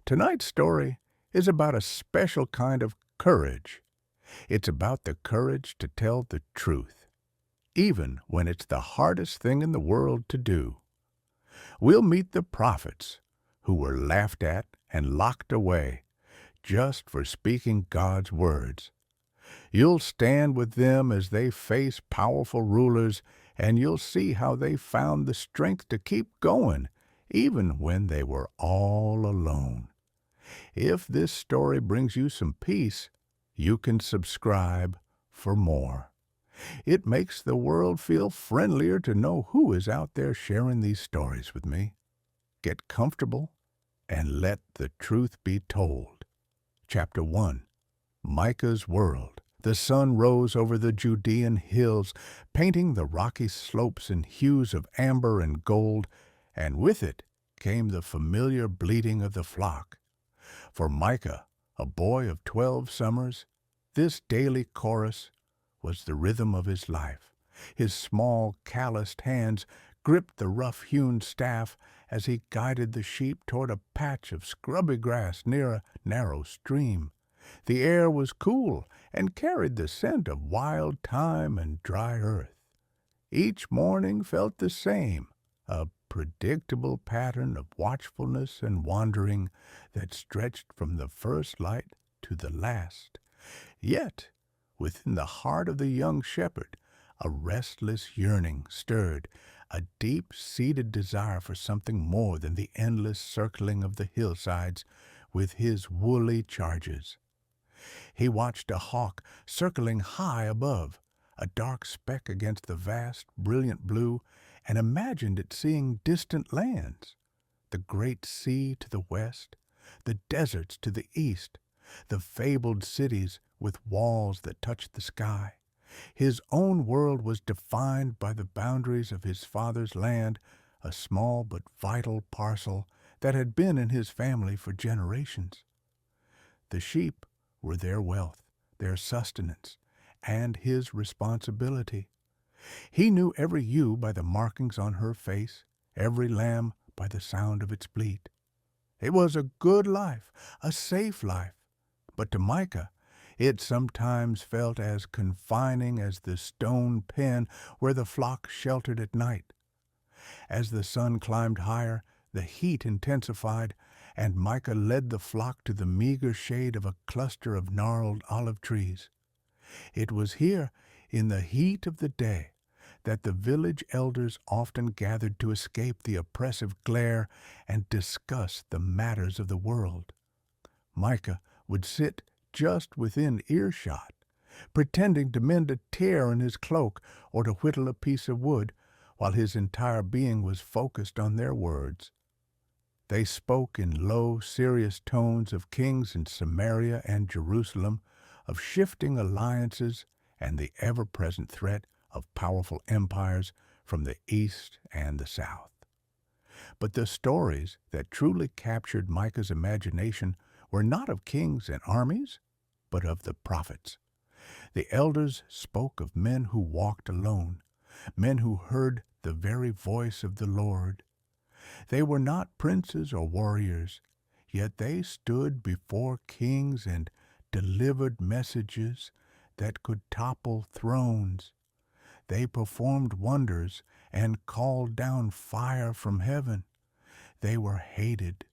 Tonight's story is about a special kind of courage. It's about the courage to tell the truth, even when it's the hardest thing in the world to do. We'll meet the prophets, who were laughed at and locked away just for speaking God's words. You'll stand with them as they face powerful rulers, and you'll see how they found the strength to keep going, even when they were all alone. If this story brings you some peace, you can subscribe for more. It makes the world feel friendlier to know who is out there sharing these stories with me. Get comfortable and let the truth be told. Chapter 1. Micah's World. The sun rose over the Judean hills, painting the rocky slopes in hues of amber and gold, and with it came the familiar bleating of the flock. For Micah, a boy of 12 summers, this daily chorus was the rhythm of his life. His small, calloused hands gripped the rough-hewn staff as he guided the sheep toward a patch of scrubby grass near a narrow stream. The air was cool and carried the scent of wild thyme and dry earth. Each morning felt the same, a predictable pattern of watchfulness and wandering that stretched from the first light to the last. Yet, within the heart of the young shepherd, a restless yearning stirred, a deep-seated desire for something more than the endless circling of the hillsides with his woolly charges. He watched a hawk circling high above, a dark speck against the vast, brilliant blue, and imagined it seeing distant lands, the great sea to the west, the deserts to the east, the fabled cities with walls that touched the sky. His own world was defined by the boundaries of his father's land, a small but vital parcel that had been in his family for generations. The sheep were their wealth, their sustenance, and his responsibility. He knew every ewe by the markings on her face, every lamb by the sound of its bleat. It was a good life, a safe life, but to Micah it sometimes felt as confining as the stone pen where the flock sheltered at night. As the sun climbed higher, the heat intensified, and Micah led the flock to the meager shade of a cluster of gnarled olive trees. It was here, in the heat of the day, that the village elders often gathered to escape the oppressive glare and discuss the matters of the world. Micah would sit just within earshot, pretending to mend a tear in his cloak or to whittle a piece of wood, while his entire being was focused on their words. They spoke in low, serious tones of kings in Samaria and Jerusalem, of shifting alliances and the ever-present threat of powerful empires from the east and the south. But the stories that truly captured Micah's imagination were not of kings and armies, but of the prophets. The elders spoke of men who walked alone, men who heard the very voice of the Lord. They were not princes or warriors, yet they stood before kings and delivered messages that could topple thrones. They performed wonders and called down fire from heaven. They were hated,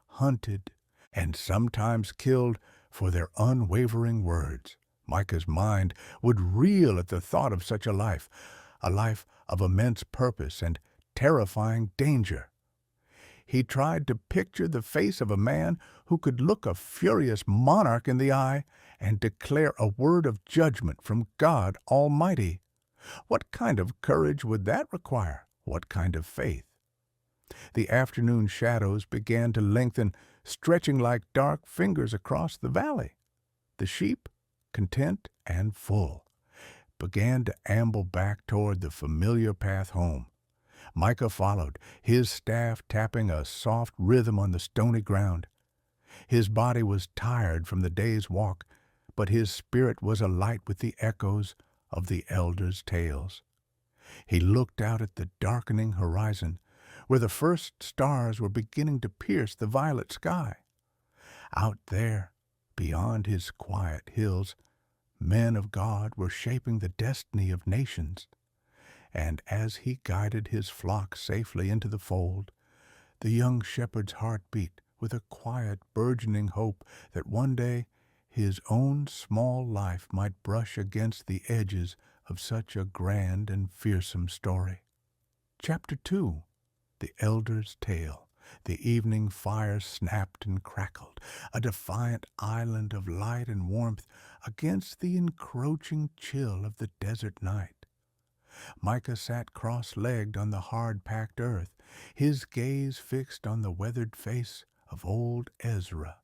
hunted, and sometimes killed for their unwavering words. Micah's mind would reel at the thought of such a life of immense purpose and terrifying danger. He tried to picture the face of a man who could look a furious monarch in the eye and declare a word of judgment from God Almighty. What kind of courage would that require? What kind of faith? The afternoon shadows began to lengthen, stretching like dark fingers across the valley. The sheep, content and full, began to amble back toward the familiar path home. Micah followed, his staff tapping a soft rhythm on the stony ground. His body was tired from the day's walk, but his spirit was alight with the echoes of the elders' tales. He looked out at the darkening horizon, where the first stars were beginning to pierce the violet sky. Out there, beyond his quiet hills, men of God were shaping the destiny of nations. And as he guided his flock safely into the fold, the young shepherd's heart beat with a quiet, burgeoning hope that one day his own small life might brush against the edges of such a grand and fearsome story. Chapter 2. The Elder's Tale. The evening fire snapped and crackled, a defiant island of light and warmth against the encroaching chill of the desert night. Micah sat cross-legged on the hard-packed earth, his gaze fixed on the weathered face of old Ezra,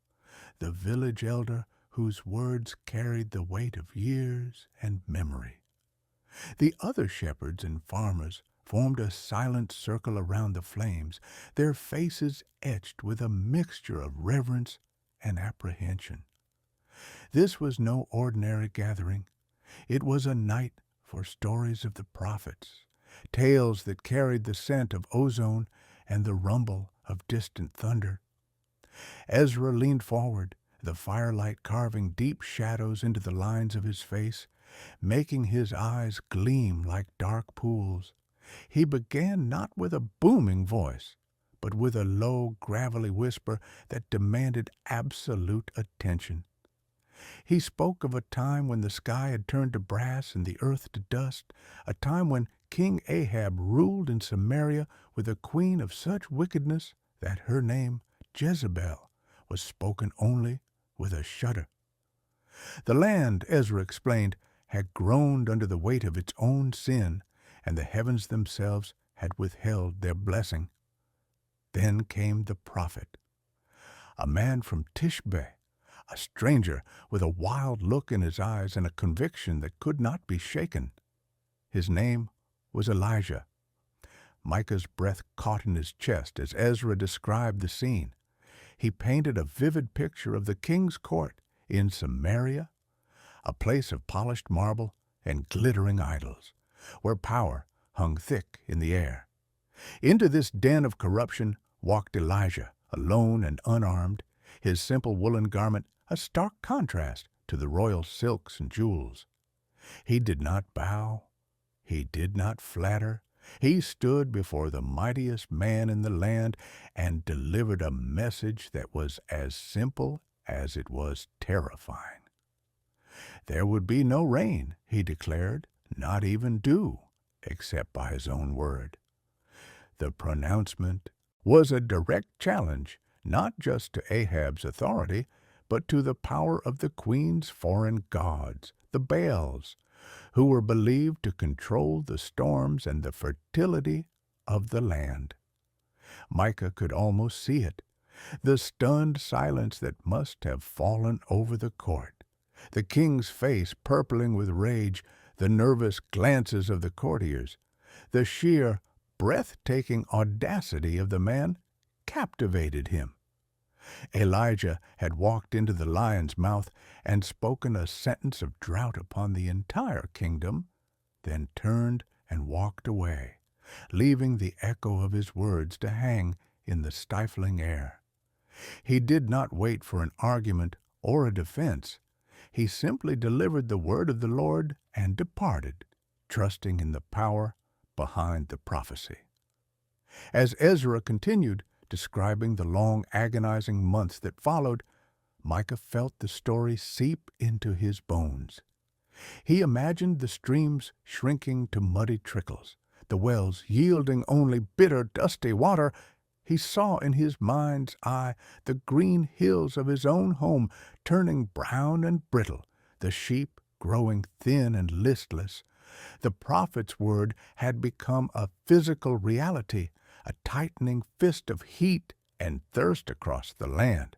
the village elder whose words carried the weight of years and memory. The other shepherds and farmers formed a silent circle around the flames, their faces etched with a mixture of reverence and apprehension. This was no ordinary gathering. It was a night for stories of the prophets, tales that carried the scent of ozone and the rumble of distant thunder. Ezra leaned forward, the firelight carving deep shadows into the lines of his face, making his eyes gleam like dark pools. He began not with a booming voice, but with a low, gravelly whisper that demanded absolute attention. He spoke of a time when the sky had turned to brass and the earth to dust, a time when King Ahab ruled in Samaria with a queen of such wickedness that her name, Jezebel, was spoken only with a shudder. The land, Ezra explained, had groaned under the weight of its own sin, and the heavens themselves had withheld their blessing. Then came the prophet, a man from Tishbe, a stranger with a wild look in his eyes and a conviction that could not be shaken. His name was Elijah. Micah's breath caught in his chest as Ezra described the scene. He painted a vivid picture of the king's court in Samaria, a place of polished marble and glittering idols, where power hung thick in the air. Into this den of corruption walked Elijah, alone and unarmed, his simple woolen garment a stark contrast to the royal silks and jewels. He did not bow, he did not flatter. He stood before the mightiest man in the land and delivered a message that was as simple as it was terrifying. There would be no rain, he declared, not even dew, except by his own word. The pronouncement was a direct challenge, not just to Ahab's authority, but to the power of the queen's foreign gods, the Baals, who were believed to control the storms and the fertility of the land. Micah could almost see it, the stunned silence that must have fallen over the court, the king's face purpling with rage, the nervous glances of the courtiers, the sheer, breathtaking audacity of the man captivated him. Elijah had walked into the lion's mouth and spoken a sentence of drought upon the entire kingdom, then turned and walked away, leaving the echo of his words to hang in the stifling air. He did not wait for an argument or a defense. He simply delivered the word of the Lord and departed, trusting in the power behind the prophecy. As Ezra continued, describing the long, agonizing months that followed, Micah felt the story seep into his bones. He imagined the streams shrinking to muddy trickles, the wells yielding only bitter, dusty water. He saw in his mind's eye the green hills of his own home turning brown and brittle, the sheep growing thin and listless. The prophet's word had become a physical reality, a tightening fist of heat and thirst across the land.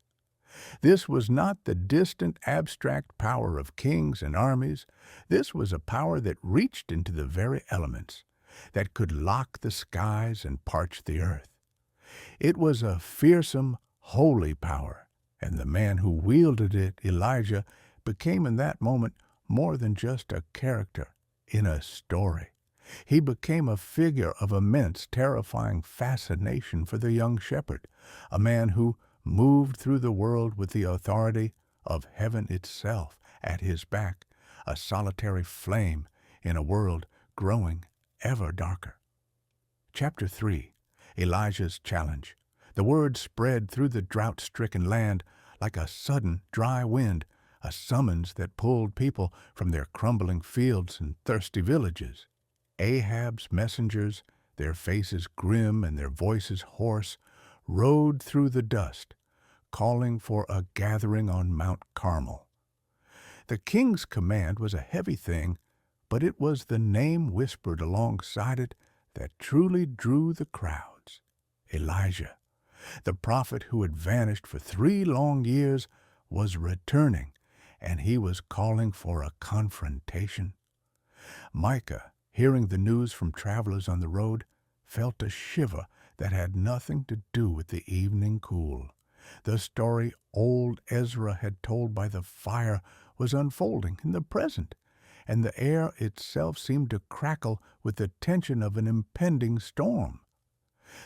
This was not the distant, abstract power of kings and armies. This was a power that reached into the very elements, that could lock the skies and parch the earth. It was a fearsome, holy power, and the man who wielded it, Elijah, became in that moment more than just a character in a story. He became a figure of immense, terrifying fascination for the young shepherd, a man who, moved through the world with the authority of heaven itself at his back, a solitary flame in a world growing ever darker. Chapter 3. Elijah's Challenge. The word spread through the drought-stricken land like a sudden dry wind, a summons that pulled people from their crumbling fields and thirsty villages. Ahab's messengers, their faces grim and their voices hoarse, rode through the dust, calling for a gathering on Mount Carmel. The king's command was a heavy thing, but it was the name whispered alongside it that truly drew the crowds. Elijah, the prophet who had vanished for 3 long years, was returning, and he was calling for a confrontation. Micah, hearing the news from travelers on the road, felt a shiver that had nothing to do with the evening cool. The story old Ezra had told by the fire was unfolding in the present, and the air itself seemed to crackle with the tension of an impending storm.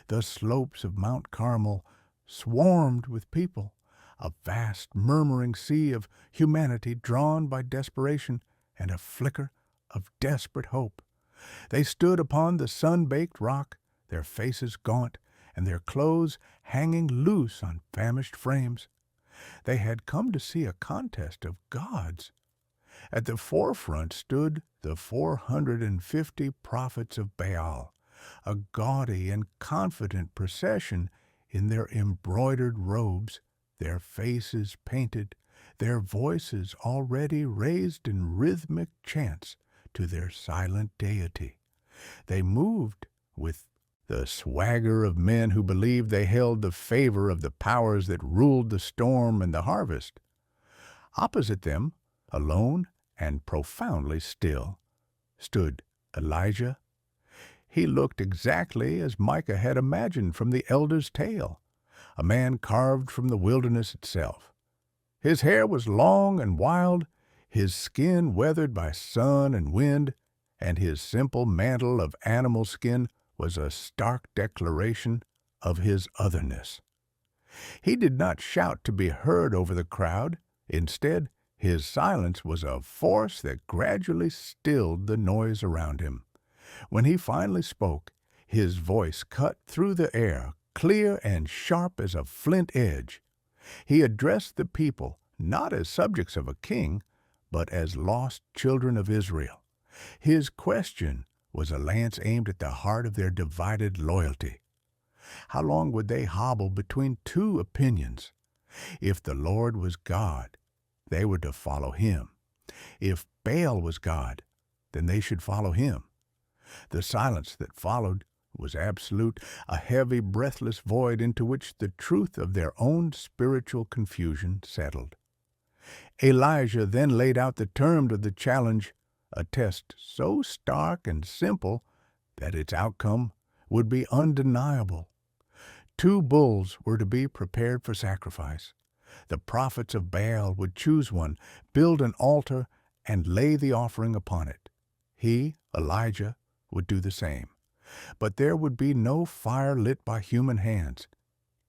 The slopes of Mount Carmel swarmed with people, a vast murmuring sea of humanity drawn by desperation and a flicker of desperate hope. They stood upon the sun-baked rock, their faces gaunt and their clothes hanging loose on famished frames. They had come to see a contest of gods. At the forefront stood the 450 prophets of Baal, a gaudy and confident procession in their embroidered robes, their faces painted, their voices already raised in rhythmic chants to their silent deity. They moved with the swagger of men who believed they held the favor of the powers that ruled the storm and the harvest. Opposite them, alone and profoundly still, stood Elijah. He looked exactly as Micah had imagined from the elder's tale, a man carved from the wilderness itself. His hair was long and wild, his skin weathered by sun and wind, and his simple mantle of animal skin was a stark declaration of his otherness. He did not shout to be heard over the crowd. Instead, his silence was a force that gradually stilled the noise around him. When he finally spoke, his voice cut through the air, clear and sharp as a flint edge. He addressed the people not as subjects of a king, but as lost children of Israel. His question was a lance aimed at the heart of their divided loyalty. How long would they hobble between 2 opinions? If the Lord was God, they were to follow him. If Baal was God, then they should follow him. The silence that followed was absolute, a heavy, breathless void into which the truth of their own spiritual confusion settled. Elijah then laid out the terms of the challenge, a test so stark and simple that its outcome would be undeniable. 2 bulls were to be prepared for sacrifice. The prophets of Baal would choose one, build an altar, and lay the offering upon it. He, Elijah, would do the same. But there would be no fire lit by human hands.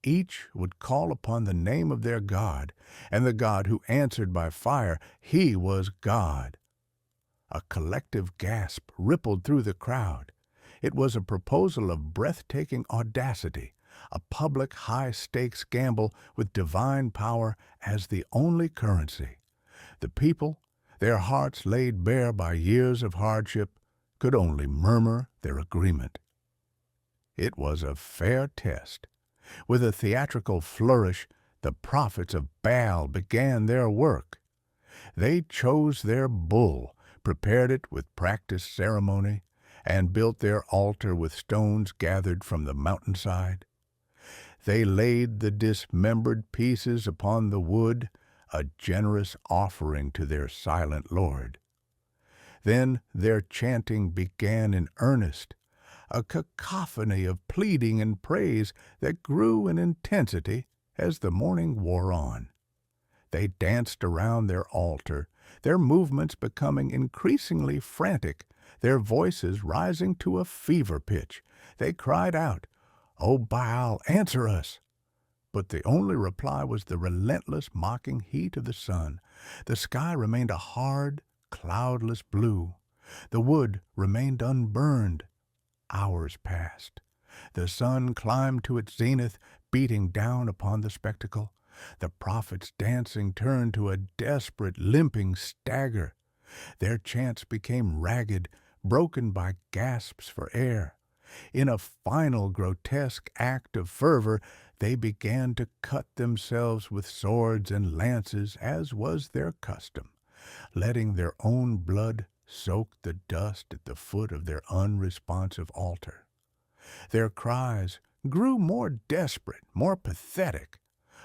Each would call upon the name of their God, and the God who answered by fire, he was God. A collective gasp rippled through the crowd. It was a proposal of breathtaking audacity, a public high-stakes gamble with divine power as the only currency. The people, their hearts laid bare by years of hardship, could only murmur their agreement. It was a fair test. With a theatrical flourish, the prophets of Baal began their work. They chose their bull, prepared it with practiced ceremony, and built their altar with stones gathered from the mountainside. They laid the dismembered pieces upon the wood, a generous offering to their silent Lord. Then their chanting began in earnest, a cacophony of pleading and praise that grew in intensity as the morning wore on. They danced around their altar, their movements becoming increasingly frantic, their voices rising to a fever pitch. They cried out, "O Baal, answer us!" But the only reply was the relentless, mocking heat of the sun. The sky remained a hard, cloudless blue. The wood remained unburned. Hours passed. The sun climbed to its zenith, beating down upon the spectacle. The prophet's dancing turned to a desperate, limping stagger. Their chants became ragged, broken by gasps for air. In a final grotesque act of fervor, they began to cut themselves with swords and lances, as was their custom, letting their own blood soak the dust at the foot of their unresponsive altar. Their cries grew more desperate, more pathetic,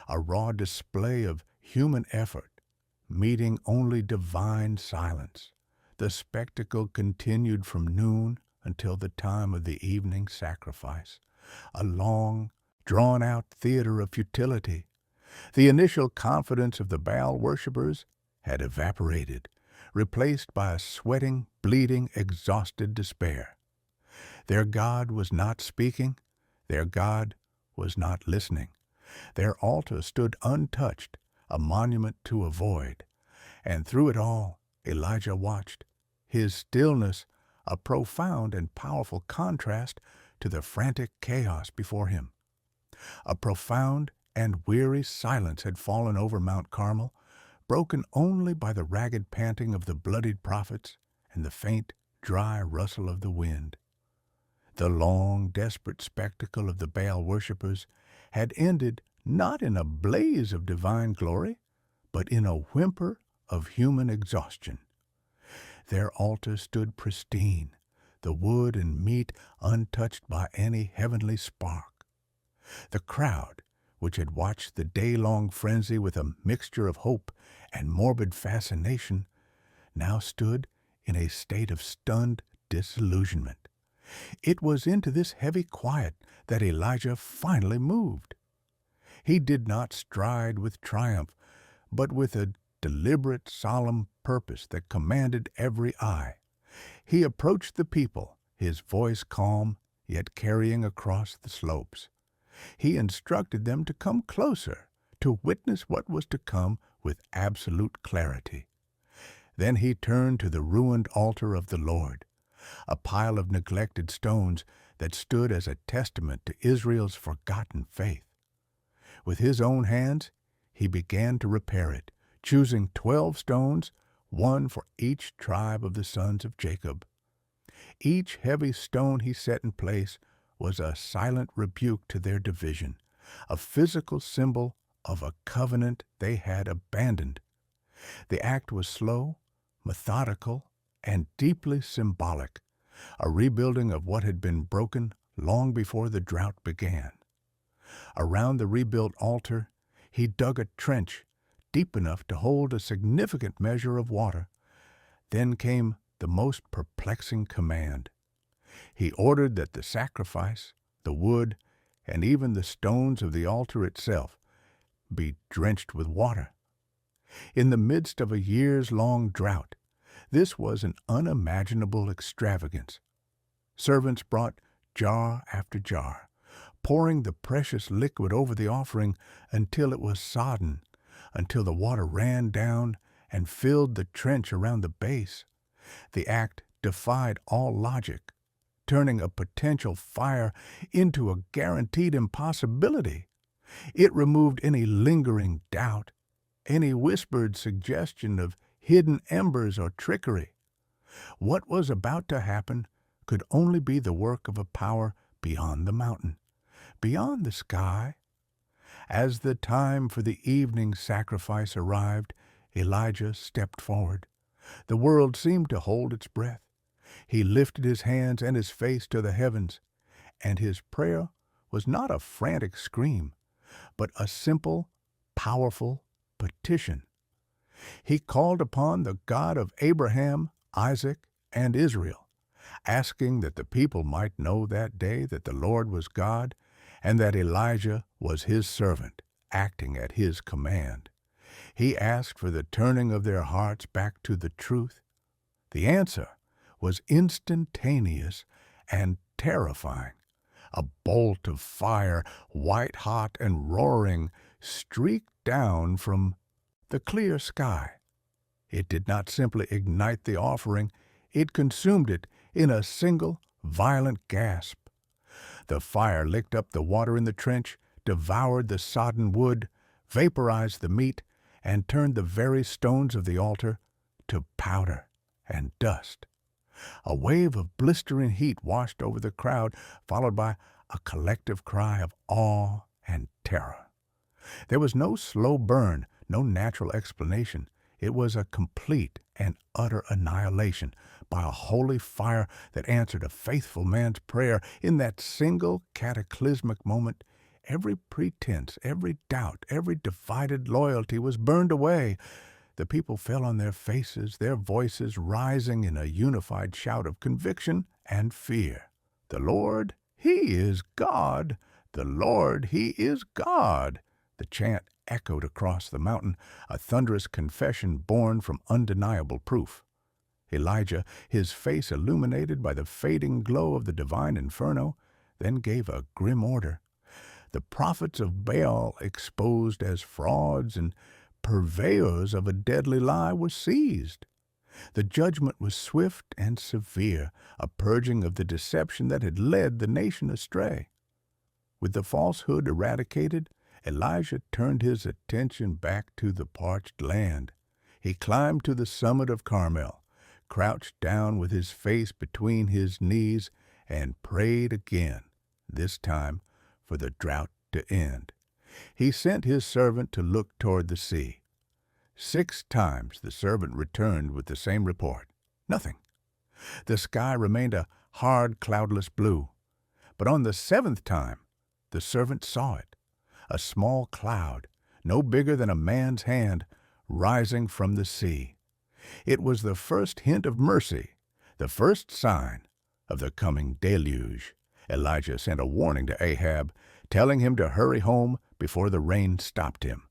a raw display of human effort, meeting only divine silence. The spectacle continued from noon until the time of the evening sacrifice, a long, drawn-out theater of futility. The initial confidence of the Baal worshippers had evaporated, replaced by a sweating, bleeding, exhausted despair. Their God was not speaking. Their God was not listening. Their altar stood untouched, a monument to a void. And through it all, Elijah watched, his stillness a profound and powerful contrast to the frantic chaos before him. A profound and weary silence had fallen over Mount Carmel, broken only by the ragged panting of the bloodied prophets and the faint, dry rustle of the wind. The long, desperate spectacle of the Baal worshippers had ended not in a blaze of divine glory, but in a whimper of human exhaustion. Their altar stood pristine, the wood and meat untouched by any heavenly spark. The crowd, which had watched the day-long frenzy with a mixture of hope and morbid fascination, now stood in a state of stunned disillusionment. It was into this heavy quiet that Elijah finally moved. He did not stride with triumph, but with a deliberate, solemn purpose that commanded every eye. He approached the people, his voice calm, yet carrying across the slopes. He instructed them to come closer, to witness what was to come with absolute clarity. Then he turned to the ruined altar of the Lord, a pile of neglected stones that stood as a testament to Israel's forgotten faith. With his own hands, he began to repair it, choosing 12 stones, one for each tribe of the sons of Jacob. Each heavy stone he set in place was a silent rebuke to their division, a physical symbol of a covenant they had abandoned. The act was slow, methodical, and deeply symbolic, a rebuilding of what had been broken long before the drought began. Around the rebuilt altar, he dug a trench deep enough to hold a significant measure of water. Then came the most perplexing command. He ordered that the sacrifice, the wood, and even the stones of the altar itself be drenched with water. In the midst of a years-long drought, this was an unimaginable extravagance. Servants brought jar after jar, pouring the precious liquid over the offering until it was sodden, until the water ran down and filled the trench around the base. The act defied all logic, turning a potential fire into a guaranteed impossibility. It removed any lingering doubt, any whispered suggestion of hidden embers or trickery. What was about to happen could only be the work of a power beyond the mountain, beyond the sky. As the time for the evening sacrifice arrived, Elijah stepped forward. The world seemed to hold its breath. He lifted his hands and his face to the heavens, and his prayer was not a frantic scream, but a simple, powerful petition. He called upon the God of Abraham, Isaac, and Israel, asking that the people might know that day that the Lord was God and that Elijah was his servant, acting at his command. He asked for the turning of their hearts back to the truth. The answer was instantaneous and terrifying. A bolt of fire, white hot and roaring, streaked down from the clear sky. It did not simply ignite the offering, it consumed it in a single violent gasp. The fire licked up the water in the trench, devoured the sodden wood, vaporized the meat, and turned the very stones of the altar to powder and dust. A wave of blistering heat washed over the crowd, followed by a collective cry of awe and terror. There was no slow burn, no natural explanation. It was a complete and utter annihilation by a holy fire that answered a faithful man's prayer. In that single cataclysmic moment, every pretense, every doubt, every divided loyalty was burned away. The people fell on their faces, their voices rising in a unified shout of conviction and fear. "The Lord, He is God! The Lord, He is God!" The chant echoed across the mountain, a thunderous confession born from undeniable proof. Elijah, his face illuminated by the fading glow of the divine inferno, then gave a grim order. The prophets of Baal, exposed as frauds and purveyors of a deadly lie, were seized. The judgment was swift and severe, a purging of the deception that had led the nation astray. With the falsehood eradicated, Elijah turned his attention back to the parched land. He climbed to the summit of Carmel, crouched down with his face between his knees, and prayed again, this time for the drought to end. He sent his servant to look toward the sea. 6 times the servant returned with the same report. Nothing. The sky remained a hard, cloudless blue. But on the 7th time, the servant saw it. A small cloud, no bigger than a man's hand, rising from the sea. It was the first hint of mercy, the first sign of the coming deluge. Elijah sent a warning to Ahab, telling him to hurry home before the rain stopped him.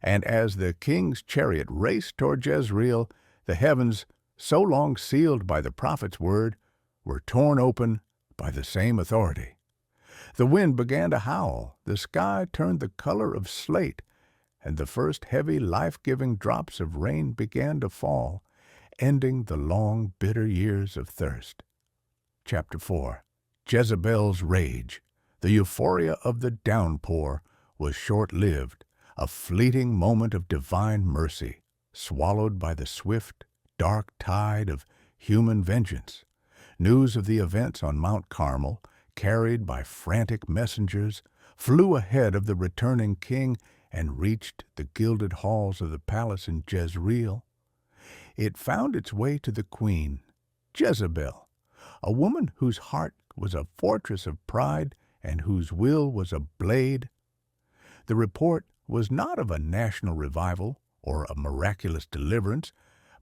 And as the king's chariot raced toward Jezreel, the heavens, so long sealed by the prophet's word, were torn open by the same authority. The wind began to howl, the sky turned the color of slate, and the first heavy, life-giving drops of rain began to fall, ending the long, bitter years of thirst. Chapter 4. Jezebel's Rage. The euphoria of the downpour was short-lived, a fleeting moment of divine mercy, swallowed by the swift, dark tide of human vengeance. News of the events on Mount Carmel, carried by frantic messengers, flew ahead of the returning king and reached the gilded halls of the palace in Jezreel. It found its way to the queen, Jezebel, a woman whose heart was a fortress of pride and whose will was a blade. The report was not of a national revival or a miraculous deliverance,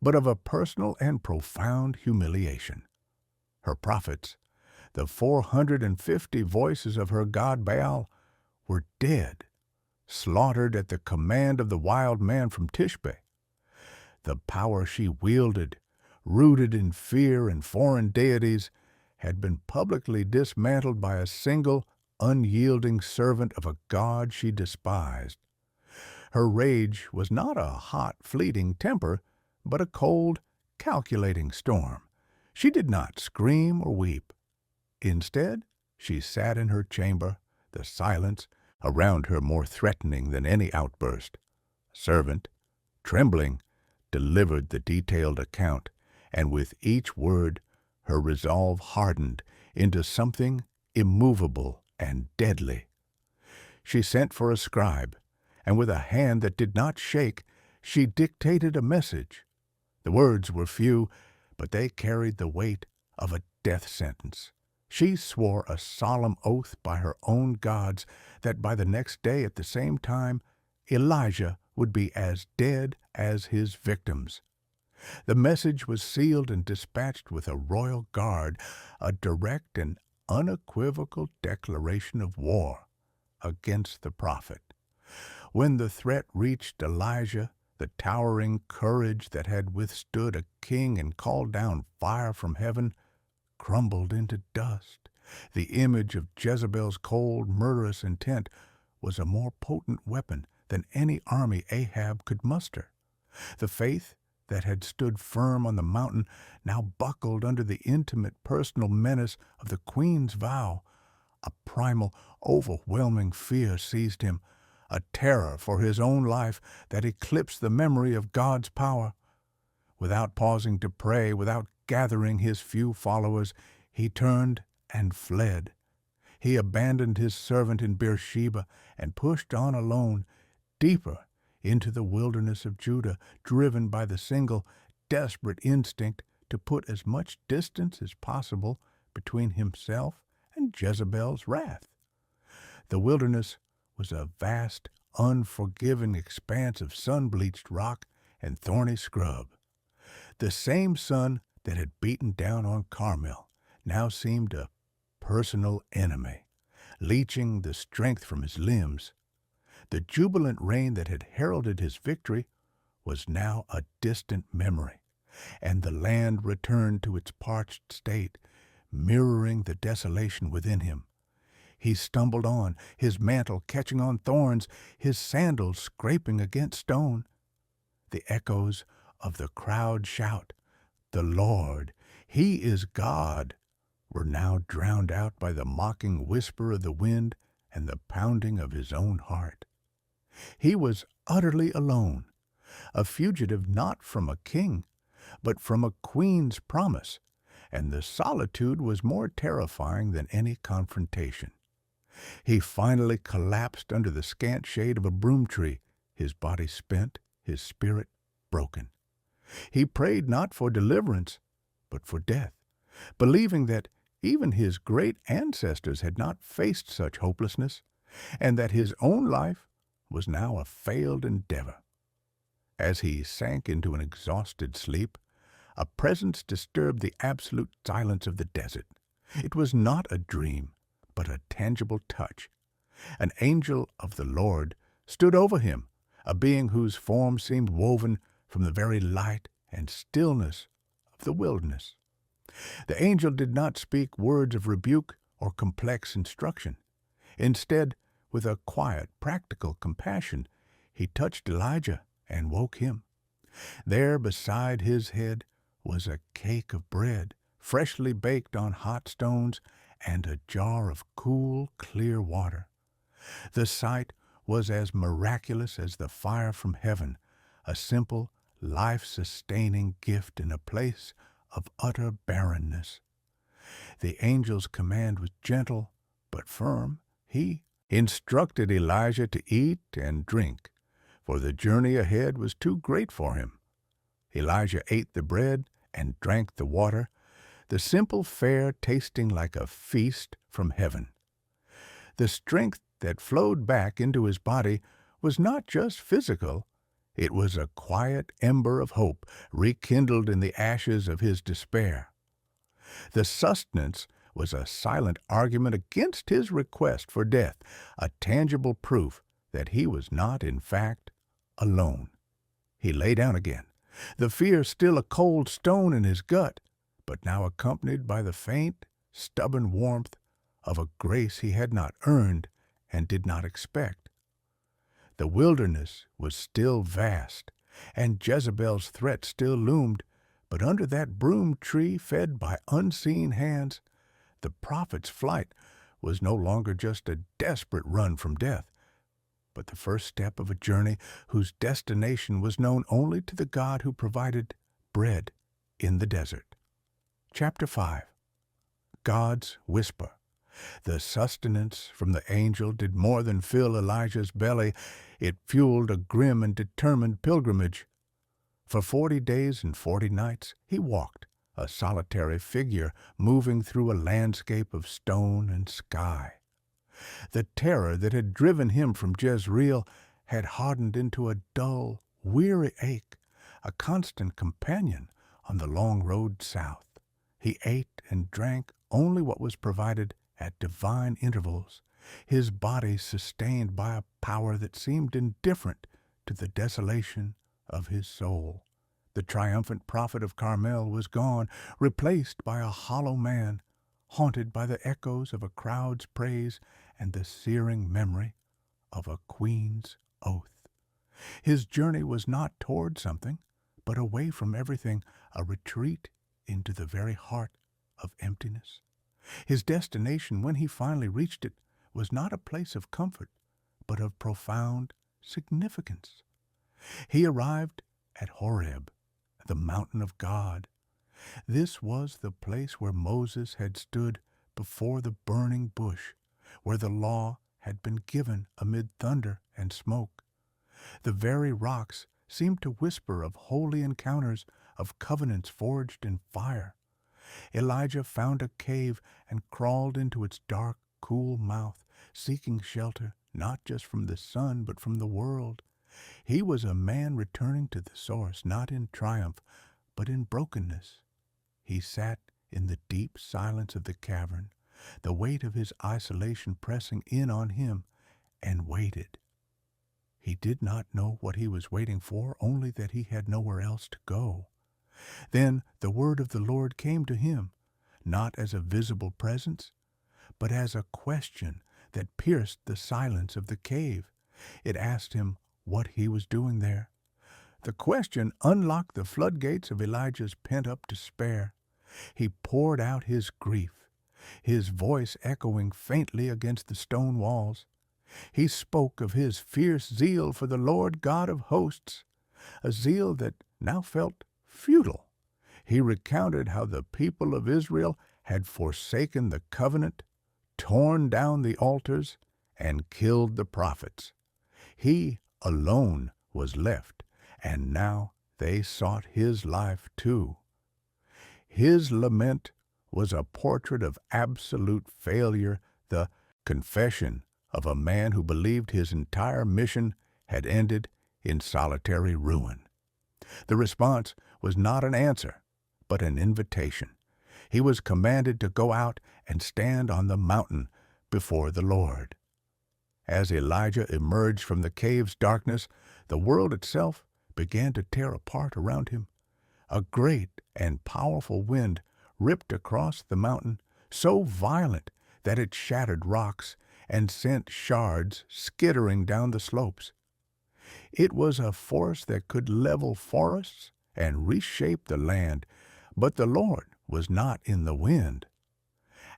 but of a personal and profound humiliation. Her prophets, the 450 voices of her god Baal, were dead, slaughtered at the command of the wild man from Tishbe. The power she wielded, rooted in fear and foreign deities, had been publicly dismantled by a single, unyielding servant of a god she despised. Her rage was not a hot, fleeting temper, but a cold, calculating storm. She did not scream or weep. Instead, she sat in her chamber, the silence around her more threatening than any outburst. A servant, trembling, delivered the detailed account, and with each word her resolve hardened into something immovable and deadly. She sent for a scribe, and with a hand that did not shake, she dictated a message. The words were few, but they carried the weight of a death sentence. She swore a solemn oath by her own gods that by the next day at the same time Elijah would be as dead as his victims. The message was sealed and dispatched with a royal guard, a direct and unequivocal declaration of war against the prophet. When the threat reached Elijah, the towering courage that had withstood a king and called down fire from heaven crumbled into dust. The image of Jezebel's cold, murderous intent was a more potent weapon than any army Ahab could muster. The faith that had stood firm on the mountain now buckled under the intimate personal menace of the queen's vow. A primal, overwhelming fear seized him, a terror for his own life that eclipsed the memory of God's power. Without pausing to pray, without gathering his few followers, he turned and fled. He abandoned his servant in Beersheba and pushed on alone, deeper into the wilderness of Judah, driven by the single, desperate instinct to put as much distance as possible between himself and Jezebel's wrath. The wilderness was a vast, unforgiving expanse of sun-bleached rock and thorny scrub. The same sun that had beaten down on Carmel now seemed a personal enemy, leeching the strength from his limbs. The jubilant rain that had heralded his victory was now a distant memory, and the land returned to its parched state, mirroring the desolation within him. He stumbled on, his mantle catching on thorns, his sandals scraping against stone. The echoes of the crowd shout, "The Lord, He is God," were now drowned out by the mocking whisper of the wind and the pounding of his own heart. He was utterly alone, a fugitive not from a king, but from a queen's promise, and the solitude was more terrifying than any confrontation. He finally collapsed under the scant shade of a broom tree, his body spent, his spirit broken. He prayed not for deliverance, but for death, believing that even his great ancestors had not faced such hopelessness, and that his own life was now a failed endeavor. As he sank into an exhausted sleep, a presence disturbed the absolute silence of the desert. It was not a dream, but a tangible touch. An angel of the Lord stood over him, a being whose form seemed woven from the very light and stillness of the wilderness. The angel did not speak words of rebuke or complex instruction. Instead, with a quiet, practical compassion, he touched Elijah and woke him. There beside his head was a cake of bread, freshly baked on hot stones, and a jar of cool, clear water. The sight was as miraculous as the fire from heaven, a simple, life-sustaining gift in a place of utter barrenness. The angel's command was gentle but firm. He instructed Elijah to eat and drink, for the journey ahead was too great for him. Elijah ate the bread and drank the water, the simple fare tasting like a feast from heaven. The strength that flowed back into his body was not just physical. It was a quiet ember of hope rekindled in the ashes of his despair. The sustenance was a silent argument against his request for death, a tangible proof that he was not, in fact, alone. He lay down again, the fear still a cold stone in his gut, but now accompanied by the faint, stubborn warmth of a grace he had not earned and did not expect. The wilderness was still vast, and Jezebel's threat still loomed, but under that broom tree fed by unseen hands, the prophet's flight was no longer just a desperate run from death, but the first step of a journey whose destination was known only to the God who provided bread in the desert. Chapter 5. God's Whisper. The sustenance from the angel did more than fill Elijah's belly. It fueled a grim and determined pilgrimage. For 40 days and 40 nights he walked, a solitary figure moving through a landscape of stone and sky. The terror that had driven him from Jezreel had hardened into a dull, weary ache, a constant companion on the long road south. He ate and drank only what was provided at divine intervals, his body sustained by a power that seemed indifferent to the desolation of his soul. The triumphant prophet of Carmel was gone, replaced by a hollow man, haunted by the echoes of a crowd's praise and the searing memory of a queen's oath. His journey was not toward something, but away from everything, a retreat into the very heart of emptiness. His destination, when he finally reached it, was not a place of comfort, but of profound significance. He arrived at Horeb, the mountain of God. This was the place where Moses had stood before the burning bush, where the law had been given amid thunder and smoke. The very rocks seemed to whisper of holy encounters, of covenants forged in fire. Elijah found a cave and crawled into its dark, cool mouth, seeking shelter not just from the sun but from the world. He was a man returning to the source, not in triumph, but in brokenness. He sat in the deep silence of the cavern, the weight of his isolation pressing in on him, and waited. He did not know what he was waiting for, only that he had nowhere else to go. Then the word of the Lord came to him, not as a visible presence, but as a question that pierced the silence of the cave. It asked him what he was doing there. The question unlocked the floodgates of Elijah's pent-up despair. He poured out his grief, his voice echoing faintly against the stone walls. He spoke of his fierce zeal for the Lord God of hosts, a zeal that now felt futile. He recounted how the people of Israel had forsaken the covenant, torn down the altars, and killed the prophets. He alone was left, and now they sought his life too. His lament was a portrait of absolute failure, the confession of a man who believed his entire mission had ended in solitary ruin. The response was not an answer, but an invitation. He was commanded to go out and stand on the mountain before the Lord. As Elijah emerged from the cave's darkness, the world itself began to tear apart around him. A great and powerful wind ripped across the mountain, so violent that it shattered rocks and sent shards skittering down the slopes. It was a force that could level forests and reshape the land, but the Lord was not in the wind.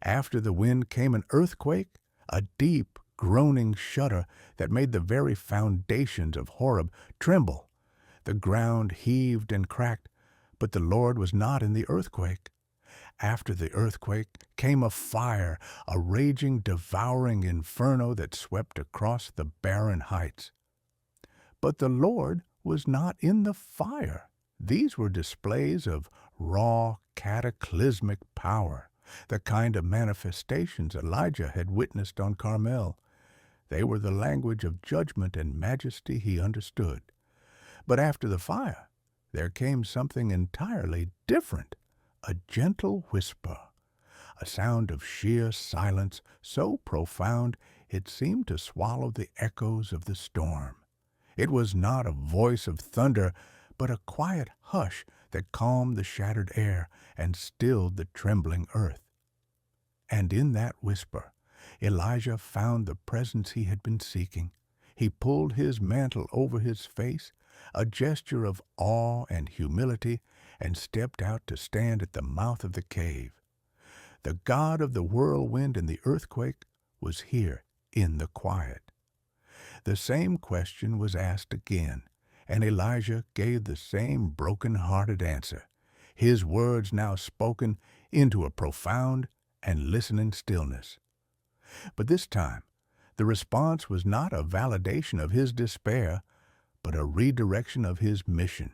After the wind came an earthquake, a deep, groaning shudder that made the very foundations of Horeb tremble. The ground heaved and cracked, but the Lord was not in the earthquake. After the earthquake came a fire, a raging, devouring inferno that swept across the barren heights. But the Lord was not in the fire. These were displays of raw, cataclysmic power, the kind of manifestations Elijah had witnessed on Carmel. They were the language of judgment and majesty he understood. But after the fire, there came something entirely different, a gentle whisper, a sound of sheer silence so profound it seemed to swallow the echoes of the storm. It was not a voice of thunder, but a quiet hush that calmed the shattered air and stilled the trembling earth. And in that whisper, Elijah found the presence he had been seeking. He pulled his mantle over his face, a gesture of awe and humility, and stepped out to stand at the mouth of the cave. The God of the whirlwind and the earthquake was here in the quiet. The same question was asked again, and Elijah gave the same broken-hearted answer, his words now spoken into a profound and listening stillness. But this time, the response was not a validation of his despair, but a redirection of his mission.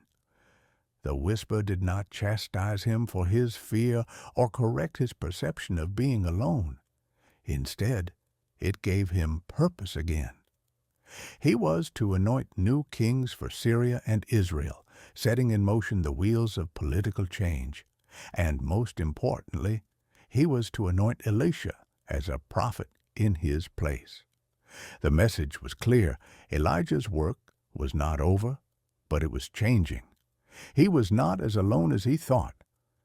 The whisper did not chastise him for his fear or correct his perception of being alone. Instead, it gave him purpose again. He was to anoint new kings for Syria and Israel, setting in motion the wheels of political change. And most importantly, he was to anoint Elisha as a prophet in his place. The message was clear. Elijah's work was not over, but it was changing. He was not as alone as he thought,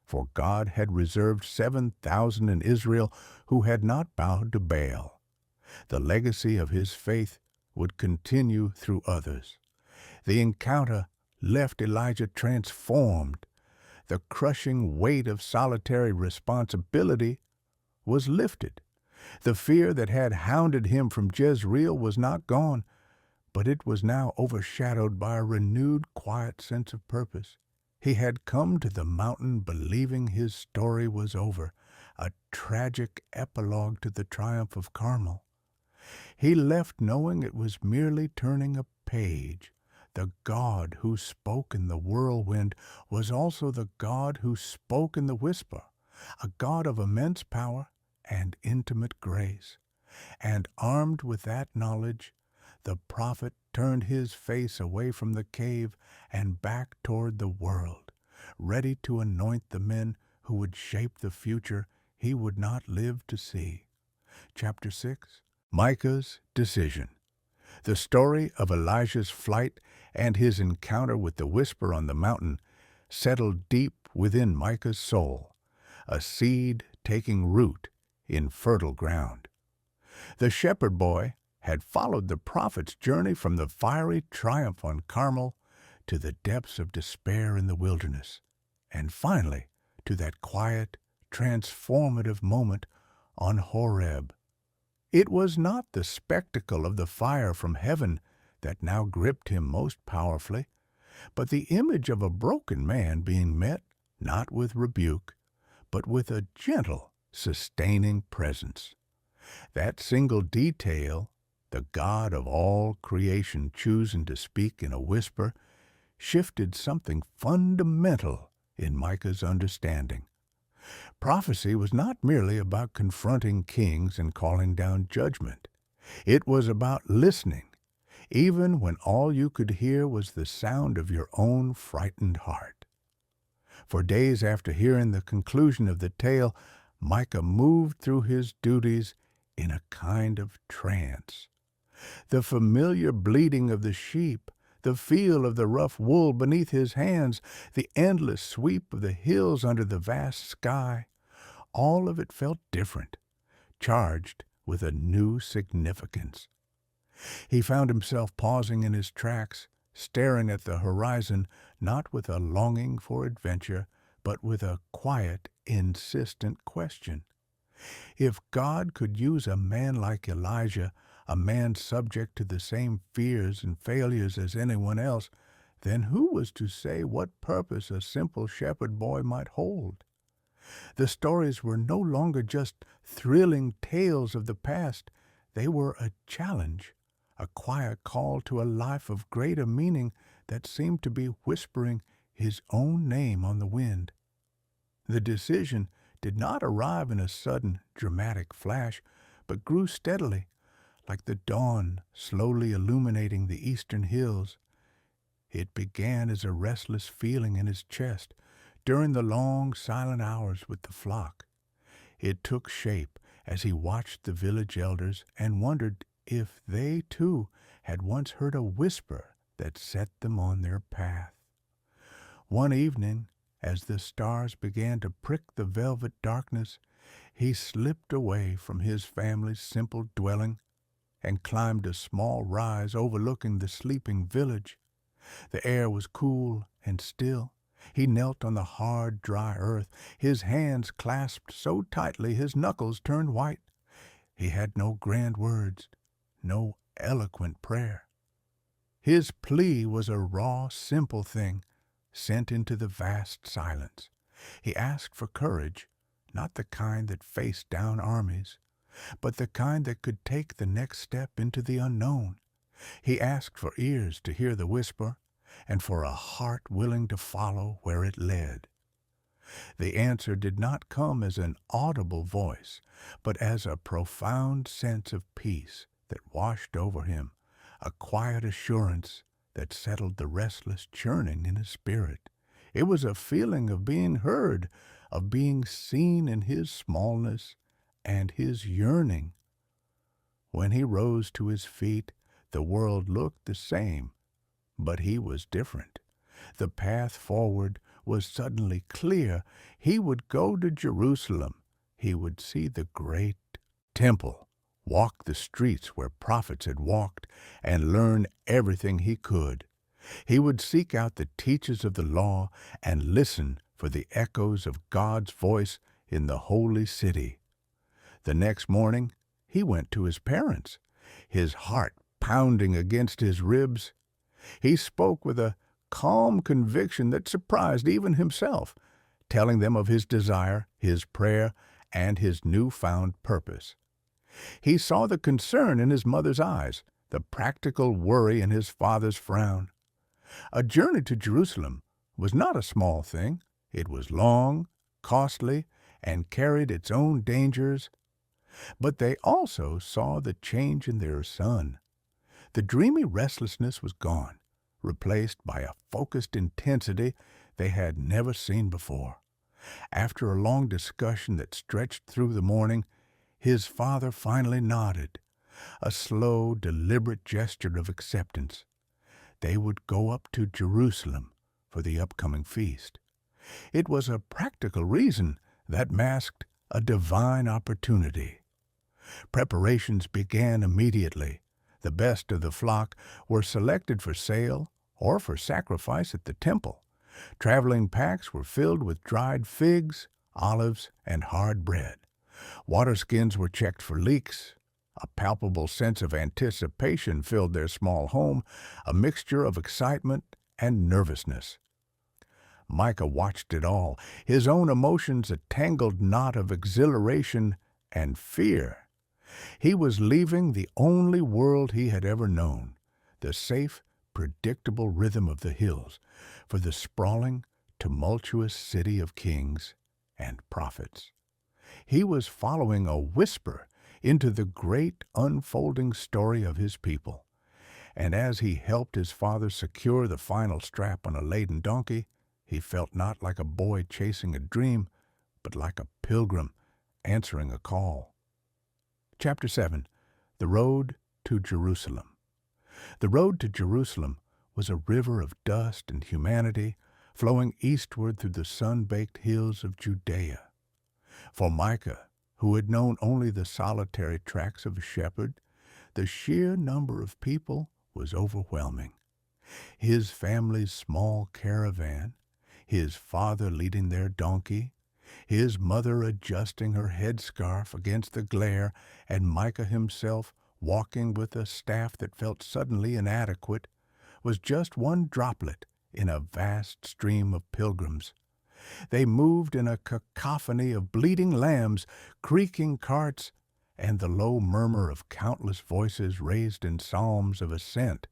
for God had reserved 7,000 in Israel who had not bowed to Baal. The legacy of his faith would continue through others. The encounter left Elijah transformed. The crushing weight of solitary responsibility was lifted. The fear that had hounded him from Jezreel was not gone, but it was now overshadowed by a renewed quiet sense of purpose. He had come to the mountain believing his story was over, a tragic epilogue to the triumph of Carmel. He left knowing it was merely turning a page. The God who spoke in the whirlwind was also the God who spoke in the whisper, a God of immense power and intimate grace. And armed with that knowledge, the prophet turned his face away from the cave and back toward the world, ready to anoint the men who would shape the future he would not live to see. Chapter 6. Micah's Decision. The story of Elijah's flight and his encounter with the whisper on the mountain settled deep within Micah's soul, a seed taking root in fertile ground. The shepherd boy had followed the prophet's journey from the fiery triumph on Carmel to the depths of despair in the wilderness, and finally to that quiet, transformative moment on Horeb. It was not the spectacle of the fire from heaven that now gripped him most powerfully, but the image of a broken man being met, not with rebuke, but with a gentle, sustaining presence. That single detail, the God of all creation choosing to speak in a whisper, shifted something fundamental in Micah's understanding. Prophecy was not merely about confronting kings and calling down judgment. It was about listening, even when all you could hear was the sound of your own frightened heart. For days after hearing the conclusion of the tale, Micah moved through his duties in a kind of trance. The familiar bleating of the sheep, the feel of the rough wool beneath his hands, the endless sweep of the hills under the vast sky, all of it felt different, charged with a new significance. He found himself pausing in his tracks, staring at the horizon, not with a longing for adventure, but with a quiet, insistent question. If God could use a man like Elijah, a man subject to the same fears and failures as anyone else, then who was to say what purpose a simple shepherd boy might hold? The stories were no longer just thrilling tales of the past. They were a challenge, a quiet call to a life of greater meaning that seemed to be whispering his own name on the wind. The decision did not arrive in a sudden, dramatic flash, but grew steadily, like the dawn slowly illuminating the eastern hills. It began as a restless feeling in his chest during the long, silent hours with the flock. It took shape as he watched the village elders and wondered if they, too, had once heard a whisper that set them on their path. One evening, as the stars began to prick the velvet darkness, he slipped away from his family's simple dwelling and climbed a small rise overlooking the sleeping village. The air was cool and still. He knelt on the hard, dry earth, his hands clasped so tightly his knuckles turned white. He had no grand words, no eloquent prayer. His plea was a raw, simple thing, sent into the vast silence. He asked for courage, not the kind that faced down armies, but the kind that could take the next step into the unknown. He asked for ears to hear the whisper, and for a heart willing to follow where it led. The answer did not come as an audible voice, but as a profound sense of peace that washed over him, a quiet assurance that settled the restless churning in his spirit. It was a feeling of being heard, of being seen in his smallness and his yearning. When he rose to his feet, the world looked the same, but he was different. The path forward was suddenly clear. He would go to Jerusalem. He would see the great temple, walk the streets where prophets had walked, and learn everything he could. He would seek out the teachers of the law and listen for the echoes of God's voice in the holy city. The next morning, he went to his parents, his heart pounding against his ribs. He spoke with a calm conviction that surprised even himself, telling them of his desire, his prayer, and his newfound purpose. He saw the concern in his mother's eyes, the practical worry in his father's frown. A journey to Jerusalem was not a small thing. It was long, costly, and carried its own dangers. But they also saw the change in their son. The dreamy restlessness was gone, replaced by a focused intensity they had never seen before. After a long discussion that stretched through the morning, his father finally nodded, a slow, deliberate gesture of acceptance. They would go up to Jerusalem for the upcoming feast. It was a practical reason that masked a divine opportunity. Preparations began immediately. The best of the flock were selected for sale or for sacrifice at the temple. Traveling packs were filled with dried figs, olives, and hard bread. Water skins were checked for leaks. A palpable sense of anticipation filled their small home, a mixture of excitement and nervousness. Micah watched it all, his own emotions a tangled knot of exhilaration and fear. He was leaving the only world he had ever known, the safe, predictable rhythm of the hills, for the sprawling, tumultuous city of kings and prophets. He was following a whisper into the great unfolding story of his people. And as he helped his father secure the final strap on a laden donkey, he felt not like a boy chasing a dream, but like a pilgrim answering a call. Chapter 7. The Road to Jerusalem. The road to Jerusalem was a river of dust and humanity flowing eastward through the sun-baked hills of Judea. For Micah, who had known only the solitary tracks of a shepherd, the sheer number of people was overwhelming. His family's small caravan, his father leading their donkey, his mother adjusting her headscarf against the glare, and Micah himself walking with a staff that felt suddenly inadequate, was just one droplet in a vast stream of pilgrims. They moved in a cacophony of bleating lambs, creaking carts, and the low murmur of countless voices raised in psalms of ascent.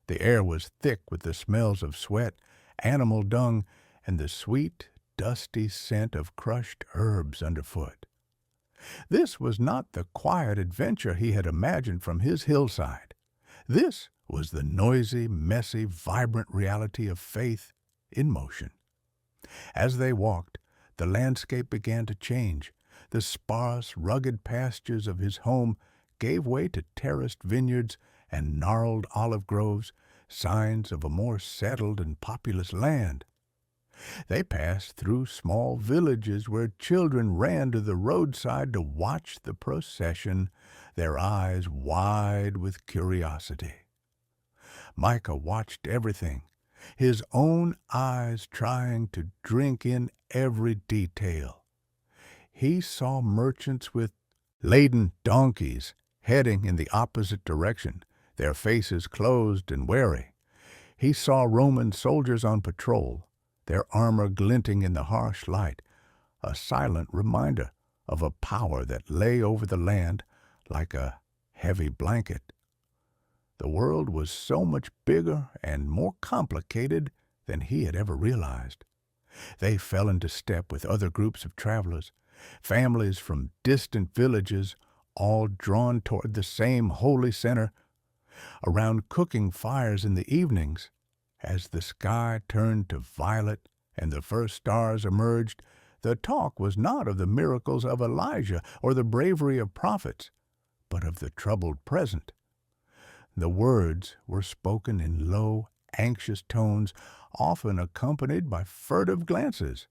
The air was thick with the smells of sweat, animal dung, and the sweet, dusty scent of crushed herbs underfoot. This was not the quiet adventure he had imagined from his hillside. This was the noisy, messy, vibrant reality of faith in motion. As they walked, the landscape began to change. The sparse, rugged pastures of his home gave way to terraced vineyards and gnarled olive groves, signs of a more settled and populous land. They passed through small villages where children ran to the roadside to watch the procession, their eyes wide with curiosity. Micah watched everything, his own eyes trying to drink in every detail. He saw merchants with laden donkeys heading in the opposite direction, their faces closed and wary. He saw Roman soldiers on patrol, their armor glinting in the harsh light, a silent reminder of a power that lay over the land like a heavy blanket. The world was so much bigger and more complicated than he had ever realized. They fell into step with other groups of travelers, families from distant villages, all drawn toward the same holy center. Around cooking fires in the evenings, as the sky turned to violet and the first stars emerged, the talk was not of the miracles of Elijah or the bravery of prophets, but of the troubled present. The words were spoken in low, anxious tones often accompanied by furtive glances.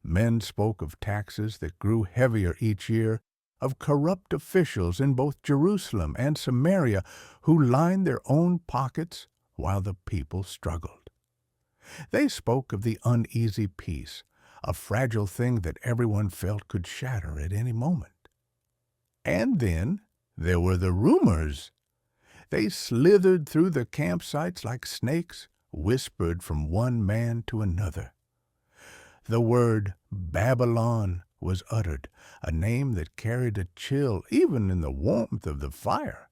Men spoke of taxes that grew heavier each year, of corrupt officials in both Jerusalem and Samaria who lined their own pockets while the people struggled. They spoke of the uneasy peace, a fragile thing that everyone felt could shatter at any moment. And then there were the rumors. They slithered through the campsites like snakes, whispered from one man to another. The word Babylon was uttered, a name that carried a chill even in the warmth of the fire.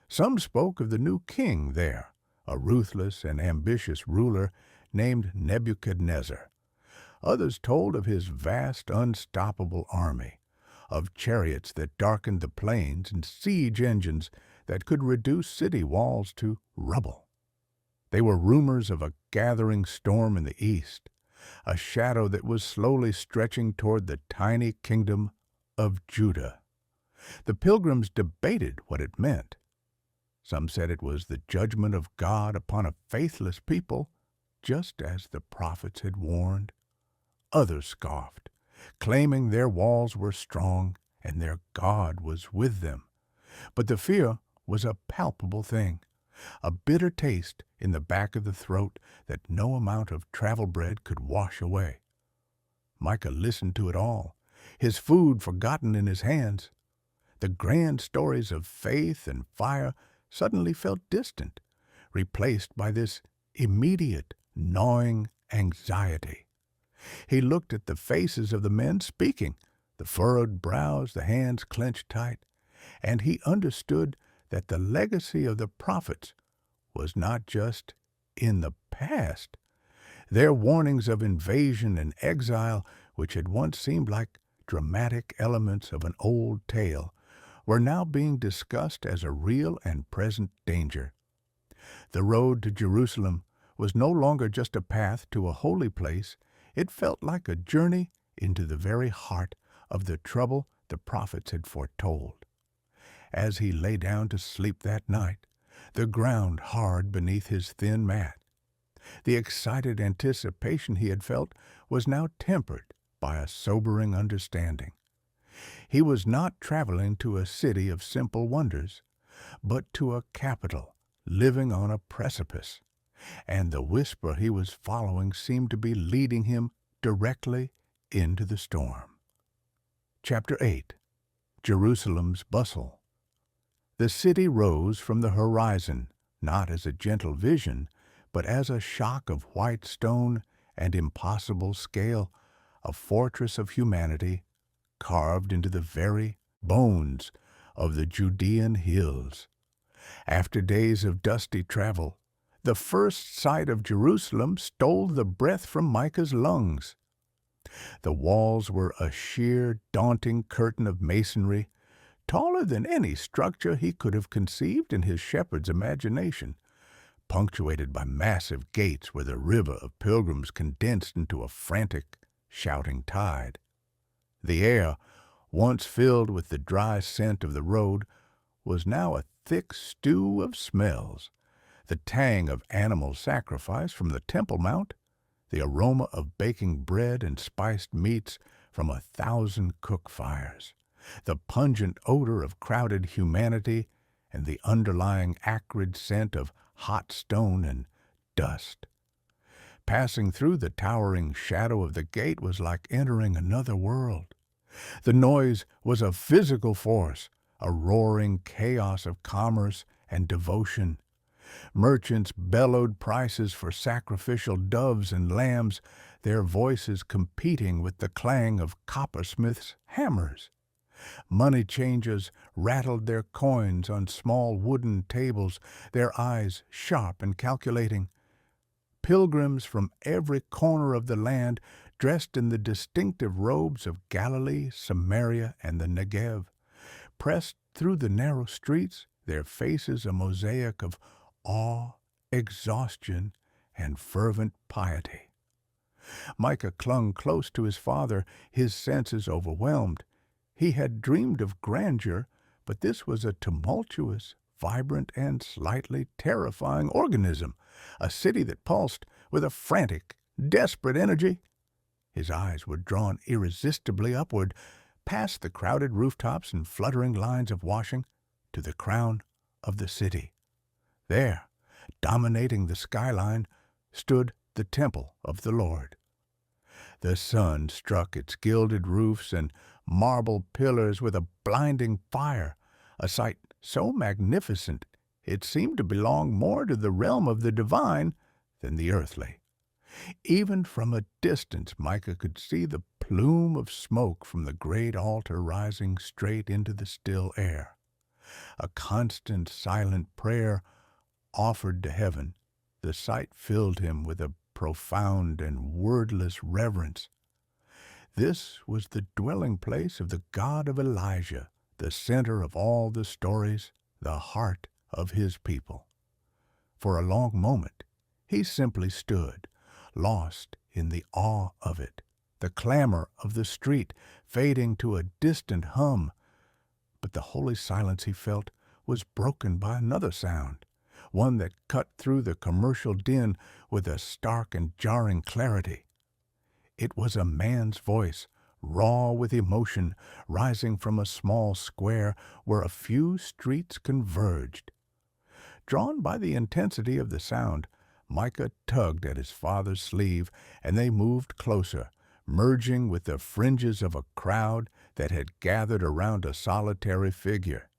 Some spoke of the new king there, a ruthless and ambitious ruler named Nebuchadnezzar. Others told of his vast, unstoppable army, of chariots that darkened the plains and siege engines that could reduce city walls to rubble. They were rumors of a gathering storm in the east, a shadow that was slowly stretching toward the tiny kingdom of Judah. The pilgrims debated what it meant. Some said it was the judgment of God upon a faithless people, just as the prophets had warned. Others scoffed, claiming their walls were strong and their God was with them. But the fear was a palpable thing, a bitter taste in the back of the throat that no amount of travel bread could wash away. Micah listened to it all, his food forgotten in his hands. The grand stories of faith and fire suddenly felt distant, replaced by this immediate, gnawing anxiety. He looked at the faces of the men speaking, the furrowed brows, the hands clenched tight, and he understood that the legacy of the prophets was not just in the past. Their warnings of invasion and exile, which had once seemed like dramatic elements of an old tale, were now being discussed as a real and present danger. The road to Jerusalem was no longer just a path to a holy place. It felt like a journey into the very heart of the trouble the prophets had foretold. As he lay down to sleep that night, the ground hard beneath his thin mat, the excited anticipation he had felt was now tempered by a sobering understanding. He was not traveling to a city of simple wonders, but to a capital living on a precipice, and the whisper he was following seemed to be leading him directly into the storm. Chapter 8. Jerusalem's Bustle. The city rose from the horizon, not as a gentle vision, but as a shock of white stone and impossible scale, a fortress of humanity carved into the very bones of the Judean hills. After days of dusty travel, the first sight of Jerusalem stole the breath from Micah's lungs. The walls were a sheer, daunting curtain of masonry, taller than any structure he could have conceived in his shepherd's imagination, punctuated by massive gates where the river of pilgrims condensed into a frantic, shouting tide. The air, once filled with the dry scent of the road, was now a thick stew of smells, the tang of animal sacrifice from the Temple Mount, the aroma of baking bread and spiced meats from 1,000 cook fires, the pungent odor of crowded humanity, and the underlying acrid scent of hot stone and dust. Passing through the towering shadow of the gate was like entering another world. The noise was a physical force, a roaring chaos of commerce and devotion. Merchants bellowed prices for sacrificial doves and lambs, their voices competing with the clang of coppersmiths' hammers. Money changers rattled their coins on small wooden tables, their eyes sharp and calculating. Pilgrims from every corner of the land, dressed in the distinctive robes of Galilee, Samaria, and the Negev, pressed through the narrow streets, their faces a mosaic of awe, exhaustion, and fervent piety. Micah clung close to his father, his senses overwhelmed. He had dreamed of grandeur, but this was a tumultuous, vibrant and slightly terrifying organism, a city that pulsed with a frantic, desperate energy. His eyes were drawn irresistibly upward, past the crowded rooftops and fluttering lines of washing, to the crown of the city. There, dominating the skyline, stood the temple of the Lord. The sun struck its gilded roofs and marble pillars with a blinding fire, a sight so magnificent it seemed to belong more to the realm of the divine than the earthly. Even from a distance Micah could see the plume of smoke from the great altar rising straight into the still air. A constant silent prayer offered to heaven, the sight filled him with a profound and wordless reverence. This was the dwelling place of the God of Elijah, the center of all the stories, the heart of his people. For a long moment he simply stood, lost in the awe of it, the clamor of the street fading to a distant hum. But the holy silence he felt was broken by another sound, one that cut through the commercial din with a stark and jarring clarity. It was a man's voice, raw with emotion, rising from a small square where a few streets converged. Drawn by the intensity of the sound, Micah tugged at his father's sleeve, and they moved closer, merging with the fringes of a crowd that had gathered around a solitary figure.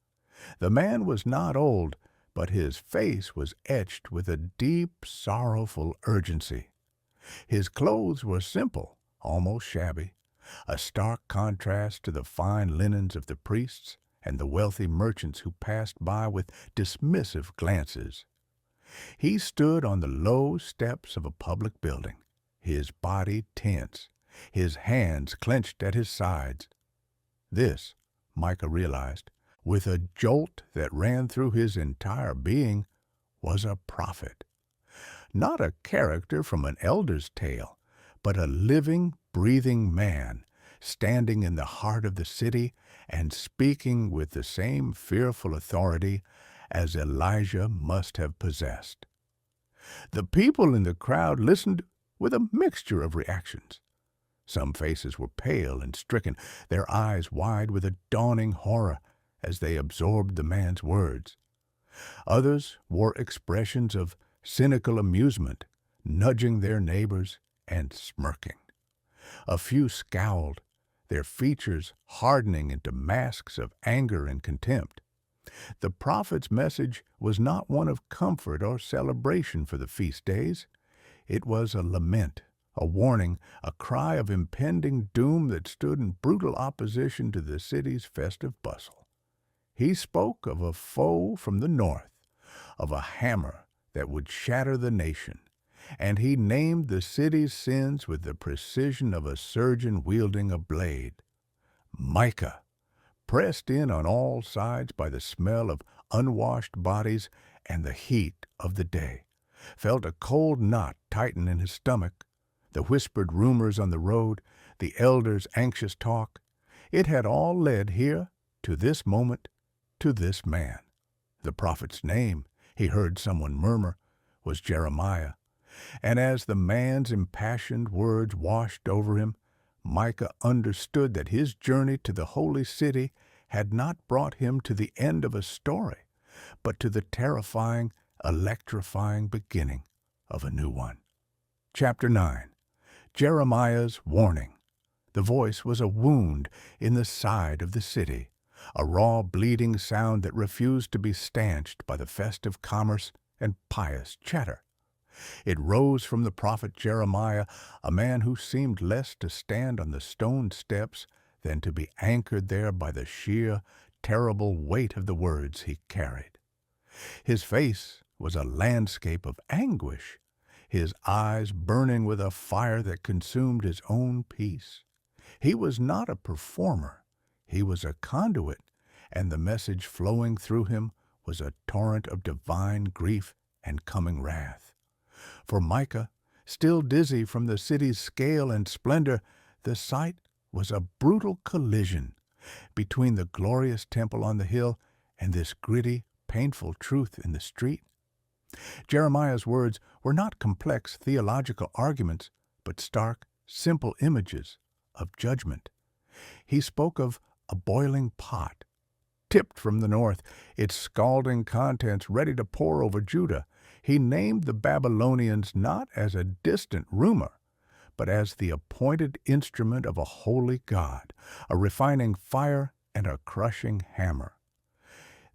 The man was not old, but his face was etched with a deep, sorrowful urgency. His clothes were simple, almost shabby, a stark contrast to the fine linens of the priests and the wealthy merchants who passed by with dismissive glances. He stood on the low steps of a public building, his body tense, his hands clenched at his sides. This, Micah realized, with a jolt that ran through his entire being, was a prophet. Not a character from an elder's tale, but a living, breathing man, standing in the heart of the city and speaking with the same fearful authority as Elijah must have possessed. The people in the crowd listened with a mixture of reactions. Some faces were pale and stricken, their eyes wide with a dawning horror as they absorbed the man's words. Others wore expressions of cynical amusement, nudging their neighbors and smirking. A few scowled, their features hardening into masks of anger and contempt. The prophet's message was not one of comfort or celebration for the feast days. It was a lament, a warning, a cry of impending doom that stood in brutal opposition to the city's festive bustle. He spoke of a foe from the north, of a hammer that would shatter the nation, and he named the city's sins with the precision of a surgeon wielding a blade. Micah, pressed in on all sides by the smell of unwashed bodies and the heat of the day, felt a cold knot tighten in his stomach. The whispered rumors on the road, the elders' anxious talk, it had all led here, to this moment, to this man. The prophet's name, he heard someone murmur, was Jeremiah, and as the man's impassioned words washed over him, Micah understood that his journey to the holy city had not brought him to the end of a story, but to the terrifying, electrifying beginning of a new one. Chapter 9. Jeremiah's Warning. The voice was a wound in the side of the city, a raw, bleeding sound that refused to be stanched by the festive commerce and pious chatter. It rose from the prophet Jeremiah, a man who seemed less to stand on the stone steps than to be anchored there by the sheer, terrible weight of the words he carried. His face was a landscape of anguish, his eyes burning with a fire that consumed his own peace. He was not a performer, he was a conduit, and the message flowing through him was a torrent of divine grief and coming wrath. For Micah, still dizzy from the city's scale and splendor, the sight was a brutal collision between the glorious temple on the hill and this gritty, painful truth in the street. Jeremiah's words were not complex theological arguments, but stark, simple images of judgment. He spoke of a boiling pot, tipped from the north, its scalding contents ready to pour over Judah. He named the Babylonians not as a distant rumor, but as the appointed instrument of a holy God, a refining fire and a crushing hammer.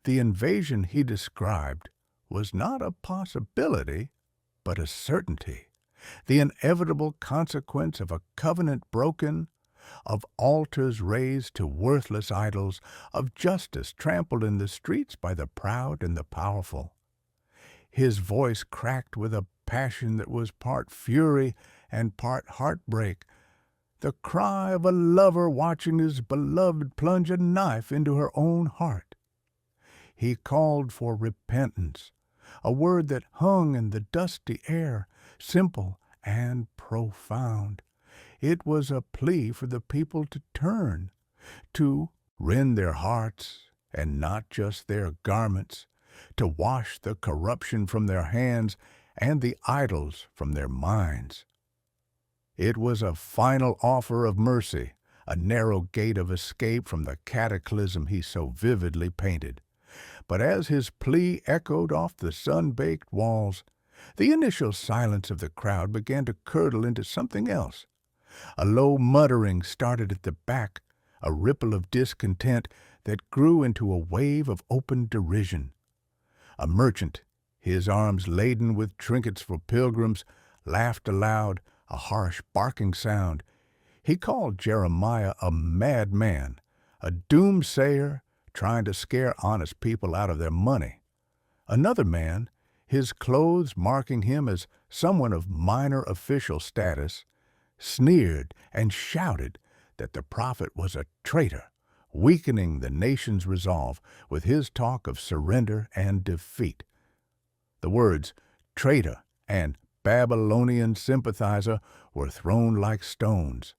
The invasion he described was not a possibility, but a certainty, the inevitable consequence of a covenant broken, of altars raised to worthless idols, of justice trampled in the streets by the proud and the powerful. His voice cracked with a passion that was part fury and part heartbreak, the cry of a lover watching his beloved plunge a knife into her own heart. He called for repentance, a word that hung in the dusty air, simple and profound. It was a plea for the people to turn, to rend their hearts and not just their garments, to wash the corruption from their hands and the idols from their minds. It was a final offer of mercy, a narrow gate of escape from the cataclysm he so vividly painted. But as his plea echoed off the sun-baked walls, the initial silence of the crowd began to curdle into something else. A low muttering started at the back, a ripple of discontent that grew into a wave of open derision. A merchant, his arms laden with trinkets for pilgrims, laughed aloud, a harsh barking sound. He called Jeremiah a madman, a doomsayer trying to scare honest people out of their money. Another man, his clothes marking him as someone of minor official status, sneered and shouted that the prophet was a traitor, weakening the nation's resolve with his talk of surrender and defeat. The words traitor and Babylonian sympathizer were thrown like stones.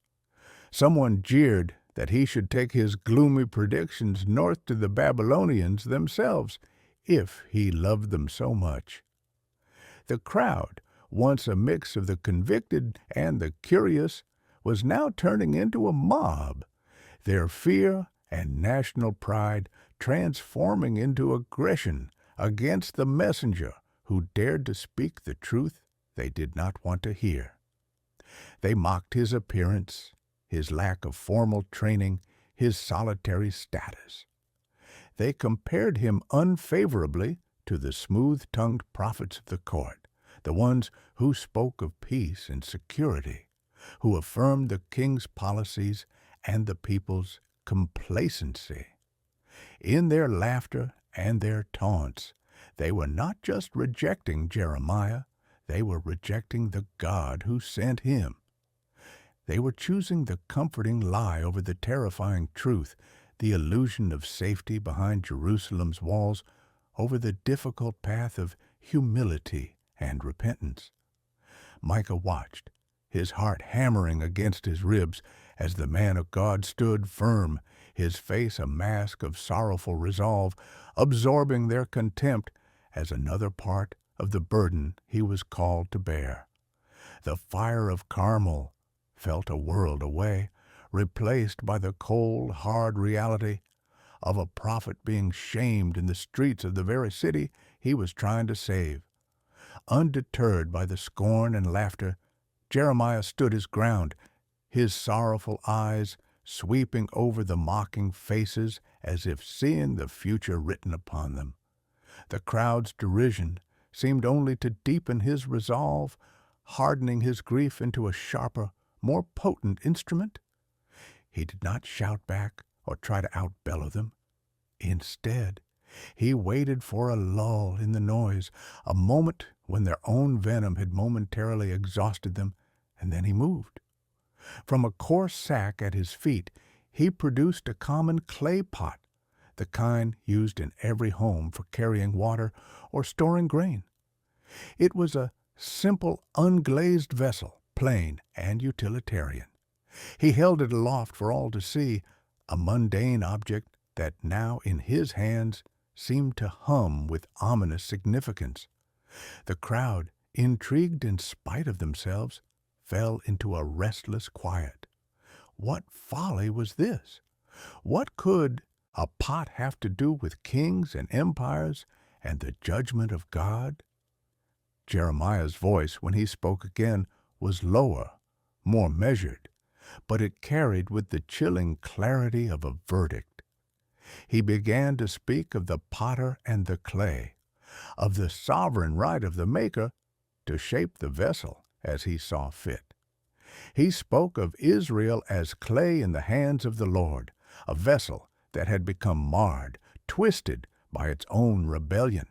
Someone jeered that he should take his gloomy predictions north to the Babylonians themselves, if he loved them so much. The crowd, once a mix of the convicted and the curious, was now turning into a mob, their fear and national pride transforming into aggression against the messenger who dared to speak the truth they did not want to hear. They mocked his appearance, his lack of formal training, his solitary status. They compared him unfavorably to the smooth-tongued prophets of the court, the ones who spoke of peace and security, who affirmed the king's policies and the people's complacency. In their laughter and their taunts, they were not just rejecting Jeremiah, they were rejecting the God who sent him. They were choosing the comforting lie over the terrifying truth, the illusion of safety behind Jerusalem's walls over the difficult path of humility and repentance. Micah watched, his heart hammering against his ribs as the man of God stood firm, his face a mask of sorrowful resolve, absorbing their contempt as another part of the burden he was called to bear. The fire of Carmel felt a world away, replaced by the cold, hard reality of a prophet being shamed in the streets of the very city he was trying to save. Undeterred by the scorn and laughter, Jeremiah stood his ground, his sorrowful eyes sweeping over the mocking faces as if seeing the future written upon them. The crowd's derision seemed only to deepen his resolve, hardening his grief into a sharper, more potent instrument. He did not shout back or try to outbellow them. Instead, he waited for a lull in the noise, a moment when their own venom had momentarily exhausted them, and then he moved. From a coarse sack at his feet, he produced a common clay pot, the kind used in every home for carrying water or storing grain. It was a simple, unglazed vessel, plain and utilitarian. He held it aloft for all to see, a mundane object that now in his hands seemed to hum with ominous significance. The crowd, intrigued in spite of themselves, fell into a restless quiet. What folly was this? What could a pot have to do with kings and empires and the judgment of God? Jeremiah's voice, when he spoke again, was lower, more measured, but it carried with the chilling clarity of a verdict. He began to speak of the potter and the clay, of the sovereign right of the maker to shape the vessel as he saw fit. He spoke of Israel as clay in the hands of the Lord, a vessel that had become marred, twisted by its own rebellion.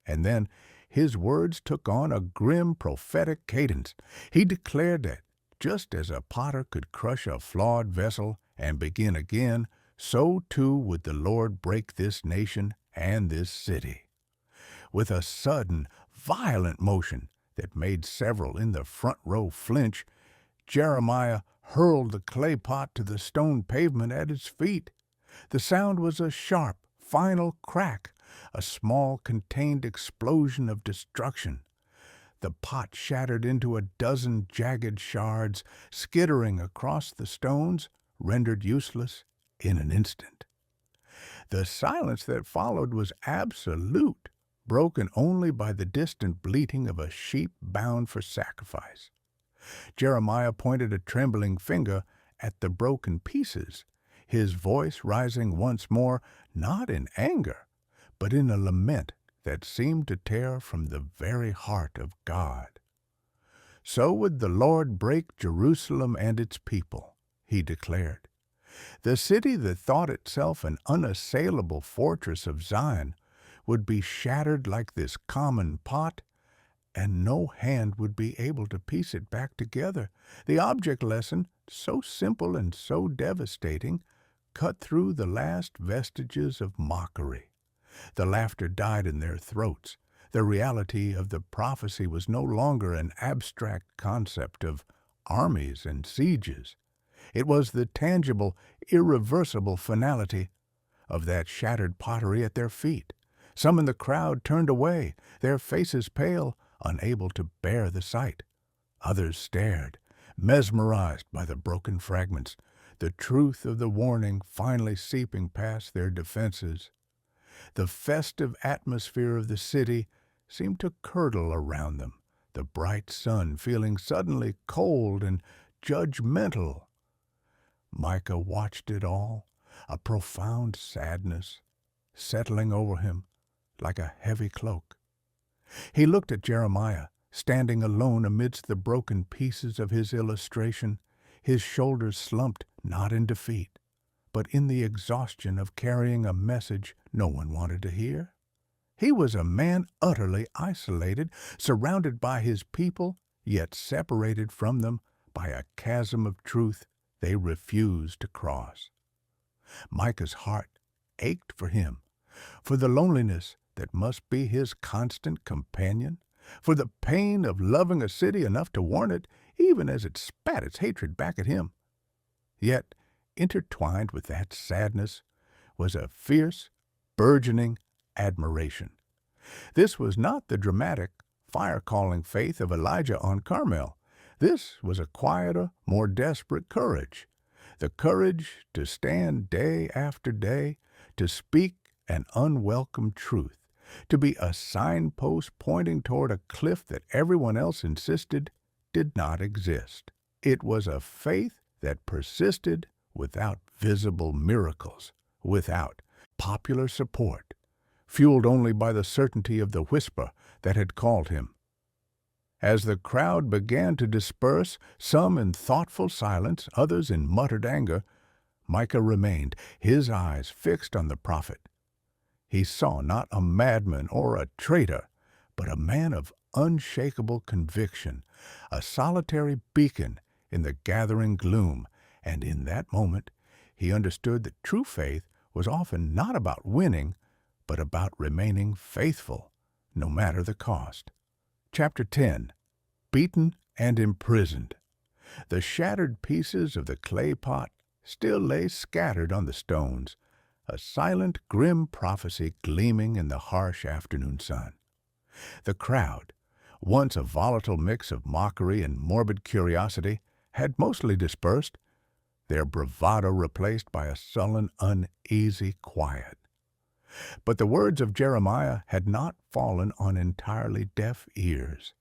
And then his words took on a grim prophetic cadence. He declared that just as a potter could crush a flawed vessel and begin again, so too would the Lord break this nation and this city. With a sudden, violent motion that made several in the front row flinch, Jeremiah hurled the clay pot to the stone pavement at his feet. The sound was a sharp, final crack, a small, contained explosion of destruction. The pot shattered into a dozen jagged shards, skittering across the stones, rendered useless in an instant. The silence that followed was absolute, broken only by the distant bleating of a sheep bound for sacrifice. Jeremiah pointed a trembling finger at the broken pieces, his voice rising once more, not in anger, but in a lament that seemed to tear from the very heart of God. So would the Lord break Jerusalem and its people, he declared. The city that thought itself an unassailable fortress of Zion would be shattered like this common pot, and no hand would be able to piece it back together. The object lesson, so simple and so devastating, cut through the last vestiges of mockery. The laughter died in their throats. The reality of the prophecy was no longer an abstract concept of armies and sieges. It was the tangible, irreversible finality of that shattered pottery at their feet. Some in the crowd turned away, their faces pale, unable to bear the sight. Others stared, mesmerized by the broken fragments, the truth of the warning finally seeping past their defenses. The festive atmosphere of the city seemed to curdle around them, the bright sun feeling suddenly cold and judgmental. Micah watched it all, a profound sadness settling over him like a heavy cloak. He looked at Jeremiah, standing alone amidst the broken pieces of his illustration, his shoulders slumped not in defeat, but in the exhaustion of carrying a message no one wanted to hear. He was a man utterly isolated, surrounded by his people, yet separated from them by a chasm of truth they refused to cross. Micah's heart ached for him, for the loneliness that must be his constant companion, for the pain of loving a city enough to warn it, even as it spat its hatred back at him. Yet, intertwined with that sadness was a fierce, burgeoning admiration. This was not the dramatic, fire-calling faith of Elijah on Carmel. This was a quieter, more desperate courage. The courage to stand day after day, to speak an unwelcome truth, to be a signpost pointing toward a cliff that everyone else insisted did not exist. It was a faith that persisted without visible miracles, without popular support, fueled only by the certainty of the whisper that had called him. As the crowd began to disperse, some in thoughtful silence, others in muttered anger, Micah remained, his eyes fixed on the prophet. He saw not a madman or a traitor, but a man of unshakable conviction, a solitary beacon in the gathering gloom, and in that moment he understood that true faith was often not about winning, but about remaining faithful, no matter the cost. Chapter 10. Beaten and imprisoned. The shattered pieces of the clay pot still lay scattered on the stones, a silent, grim prophecy gleaming in the harsh afternoon sun. The crowd, once a volatile mix of mockery and morbid curiosity, had mostly dispersed, their bravado replaced by a sullen, uneasy quiet. But the words of Jeremiah had not fallen on entirely deaf ears.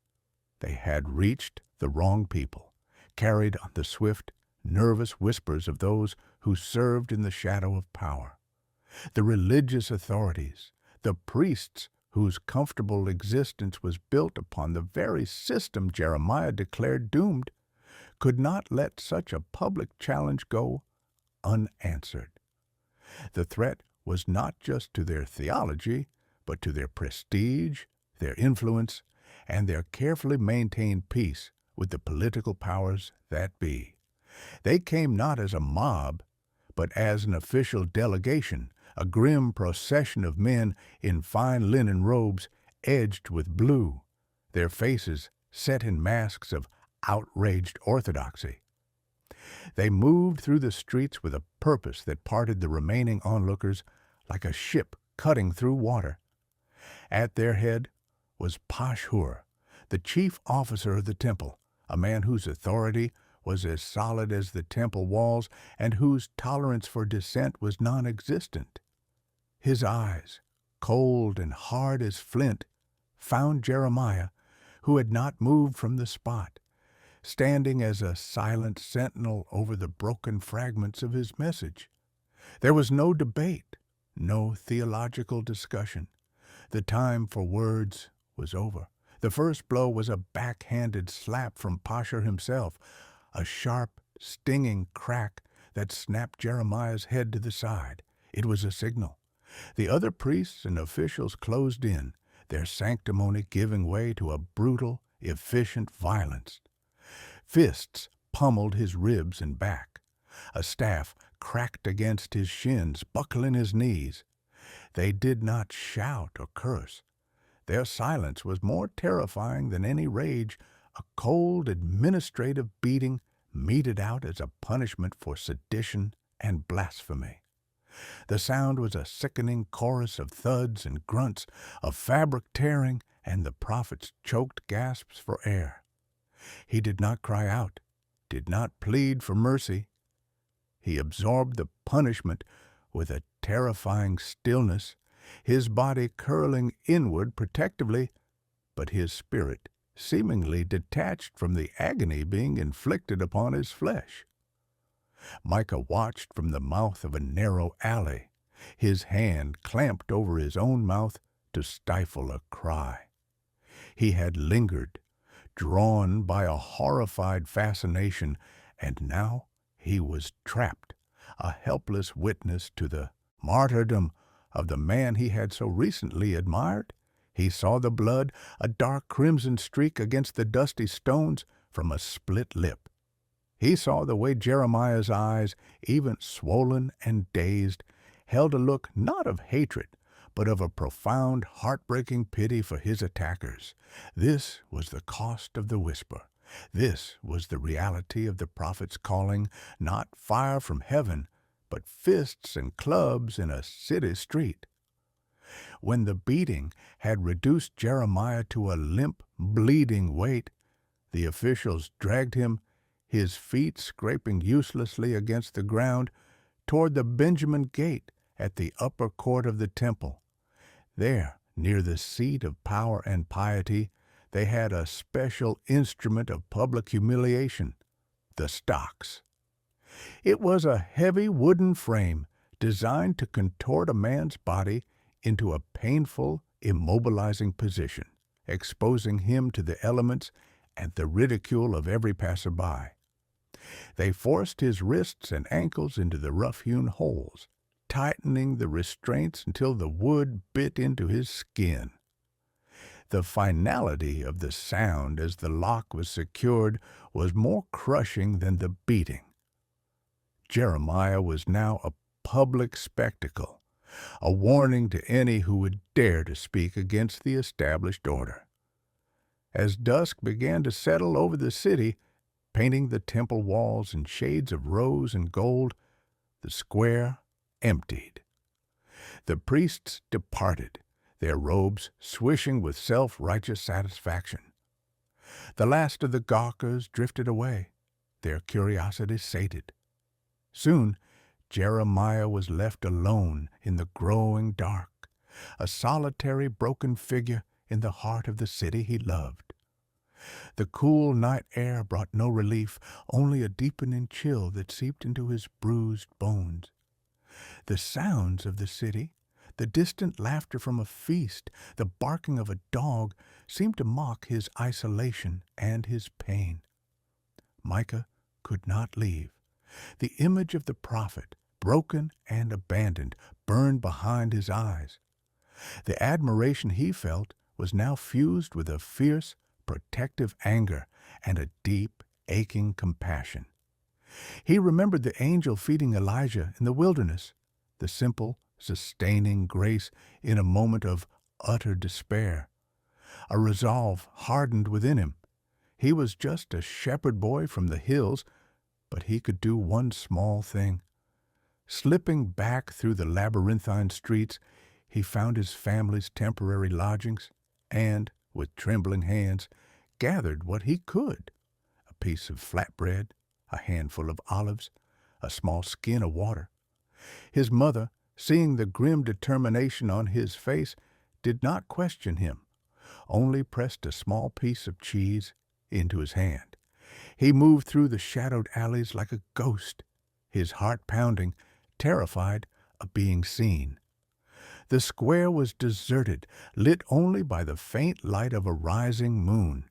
They had reached the wrong people, carried on the swift, nervous whispers of those who served in the shadow of power. The religious authorities, the priests whose comfortable existence was built upon the very system Jeremiah declared doomed, could not let such a public challenge go unanswered. The threat was not just to their theology, but to their prestige, their influence, and their carefully maintained peace with the political powers that be. They came not as a mob, but as an official delegation, a grim procession of men in fine linen robes edged with blue, their faces set in masks of outraged orthodoxy. They moved through the streets with a purpose that parted the remaining onlookers like a ship cutting through water. At their head was Pashhur, the chief officer of the temple, a man whose authority was as solid as the temple walls and whose tolerance for dissent was non-existent. His eyes, cold and hard as flint, found Jeremiah, who had not moved from the spot, standing as a silent sentinel over the broken fragments of his message. There was no debate, no theological discussion. The time for words was over. The first blow was a backhanded slap from Pashhur himself, a sharp, stinging crack that snapped Jeremiah's head to the side. It was a signal. The other priests and officials closed in, their sanctimony giving way to a brutal, efficient violence. Fists pummeled his ribs and back. A staff cracked against his shins, buckling his knees. They did not shout or curse. Their silence was more terrifying than any rage, a cold administrative beating meted out as a punishment for sedition and blasphemy. The sound was a sickening chorus of thuds and grunts, of fabric tearing, and the prophet's choked gasps for air. He did not cry out, did not plead for mercy. He absorbed the punishment with a terrifying stillness, his body curling inward protectively, but his spirit seemingly detached from the agony being inflicted upon his flesh. Micah watched from the mouth of a narrow alley, his hand clamped over his own mouth to stifle a cry. He had lingered, drawn by a horrified fascination, and now he was trapped, a helpless witness to the martyrdom of the man he had so recently admired. He saw the blood, a dark crimson streak against the dusty stones, from a split lip. He saw the way Jeremiah's eyes, even swollen and dazed, held a look not of hatred, but of a profound, heartbreaking pity for his attackers. This was the cost of the whisper. This was the reality of the prophet's calling, not fire from heaven, but fists and clubs in a city street. When the beating had reduced Jeremiah to a limp, bleeding weight, the officials dragged him, his feet scraping uselessly against the ground, toward the Benjamin gate at the upper court of the temple. There, near the seat of power and piety, they had a special instrument of public humiliation, the stocks. It was a heavy wooden frame designed to contort a man's body into a painful, immobilizing position, exposing him to the elements and the ridicule of every passerby. They forced his wrists and ankles into the rough-hewn holes, tightening the restraints until the wood bit into his skin. The finality of the sound as the lock was secured was more crushing than the beating. Jeremiah was now a public spectacle, a warning to any who would dare to speak against the established order. As dusk began to settle over the city, painting the temple walls in shades of rose and gold, the square emptied. The priests departed, their robes swishing with self-righteous satisfaction. The last of the gawkers drifted away, their curiosity sated. Soon, Jeremiah was left alone in the growing dark, a solitary broken figure in the heart of the city he loved. The cool night air brought no relief, only a deepening chill that seeped into his bruised bones. The sounds of the city, the distant laughter from a feast, the barking of a dog, seemed to mock his isolation and his pain. Micah could not leave. The image of the prophet, broken and abandoned, burned behind his eyes. The admiration he felt was now fused with a fierce, protective anger and a deep, aching compassion. He remembered the angel feeding Elijah in the wilderness, the simple, sustaining grace in a moment of utter despair. A resolve hardened within him. He was just a shepherd boy from the hills, but he could do one small thing. Slipping back through the labyrinthine streets, he found his family's temporary lodgings and, with trembling hands, gathered what he could: a piece of flatbread, a handful of olives, a small skin of water. His mother, seeing the grim determination on his face, did not question him, only pressed a small piece of cheese into his hand. He moved through the shadowed alleys like a ghost, his heart pounding, terrified of being seen. The square was deserted, lit only by the faint light of a rising moon.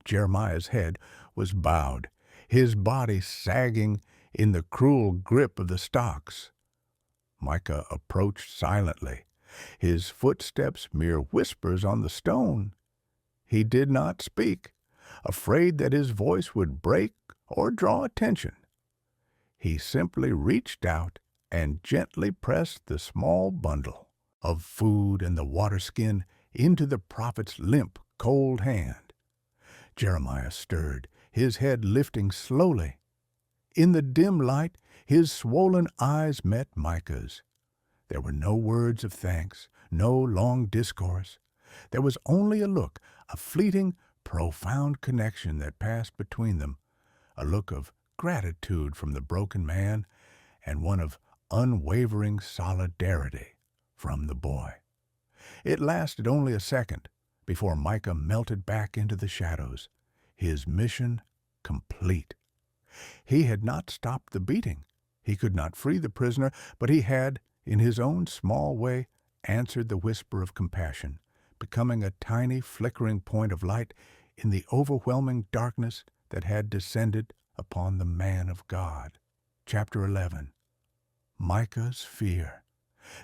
Jeremiah's head was bowed, his body sagging in the cruel grip of the stocks. Micah approached silently, his footsteps mere whispers on the stone. He did not speak, afraid that his voice would break or draw attention. He simply reached out and gently pressed the small bundle of food and the water skin into the prophet's limp, cold hand. Jeremiah stirred, his head lifting slowly. In the dim light, his swollen eyes met Micah's. There were no words of thanks, no long discourse. There was only a look, a fleeting, profound connection that passed between them, a look of gratitude from the broken man and one of unwavering solidarity from the boy. It lasted only a second before Micah melted back into the shadows, his mission complete. He had not stopped the beating. He could not free the prisoner, but he had, in his own small way, answered the whisper of compassion, becoming a tiny flickering point of light in the overwhelming darkness that had descended upon the man of God. Chapter 11. Micah's fear.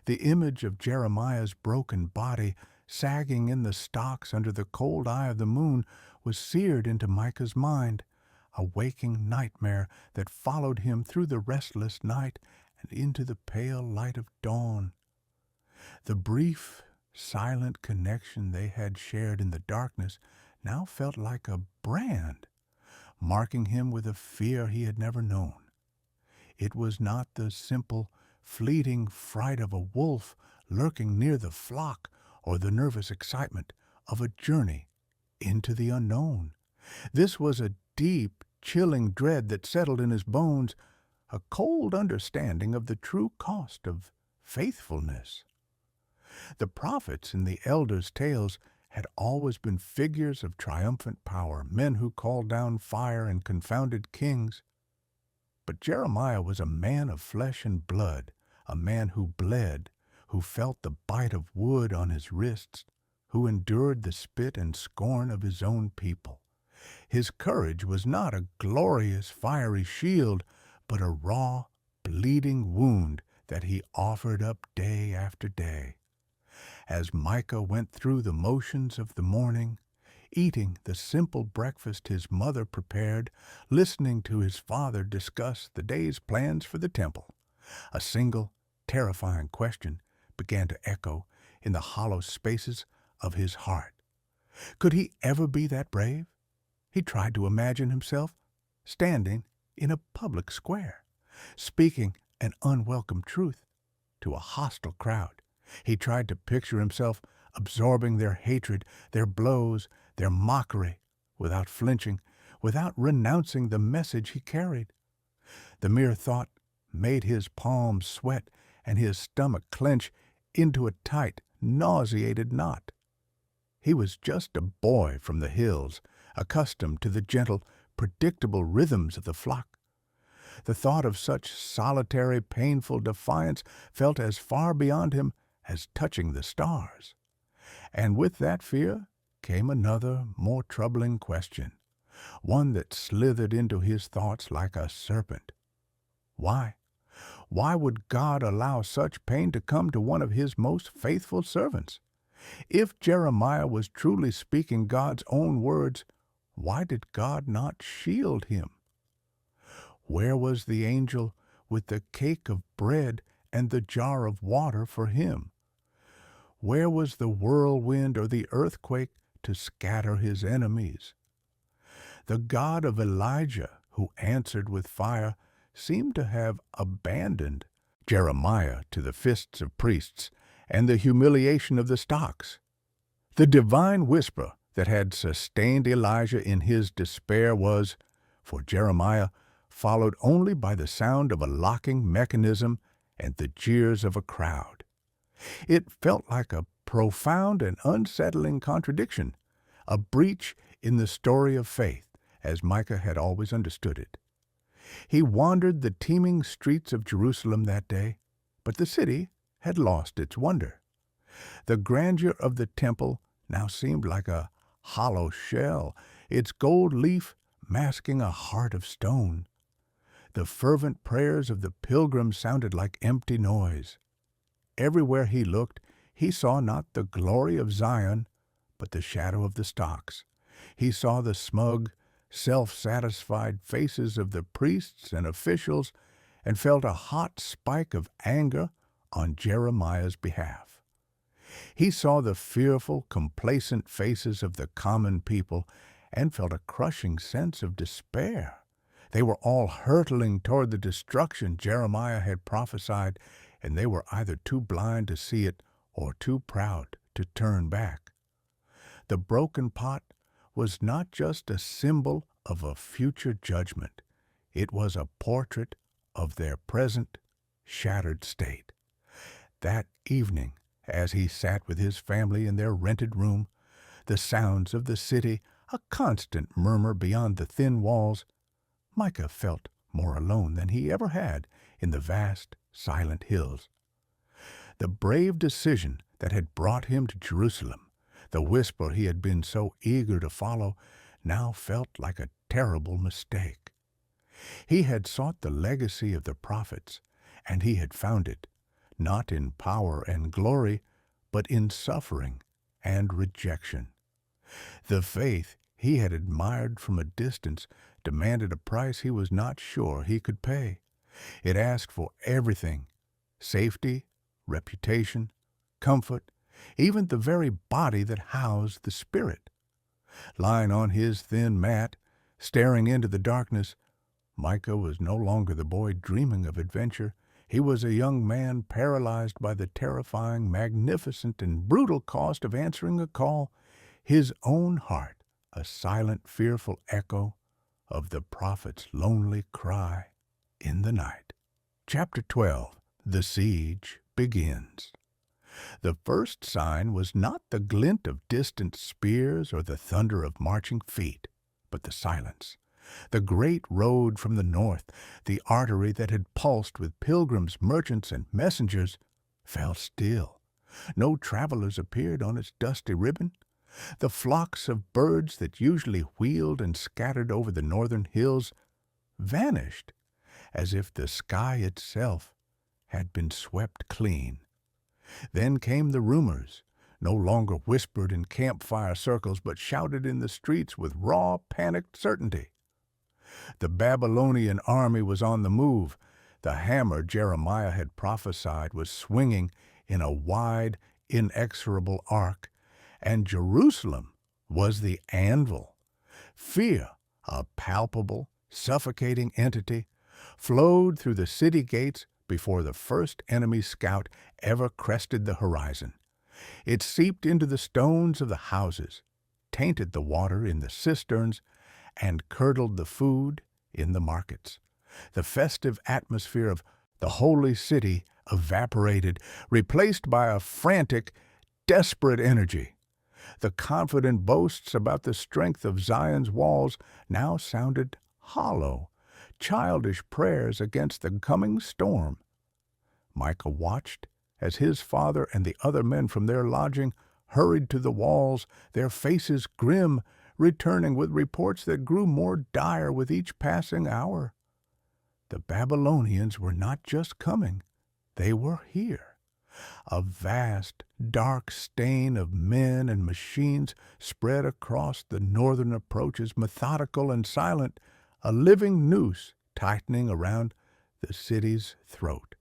The image of Jeremiah's broken body sagging in the stocks under the cold eye of the moon was seared into Micah's mind, a waking nightmare that followed him through the restless night and into the pale light of dawn. The brief, silent connection they had shared in the darkness now felt like a brand, marking him with a fear he had never known. It was not the simple, fleeting fright of a wolf lurking near the flock or the nervous excitement of a journey into the unknown. This was a deep, chilling dread that settled in his bones, a cold understanding of the true cost of faithfulness. The prophets in the elders' tales had always been figures of triumphant power, men who called down fire and confounded kings. But Jeremiah was a man of flesh and blood, a man who bled, who felt the bite of wood on his wrists, who endured the spit and scorn of his own people. His courage was not a glorious, fiery shield, but a raw, bleeding wound that he offered up day after day. As Micah went through the motions of the morning, eating the simple breakfast his mother prepared, listening to his father discuss the day's plans for the temple, a single, terrifying question began to echo in the hollow spaces of his heart. Could he ever be that brave? He tried to imagine himself standing in a public square, speaking an unwelcome truth. to a hostile crowd. He tried to picture himself absorbing their hatred, their blows, their mockery, without flinching, without renouncing the message he carried. The mere thought made his palms sweat and his stomach clench into a tight, nauseated knot. He was just a boy from the hills, accustomed to the gentle, predictable rhythms of the flock. The thought of such solitary, painful defiance felt as far beyond him as touching the stars. And with that fear came another, more troubling question, one that slithered into his thoughts like a serpent. Why? Why would God allow such pain to come to one of his most faithful servants? If Jeremiah was truly speaking God's own words, why did God not shield him? Where was the angel with the cake of bread and the jar of water for him? Where was the whirlwind or the earthquake to scatter his enemies? The God of Elijah, who answered with fire, seemed to have abandoned Jeremiah to the fists of priests and the humiliation of the stocks. The divine whisper that had sustained Elijah in his despair was, for Jeremiah, followed only by the sound of a locking mechanism and the jeers of a crowd. It felt like a profound and unsettling contradiction, a breach in the story of faith, as Micah had always understood it. He wandered the teeming streets of Jerusalem that day, but the city had lost its wonder. The grandeur of the temple now seemed like a hollow shell, its gold leaf masking a heart of stone. The fervent prayers of the pilgrims sounded like empty noise. Everywhere he looked, he saw not the glory of Zion, but the shadow of the stocks. He saw the smug, self-satisfied faces of the priests and officials and felt a hot spike of anger on Jeremiah's behalf. He saw the fearful, complacent faces of the common people and felt a crushing sense of despair. They were all hurtling toward the destruction Jeremiah had prophesied, and they were either too blind to see it or too proud to turn back. The broken pot was not just a symbol of a future judgment. It was a portrait of their present shattered state. That evening, as he sat with his family in their rented room, the sounds of the city a constant murmur beyond the thin walls, Micah felt more alone than he ever had in the vast, silent hills. The brave decision that had brought him to Jerusalem, the whisper he had been so eager to follow, now felt like a terrible mistake. He had sought the legacy of the prophets, and he had found it, not in power and glory, but in suffering and rejection. The faith he had admired from a distance demanded a price he was not sure he could pay. It asked for everything: safety, reputation, comfort, even the very body that housed the spirit. Lying on his thin mat, staring into the darkness, Micah was no longer the boy dreaming of adventure. He was a young man paralyzed by the terrifying, magnificent, and brutal cost of answering a call, his own heart a silent, fearful echo of the prophet's lonely cry in the night. Chapter 12. The Siege Begins. The first sign was not the glint of distant spears or the thunder of marching feet, but the silence. The great road from the north, the artery that had pulsed with pilgrims, merchants, and messengers, fell still. No travelers appeared on its dusty ribbon. The flocks of birds that usually wheeled and scattered over the northern hills vanished, as if the sky itself had been swept clean. Then came the rumors, no longer whispered in campfire circles, but shouted in the streets with raw, panicked certainty. The Babylonian army was on the move. The hammer Jeremiah had prophesied was swinging in a wide, inexorable arc, and Jerusalem was the anvil. Fear, a palpable, suffocating entity, flowed through the city gates before the first enemy scout ever crested the horizon. It seeped into the stones of the houses, tainted the water in the cisterns, and curdled the food in the markets. The festive atmosphere of the holy city evaporated, replaced by a frantic, desperate energy. The confident boasts about the strength of Zion's walls now sounded hollow, childish prayers against the coming storm. Micah watched as his father and the other men from their lodging hurried to the walls, their faces grim, returning with reports that grew more dire with each passing hour. The Babylonians were not just coming, they were here. A vast, dark stain of men and machines spread across the northern approaches, methodical and silent, a living noose tightening around the city's throat.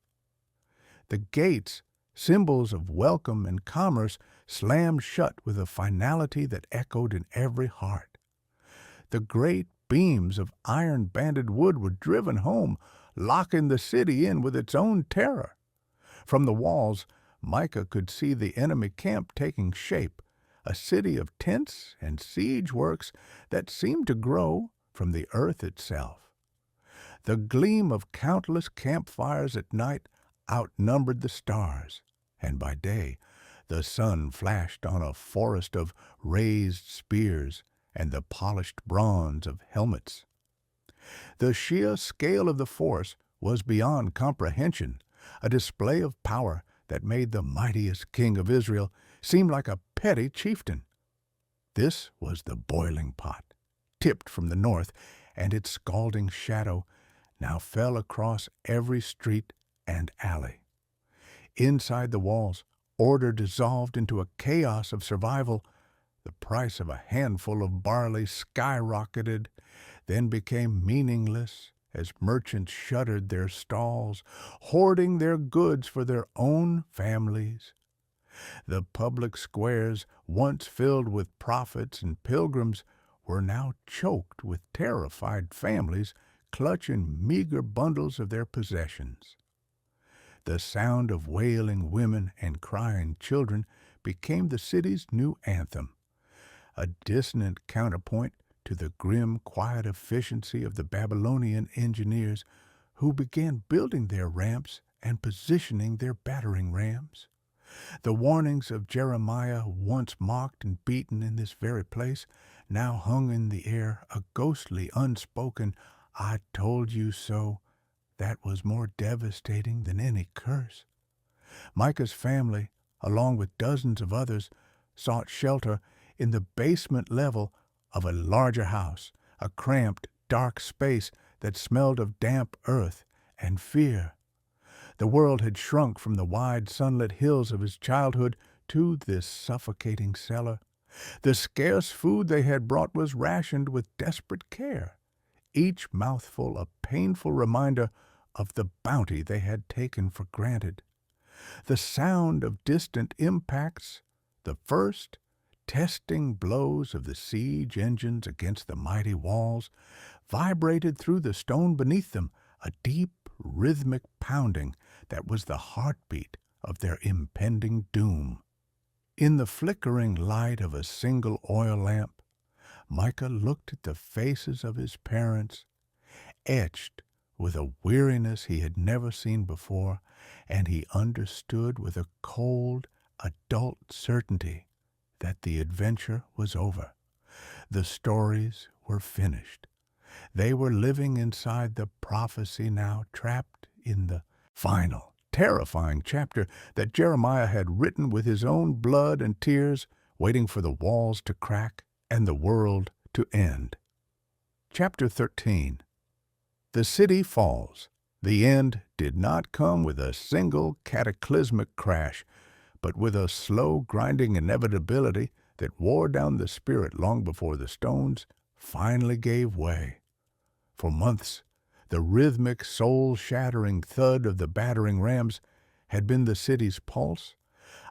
The gates, symbols of welcome and commerce, slammed shut with a finality that echoed in every heart. The great beams of iron-banded wood were driven home, locking the city in with its own terror. From the walls, Micah could see the enemy camp taking shape, a city of tents and siege works that seemed to grow from the earth itself. The gleam of countless campfires at night outnumbered the stars, and by day the sun flashed on a forest of raised spears and the polished bronze of helmets. The sheer scale of the force was beyond comprehension, a display of power that made the mightiest king of Israel seem like a petty chieftain. This was the boiling pot, tipped from the north, and its scalding shadow now fell across every street and alley. Inside the walls, order dissolved into a chaos of survival. The price of a handful of barley skyrocketed, then became meaningless as merchants shuttered their stalls, hoarding their goods for their own families. The public squares, once filled with prophets and pilgrims, were now choked with terrified families clutching meager bundles of their possessions. The sound of wailing women and crying children became the city's new anthem, a dissonant counterpoint to the grim, quiet efficiency of the Babylonian engineers who began building their ramps and positioning their battering rams. The warnings of Jeremiah, once mocked and beaten in this very place, now hung in the air, a ghostly, unspoken, "I told you so," that was more devastating than any curse. Micah's family, along with dozens of others, sought shelter in the basement level of a larger house, a cramped, dark space that smelled of damp earth and fear. The world had shrunk from the wide, sunlit hills of his childhood to this suffocating cellar. The scarce food they had brought was rationed with desperate care, each mouthful a painful reminder of the bounty they had taken for granted. The sound of distant impacts, the first testing blows of the siege engines against the mighty walls, vibrated through the stone beneath them, a deep, rhythmic pounding that was the heartbeat of their impending doom. In the flickering light of a single oil lamp, Micah looked at the faces of his parents, etched with a weariness he had never seen before, and he understood with a cold, adult certainty that the adventure was over. The stories were finished. They were living inside the prophecy now, trapped in the final, terrifying chapter that Jeremiah had written with his own blood and tears, waiting for the walls to crack and the world to end. Chapter 13. The city falls. The end did not come with a single cataclysmic crash, but with a slow, grinding inevitability that wore down the spirit long before the stones finally gave way. For months, the rhythmic, soul-shattering thud of the battering rams had been the city's pulse,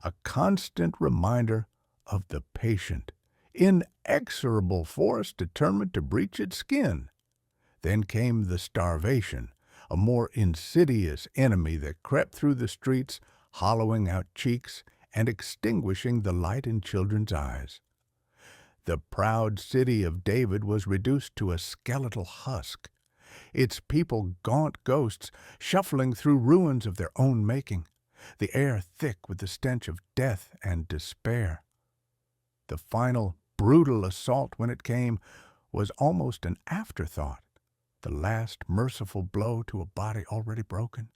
a constant reminder of the patient, inexorable force determined to breach its skin. Then came the starvation, a more insidious enemy that crept through the streets, hollowing out cheeks and extinguishing the light in children's eyes. The proud city of David was reduced to a skeletal husk, its people gaunt ghosts shuffling through ruins of their own making, the air thick with the stench of death and despair. The final, brutal assault, when it came, was almost an afterthought, the last merciful blow to a body already broken.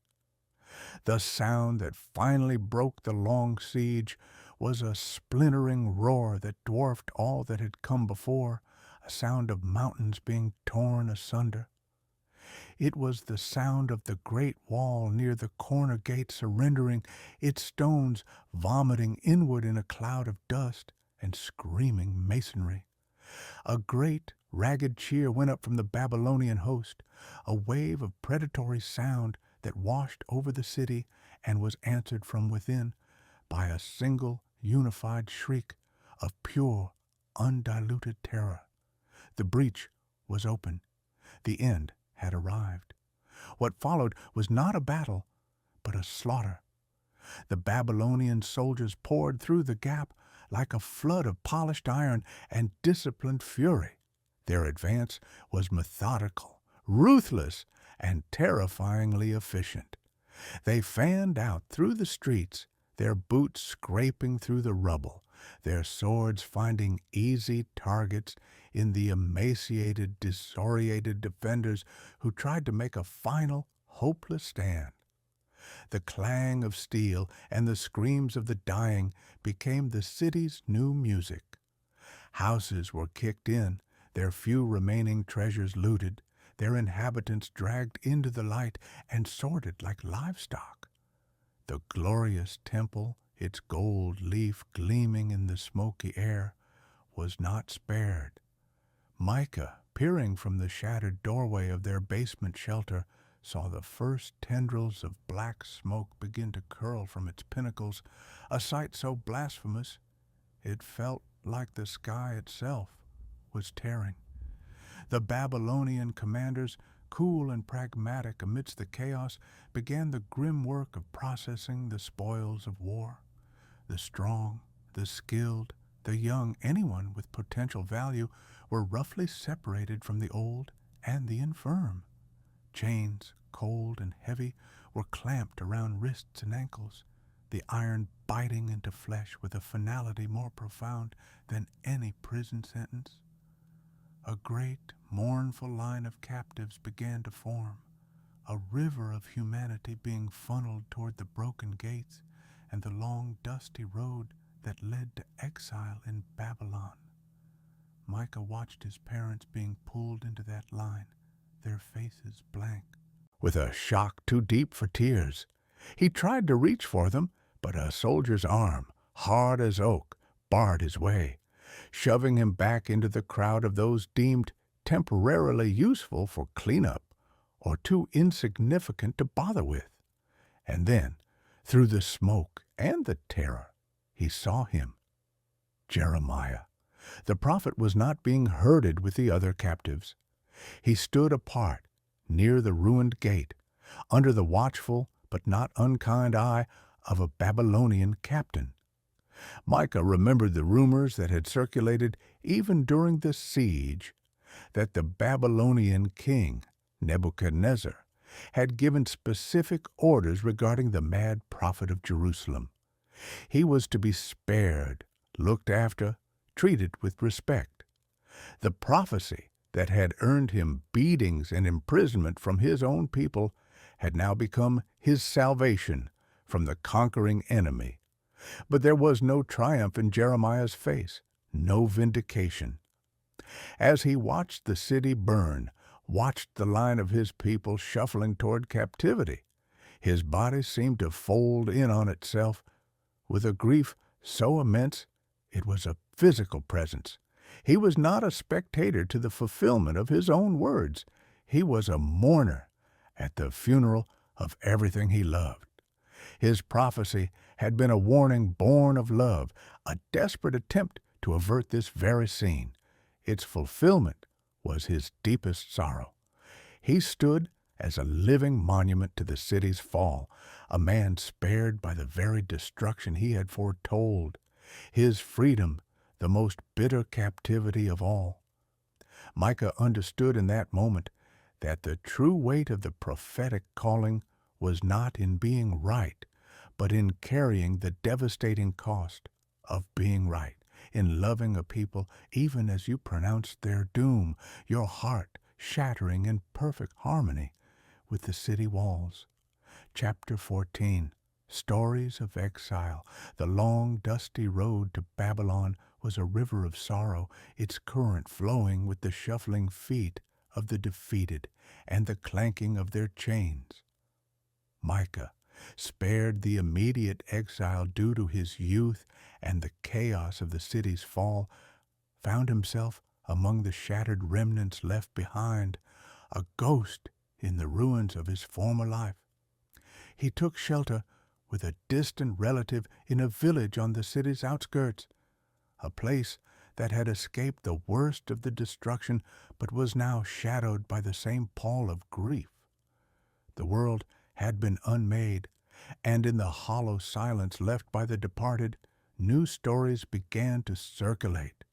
The sound that finally broke the long siege was a splintering roar that dwarfed all that had come before, a sound of mountains being torn asunder. It was the sound of the great wall near the corner gate surrendering, its stones vomiting inward in a cloud of dust and screaming masonry. A great, ragged cheer went up from the Babylonian host, a wave of predatory sound that washed over the city and was answered from within by a single, unified shriek of pure, undiluted terror. The breach was open. The end had arrived. What followed was not a battle, but a slaughter. The Babylonian soldiers poured through the gap like a flood of polished iron and disciplined fury. Their advance was methodical, ruthless, and terrifyingly efficient. They fanned out through the streets, their boots scraping through the rubble, their swords finding easy targets in the emaciated, disoriented defenders who tried to make a final, hopeless stand. The clang of steel and the screams of the dying became the city's new music. Houses were kicked in, their few remaining treasures looted, their inhabitants dragged into the light and sorted like livestock. The glorious temple, its gold leaf gleaming in the smoky air, was not spared. Micah, peering from the shattered doorway of their basement shelter, saw the first tendrils of black smoke begin to curl from its pinnacles, a sight so blasphemous it felt like the sky itself was tearing. The Babylonian commanders, cool and pragmatic amidst the chaos, began the grim work of processing the spoils of war. The strong, the skilled, the young, anyone with potential value, were roughly separated from the old and the infirm. Chains, cold and heavy, were clamped around wrists and ankles, the iron biting into flesh with a finality more profound than any prison sentence. A great, mournful line of captives began to form, a river of humanity being funneled toward the broken gates and the long, dusty road that led to exile in Babylon. Micah watched his parents being pulled into that line, their faces blank. With a shock too deep for tears, he tried to reach for them, but a soldier's arm, hard as oak, barred his way, shoving him back into the crowd of those deemed temporarily useful for cleanup or too insignificant to bother with. And then, through the smoke and the terror, he saw him, Jeremiah. The prophet was not being herded with the other captives. He stood apart, near the ruined gate, under the watchful but not unkind eye of a Babylonian captain. Micah remembered the rumors that had circulated even during the siege, that the Babylonian king, Nebuchadnezzar, had given specific orders regarding the mad prophet of Jerusalem. He was to be spared, looked after, treated with respect. The prophecy that had earned him beatings and imprisonment from his own people had now become his salvation from the conquering enemy. But there was no triumph in Jeremiah's face, no vindication. As he watched the city burn, watched the line of his people shuffling toward captivity, his body seemed to fold in on itself with a grief so immense it was a physical presence. He was not a spectator to the fulfillment of his own words. He was a mourner at the funeral of everything he loved. His prophecy had been a warning born of love, a desperate attempt to avert this very scene. Its fulfillment was his deepest sorrow. He stood as a living monument to the city's fall, a man spared by the very destruction he had foretold, his freedom the most bitter captivity of all. Micah understood in that moment that the true weight of the prophetic calling was not in being right, but in carrying the devastating cost of being right, in loving a people even as you pronounced their doom, your heart shattering in perfect harmony with the city walls. Chapter 14. Stories of Exile. The long, dusty road to Babylon was a river of sorrow, its current flowing with the shuffling feet of the defeated and the clanking of their chains. Micah, spared the immediate exile due to his youth and the chaos of the city's fall, found himself among the shattered remnants left behind, a ghost in the ruins of his former life. He took shelter with a distant relative in a village on the city's outskirts, a place that had escaped the worst of the destruction but was now shadowed by the same pall of grief. The world had been unmade, and in the hollow silence left by the departed, new stories began to circulate,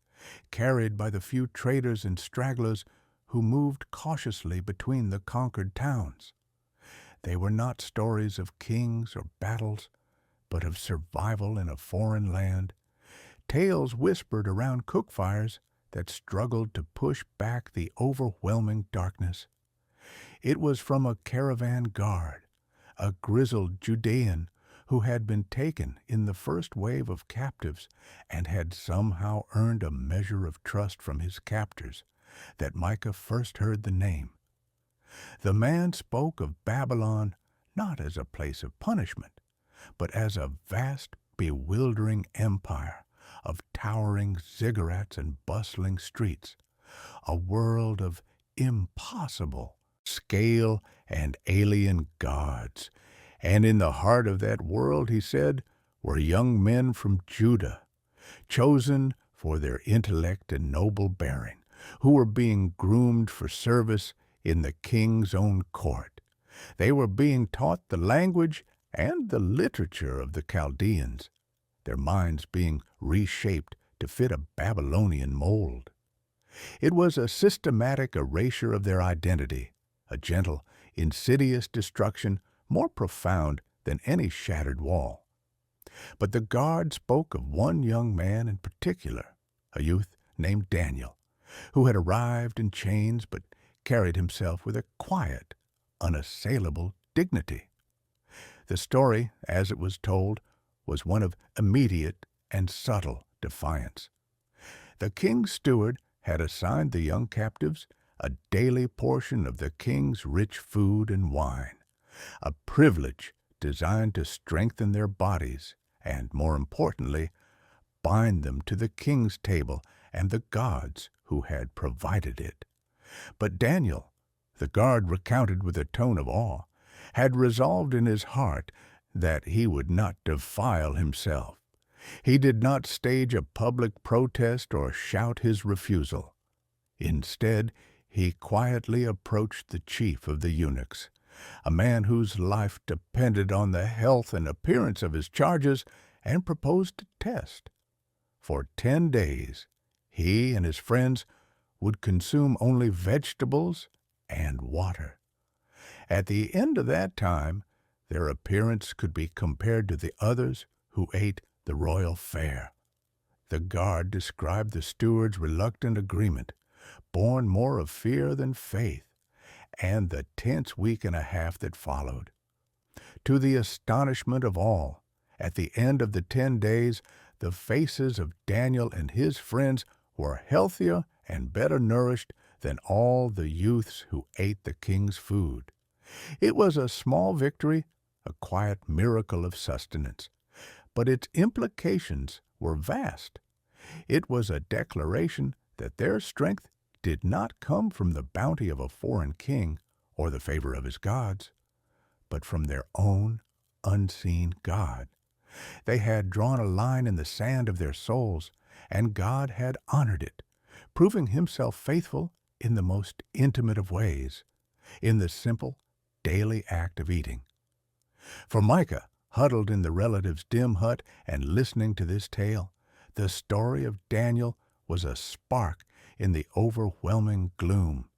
carried by the few traders and stragglers who moved cautiously between the conquered towns. They were not stories of kings or battles, but of survival in a foreign land, tales whispered around cook fires that struggled to push back the overwhelming darkness. It was from a caravan guard, a grizzled Judean who had been taken in the first wave of captives and had somehow earned a measure of trust from his captors, that Micah first heard the name. The man spoke of Babylon not as a place of punishment, but as a vast, bewildering empire of towering ziggurats and bustling streets, a world of impossible scale and alien gods. And in the heart of that world, he said, were young men from Judah, chosen for their intellect and noble bearing, who were being groomed for service in the king's own court. They were being taught the language and the literature of the Chaldeans, their minds being reshaped to fit a Babylonian mold. It was a systematic erasure of their identity, a gentle, insidious destruction more profound than any shattered wall. But the guard spoke of one young man in particular, a youth named Daniel, who had arrived in chains but carried himself with a quiet, unassailable dignity. The story, as it was told, was one of immediate and subtle defiance. The king's steward had assigned the young captives a daily portion of the king's rich food and wine, a privilege designed to strengthen their bodies and, more importantly, bind them to the king's table and the gods who had provided it. But Daniel, the guard recounted with a tone of awe, had resolved in his heart that he would not defile himself. He did not stage a public protest or shout his refusal. Instead, he quietly approached the chief of the eunuchs, a man whose life depended on the health and appearance of his charges, and proposed a test. For 10 days, he and his friends would consume only vegetables and water. At the end of that time, their appearance could be compared to the others who ate the royal fare. The guard described the steward's reluctant agreement, born more of fear than faith, and the tense week and a half that followed. To the astonishment of all, at the end of the 10 days, the faces of Daniel and his friends were healthier and better nourished than all the youths who ate the king's food. It was a small victory, a quiet miracle of sustenance, but its implications were vast. It was a declaration that their strength did not come from the bounty of a foreign king or the favor of his gods, but from their own unseen God. They had drawn a line in the sand of their souls, and God had honored it, proving himself faithful in the most intimate of ways, in the simple daily act of eating. For Micah, huddled in the relative's dim hut and listening to this tale, the story of Daniel was a spark in the overwhelming gloom.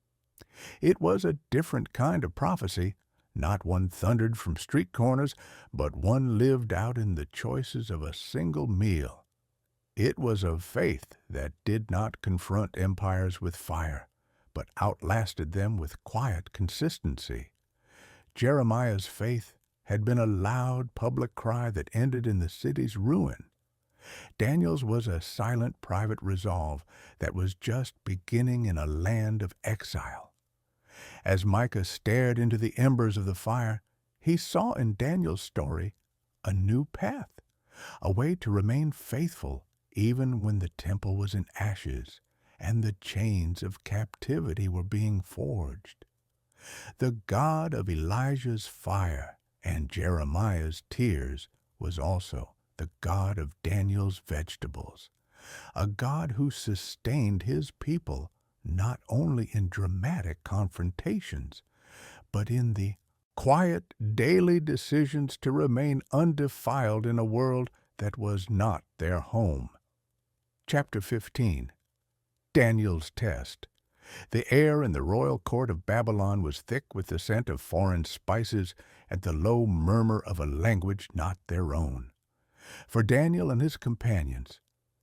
It was a different kind of prophecy, not one thundered from street corners, but one lived out in the choices of a single meal. It was of faith that did not confront empires with fire, but outlasted them with quiet consistency. Jeremiah's faith had been a loud public cry that ended in the city's ruin. Daniel's was a silent private resolve that was just beginning in a land of exile. As Micah stared into the embers of the fire, he saw in Daniel's story a new path, a way to remain faithful even when the temple was in ashes and the chains of captivity were being forged. The God of Elijah's fire and Jeremiah's tears was also the God of Daniel's vegetables, a God who sustained his people not only in dramatic confrontations, but in the quiet daily decisions to remain undefiled in a world that was not their home. Chapter 15. Daniel's Test. The air in the royal court of Babylon was thick with the scent of foreign spices and the low murmur of a language not their own. For Daniel and his companions,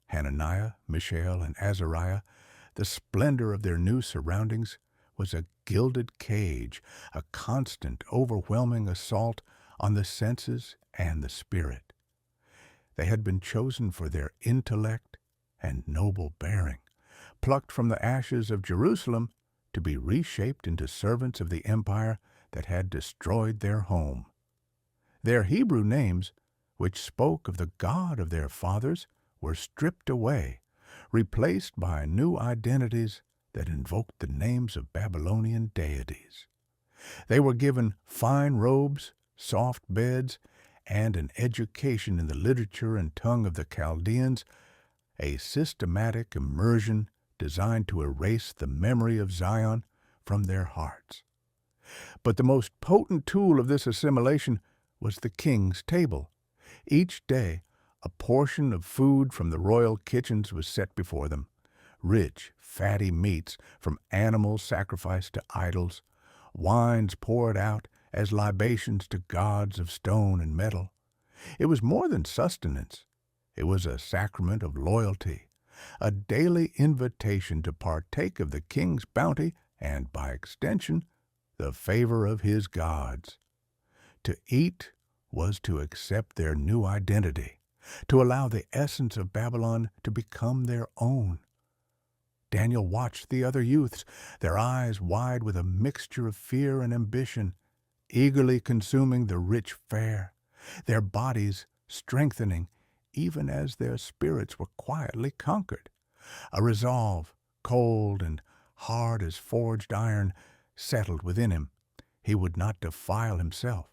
Hananiah, Mishael, and Azariah, the splendor of their new surroundings was a gilded cage, a constant, overwhelming assault on the senses and the spirit. They had been chosen for their intellect and noble bearing, plucked from the ashes of Jerusalem to be reshaped into servants of the empire that had destroyed their home. Their Hebrew names, which spoke of the God of their fathers, were stripped away, replaced by new identities that invoked the names of Babylonian deities. They were given fine robes, soft beds, and an education in the literature and tongue of the Chaldeans, a systematic immersion designed to erase the memory of Zion from their hearts. But the most potent tool of this assimilation was the king's table. Each day, a portion of food from the royal kitchens was set before them, rich, fatty meats from animals sacrificed to idols, wines poured out as libations to gods of stone and metal. It was more than sustenance. It was a sacrament of loyalty, a daily invitation to partake of the king's bounty and, by extension, the favor of his gods. To eat was to accept their new identity, to allow the essence of Babylon to become their own. Daniel watched the other youths, their eyes wide with a mixture of fear and ambition, eagerly consuming the rich fare, their bodies strengthening even as their spirits were quietly conquered. A resolve, cold and hard as forged iron, settled within him. He would not defile himself.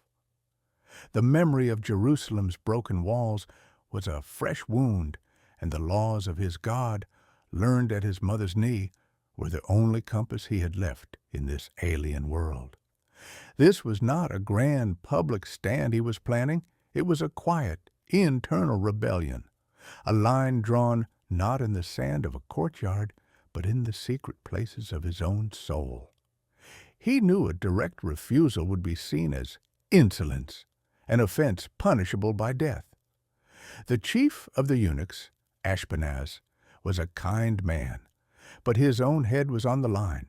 The memory of Jerusalem's broken walls was a fresh wound, and the laws of his God, learned at his mother's knee, were the only compass he had left in this alien world. This was not a grand public stand he was planning. It was a quiet, internal rebellion, a line drawn not in the sand of a courtyard, but in the secret places of his own soul. He knew a direct refusal would be seen as insolence, an offense punishable by death. The chief of the eunuchs, Ashpenaz, was a kind man, but his own head was on the line.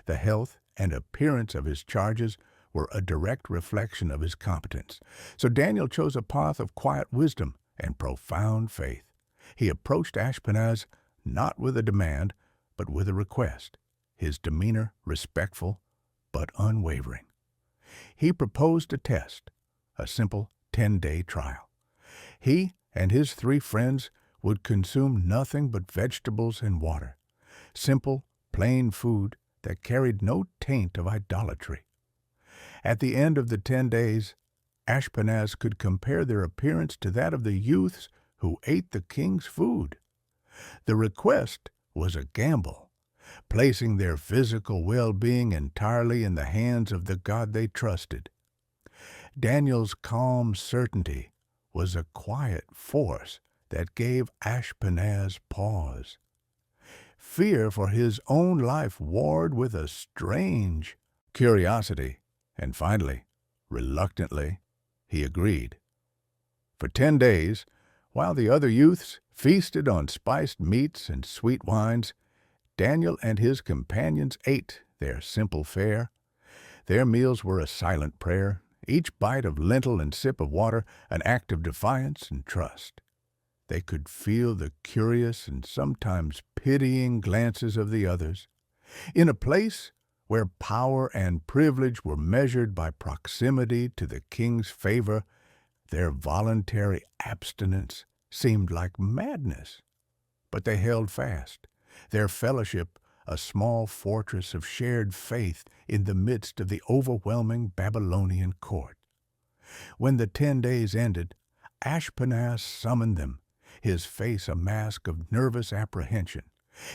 The health and appearance of his charges were a direct reflection of his competence. So Daniel chose a path of quiet wisdom and profound faith. He approached Ashpenaz not with a demand, but with a request, his demeanor respectful but unwavering. He proposed a test, a simple 10-day trial. He and his 3 friends would consume nothing but vegetables and water, simple, plain food that carried no taint of idolatry. At the end of the 10 days, Ashpenaz could compare their appearance to that of the youths who ate the king's food. The request was a gamble. placing their physical well-being entirely in the hands of the God they trusted. Daniel's calm certainty was a quiet force that gave Ashpenaz pause. Fear for his own life warred with a strange curiosity, and finally, reluctantly, he agreed. For 10 days, while the other youths feasted on spiced meats and sweet wines, Daniel and his companions ate their simple fare. Their meals were a silent prayer, each bite of lentil and sip of water an act of defiance and trust. They could feel the curious and sometimes pitying glances of the others. In a place where power and privilege were measured by proximity to the king's favor, their voluntary abstinence seemed like madness. But they held fast, their fellowship a small fortress of shared faith in the midst of the overwhelming Babylonian court. When the 10 days ended, Ashpenaz summoned them, his face a mask of nervous apprehension.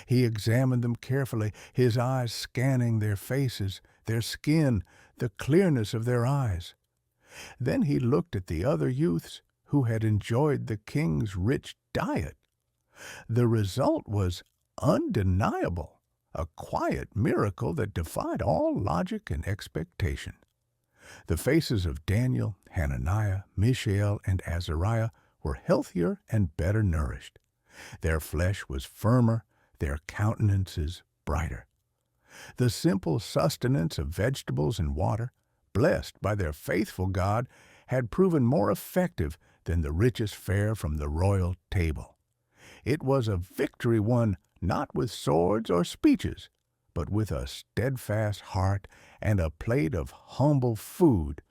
He examined them carefully, his eyes scanning their faces, their skin, the clearness of their eyes. Then he looked at the other youths who had enjoyed the king's rich diet. The result was undeniable, a quiet miracle that defied all logic and expectation. The faces of Daniel, Hananiah, Mishael, and Azariah were healthier and better nourished. Their flesh was firmer, their countenances brighter. The simple sustenance of vegetables and water, blessed by their faithful God, had proven more effective than the richest fare from the royal table. It was a victory won not with swords or speeches, but with a steadfast heart and a plate of humble food,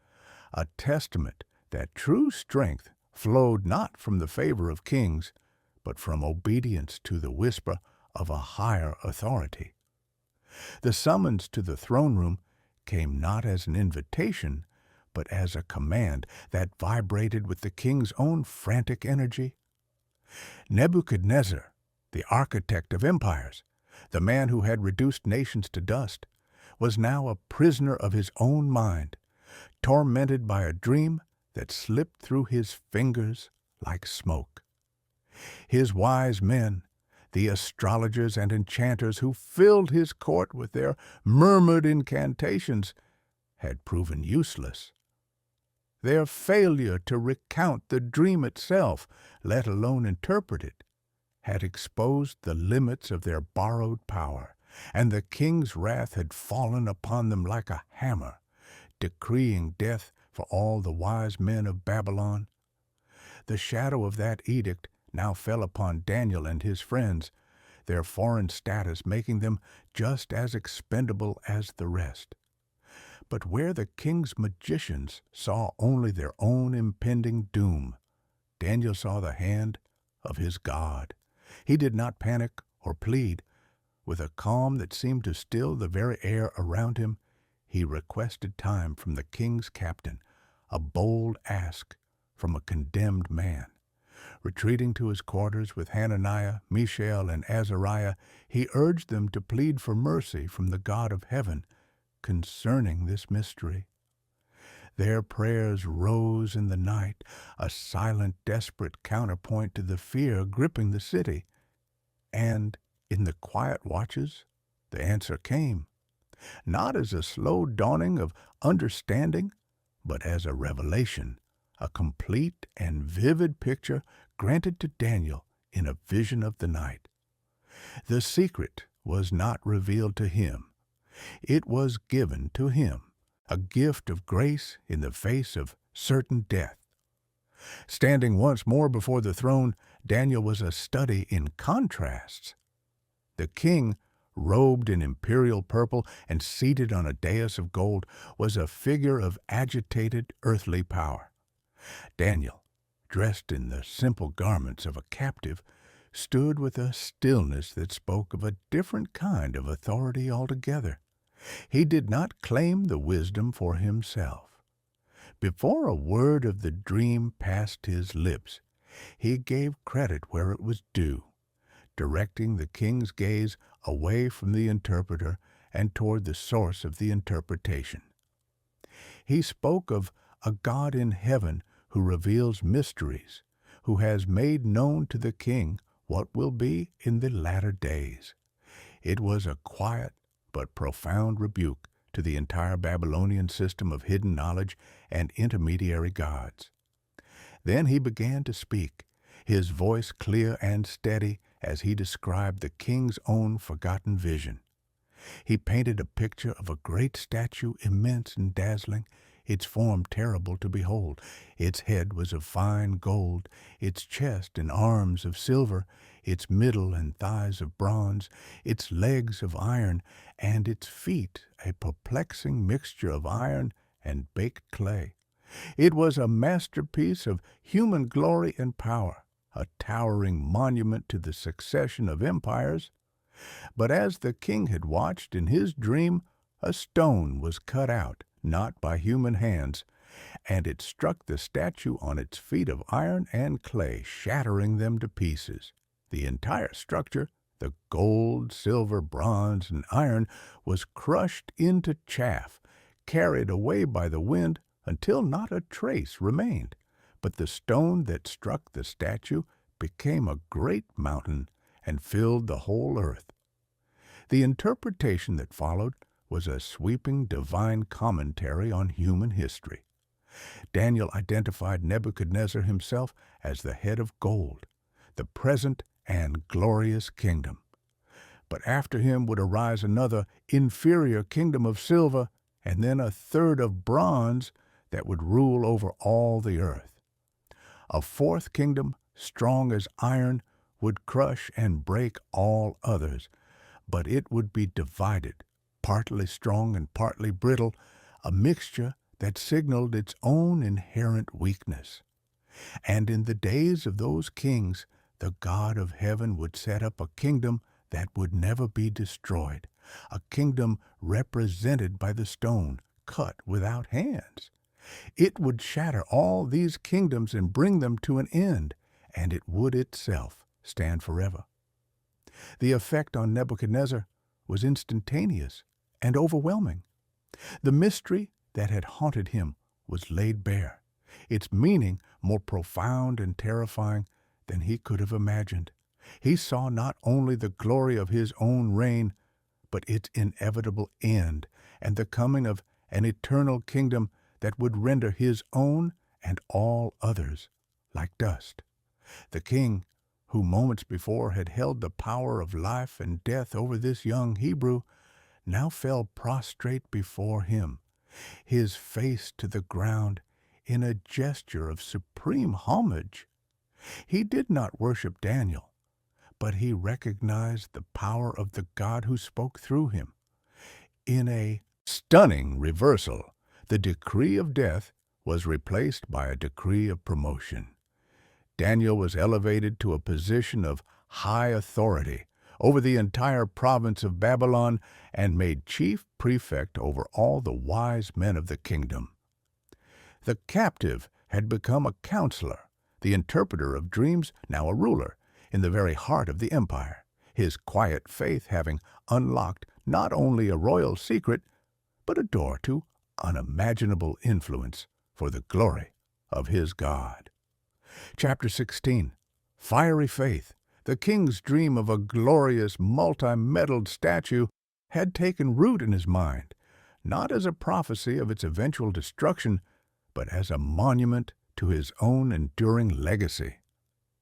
a testament that true strength flowed not from the favor of kings, but from obedience to the whisper of a higher authority. The summons to the throne room came not as an invitation, but as a command that vibrated with the king's own frantic energy. Nebuchadnezzar, the architect of empires, the man who had reduced nations to dust, was now a prisoner of his own mind, tormented by a dream that slipped through his fingers like smoke. His wise men, the astrologers and enchanters who filled his court with their murmured incantations, had proven useless. Their failure to recount the dream itself, let alone interpret it, had exposed the limits of their borrowed power, and the king's wrath had fallen upon them like a hammer, decreeing death for all the wise men of Babylon. The shadow of that edict now fell upon Daniel and his friends, their foreign status making them just as expendable as the rest. But where the king's magicians saw only their own impending doom, Daniel saw the hand of his God. He did not panic or plead. With a calm that seemed to still the very air around him, he requested time from the king's captain, a bold ask from a condemned man. Retreating to his quarters with Hananiah, Mishael, and Azariah, he urged them to plead for mercy from the God of heaven concerning this mystery. Their prayers rose in the night, a silent, desperate counterpoint to the fear gripping the city. And in the quiet watches, the answer came, not as a slow dawning of understanding, but as a revelation, a complete and vivid picture granted to Daniel in a vision of the night. The secret was not revealed to him. It was given to him, a gift of grace in the face of certain death. Standing once more before the throne, Daniel was a study in contrasts. The king, robed in imperial purple and seated on a dais of gold, was a figure of agitated earthly power. Daniel, dressed in the simple garments of a captive, stood with a stillness that spoke of a different kind of authority altogether. He did not claim the wisdom for himself. Before a word of the dream passed his lips, he gave credit where it was due. directing the king's gaze away from the interpreter and toward the source of the interpretation. He spoke of a God in heaven who reveals mysteries, who has made known to the king what will be in the latter days. It was a quiet but profound rebuke to the entire Babylonian system of hidden knowledge and intermediary gods. Then he began to speak, his voice clear and steady as he described the king's own forgotten vision. He painted a picture of a great statue, immense and dazzling, its form terrible to behold. Its head was of fine gold, its chest and arms of silver, its middle and thighs of bronze, its legs of iron, and its feet a perplexing mixture of iron and baked clay. It was a masterpiece of human glory and power, a towering monument to the succession of empires. But as the king had watched in his dream, a stone was cut out, not by human hands, and it struck the statue on its feet of iron and clay, shattering them to pieces. The entire structure, the gold, silver, bronze, and iron, was crushed into chaff, carried away by the wind until not a trace remained. But the stone that struck the statue became a great mountain and filled the whole earth. The interpretation that followed was a sweeping divine commentary on human history. Daniel identified Nebuchadnezzar himself as the head of gold, the present and glorious kingdom. But after him would arise another inferior kingdom of silver, and then a third of bronze that would rule over all the earth. A fourth kingdom, strong as iron, would crush and break all others, but it would be divided, partly strong and partly brittle, a mixture that signaled its own inherent weakness. And in the days of those kings, the God of heaven would set up a kingdom that would never be destroyed, a kingdom represented by the stone, cut without hands. It would shatter all these kingdoms and bring them to an end, and it would itself stand forever. The effect on Nebuchadnezzar was instantaneous and overwhelming. The mystery that had haunted him was laid bare, its meaning more profound and terrifying than he could have imagined. He saw not only the glory of his own reign, but its inevitable end and the coming of an eternal kingdom that would render his own and all others like dust. The king, who moments before had held the power of life and death over this young Hebrew, now fell prostrate before him, his face to the ground in a gesture of supreme homage. He did not worship Daniel, but he recognized the power of the God who spoke through him. In a stunning reversal, the decree of death was replaced by a decree of promotion. Daniel was elevated to a position of high authority over the entire province of Babylon and made chief prefect over all the wise men of the kingdom. The captive had become a counselor, the interpreter of dreams now a ruler, in the very heart of the empire, his quiet faith having unlocked not only a royal secret, but a door to unimaginable influence for the glory of his God. Chapter 16. Fiery Faith. The king's dream of a glorious, multi-medaled statue had taken root in his mind, not as a prophecy of its eventual destruction, but as a monument to his own enduring legacy.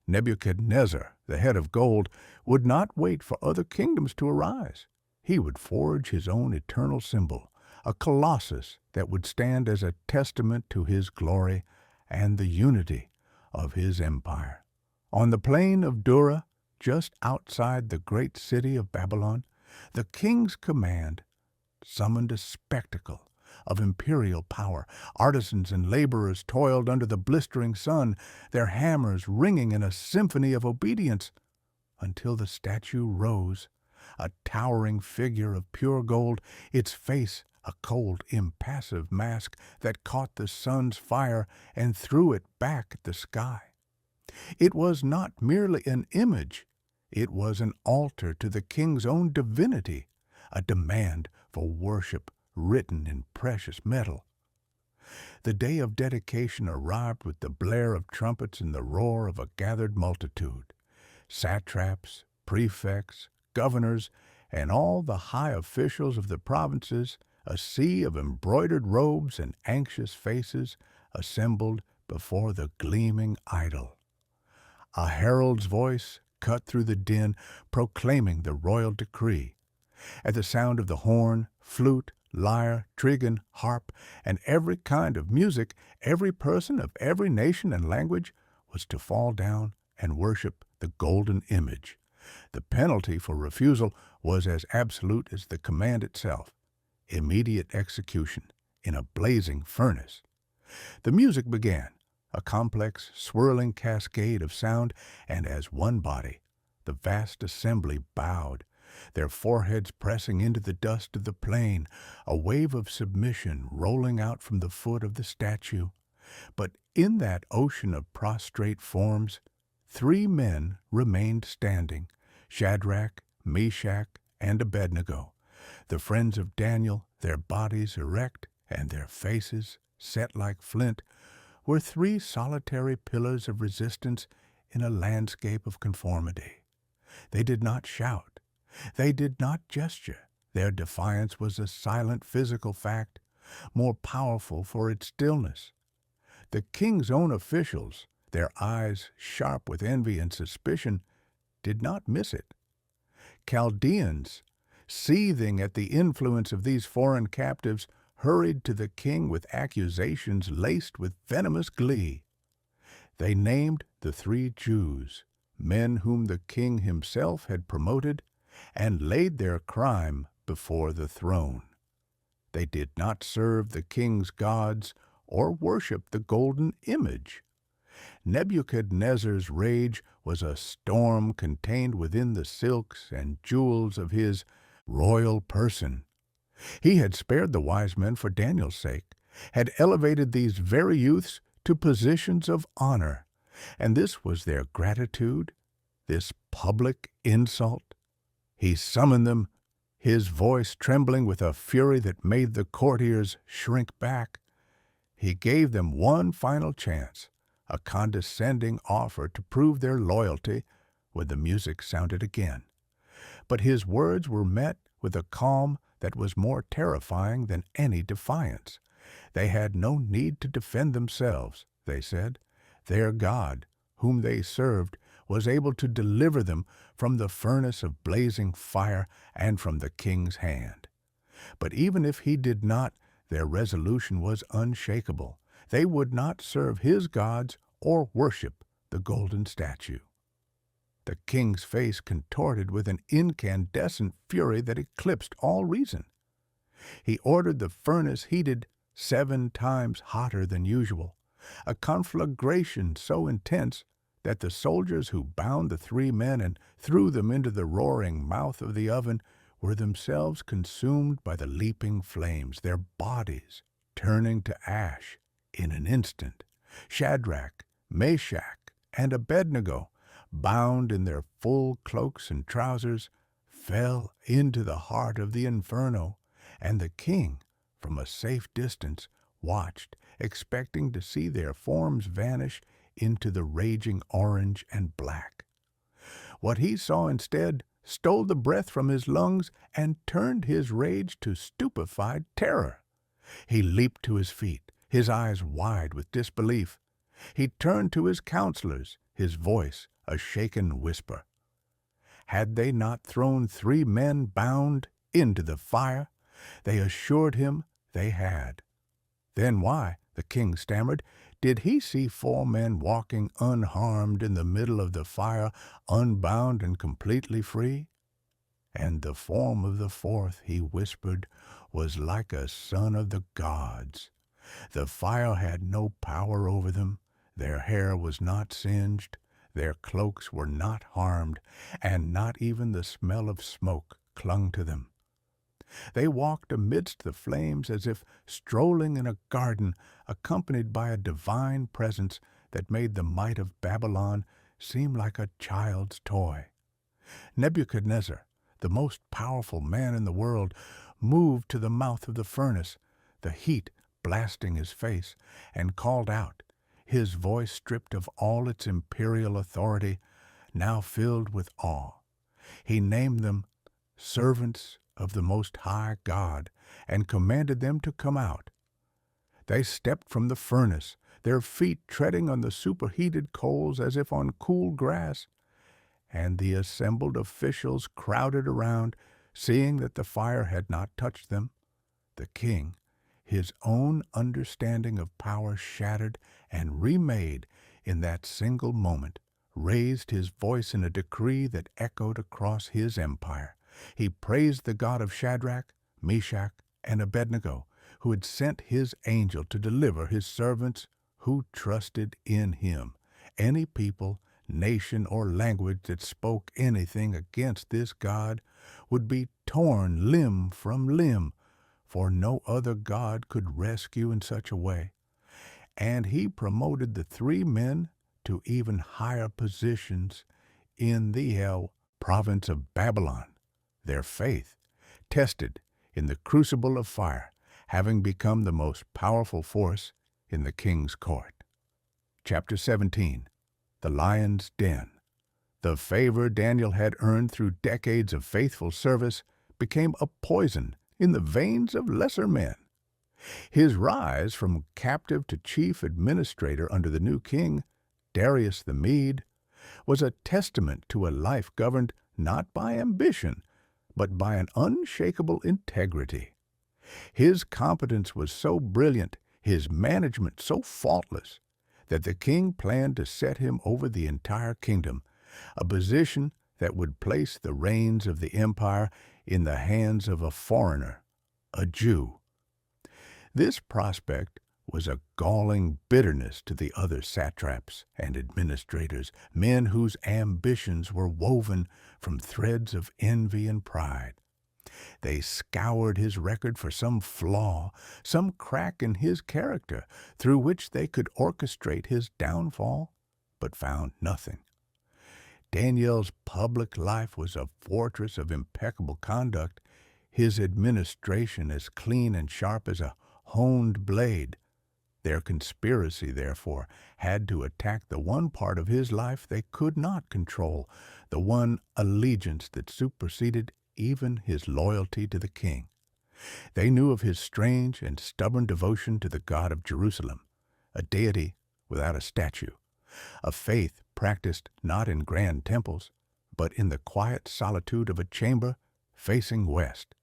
Nebuchadnezzar, the head of gold, would not wait for other kingdoms to arise. He would forge his own eternal symbol, a colossus that would stand as a testament to his glory and the unity of his empire. On the plain of Dura, just outside the great city of Babylon, the king's command summoned a spectacle of imperial power. Artisans and laborers toiled under the blistering sun, their hammers ringing in a symphony of obedience, until the statue rose, a towering figure of pure gold, its face a cold, impassive mask that caught the sun's fire and threw it back at the sky. It was not merely an image, It was an altar to the king's own divinity, a demand for worship written in precious metal. The day of dedication arrived with the blare of trumpets and the roar of a gathered multitude. Satraps, prefects, governors, and all the high officials of the provinces, a sea of embroidered robes and anxious faces, assembled before the gleaming idol. A herald's voice cut through the din, proclaiming the royal decree. At the sound of the horn, flute, lyre, trigon, harp, and every kind of music, every person of every nation and language was to fall down and worship the golden image. The penalty for refusal was as absolute as the command itself: immediate execution in a blazing furnace. The music began, a complex, swirling cascade of sound, and as one body, the vast assembly bowed, their foreheads pressing into the dust of the plain, a wave of submission rolling out from the foot of the statue. But in that ocean of prostrate forms, 3 men remained standing: Shadrach, Meshach, and Abednego, the friends of Daniel, their bodies erect and their faces set like flint, were 3 solitary pillars of resistance in a landscape of conformity. They did not shout. They did not gesture. Their defiance was a silent physical fact, more powerful for its stillness. The king's own officials, their eyes sharp with envy and suspicion, did not miss it. Chaldeans, seething at the influence of these foreign captives, hurried to the king with accusations laced with venomous glee. They named the 3 Jews, men whom the king himself had promoted, and laid their crime before the throne. They did not serve the king's gods or worship the golden image. Nebuchadnezzar's rage was a storm contained within the silks and jewels of his royal person. He had spared the wise men for Daniel's sake, had elevated these very youths to positions of honor, and this was their gratitude, this public insult. He summoned them, his voice trembling with a fury that made the courtiers shrink back. He gave them one final chance, a condescending offer to prove their loyalty when the music sounded again. But his words were met with a calm that was more terrifying than any defiance. They had no need to defend themselves, they said. Their God, whom they served, was able to deliver them from the furnace of blazing fire and from the king's hand. But even if he did not, their resolution was unshakable. They would not serve his gods or worship the golden statue. The king's face contorted with an incandescent fury that eclipsed all reason. He ordered the furnace heated 7 times hotter than usual, a conflagration so intense that the soldiers who bound the 3 men and threw them into the roaring mouth of the oven were themselves consumed by the leaping flames, their bodies turning to ash in an instant. Shadrach, Meshach, and Abednego, bound in their full cloaks and trousers, fell into the heart of the inferno, and the king, from a safe distance, watched, expecting to see their forms vanish into the raging orange and black. What he saw instead stole the breath from his lungs and turned his rage to stupefied terror. He leaped to his feet, his eyes wide with disbelief. He turned to his counselors, his voice a shaken whisper. Had they not thrown 3 men bound into the fire? They assured him they had. Then why, the king stammered, did he see 4 men walking unharmed in the middle of the fire, unbound and completely free? And the form of the 4th, he whispered, was like a son of the gods. The fire had no power over them, their hair was not singed, their cloaks were not harmed, and not even the smell of smoke clung to them. They walked amidst the flames as if strolling in a garden, accompanied by a divine presence that made the might of Babylon seem like a child's toy. Nebuchadnezzar, the most powerful man in the world, moved to the mouth of the furnace, the heat blasting his face, and called out, his voice stripped of all its imperial authority, now filled with awe. He named them servants of the Most High God and commanded them to come out. They stepped from the furnace, their feet treading on the superheated coals as if on cool grass, and the assembled officials crowded around, seeing that the fire had not touched them. The king, his own understanding of power shattered and remade in that single moment, raised his voice in a decree that echoed across his empire. He praised the God of Shadrach, Meshach, and Abednego, who had sent his angel to deliver his servants who trusted in him. Any people, nation, or language that spoke anything against this God would be torn limb from limb, for no other God could rescue in such a way. And he promoted the three men to even higher positions in the province of Babylon, their faith, tested in the crucible of fire, having become the most powerful force in the king's court. Chapter 17. The Lion's Den. The favor Daniel had earned through decades of faithful service became a poison in the veins of lesser men. His rise from captive to chief administrator under the new king, Darius the Mede, was a testament to a life governed not by ambition, but by an unshakable integrity. His competence was so brilliant, his management so faultless, that the king planned to set him over the entire kingdom, a position that would place the reins of the empire in the hands of a foreigner, a Jew. This prospect was a galling bitterness to the other satraps and administrators, men whose ambitions were woven from threads of envy and pride. They scoured his record for some flaw, some crack in his character through which they could orchestrate his downfall, but found nothing. Daniel's public life was a fortress of impeccable conduct, his administration as clean and sharp as a honed blade. Their conspiracy, therefore, had to attack the one part of his life they could not control, the one allegiance that superseded even his loyalty to the king. They knew of his strange and stubborn devotion to the God of Jerusalem, a deity without a statue, a faith practiced not in grand temples, but in the quiet solitude of a chamber facing west.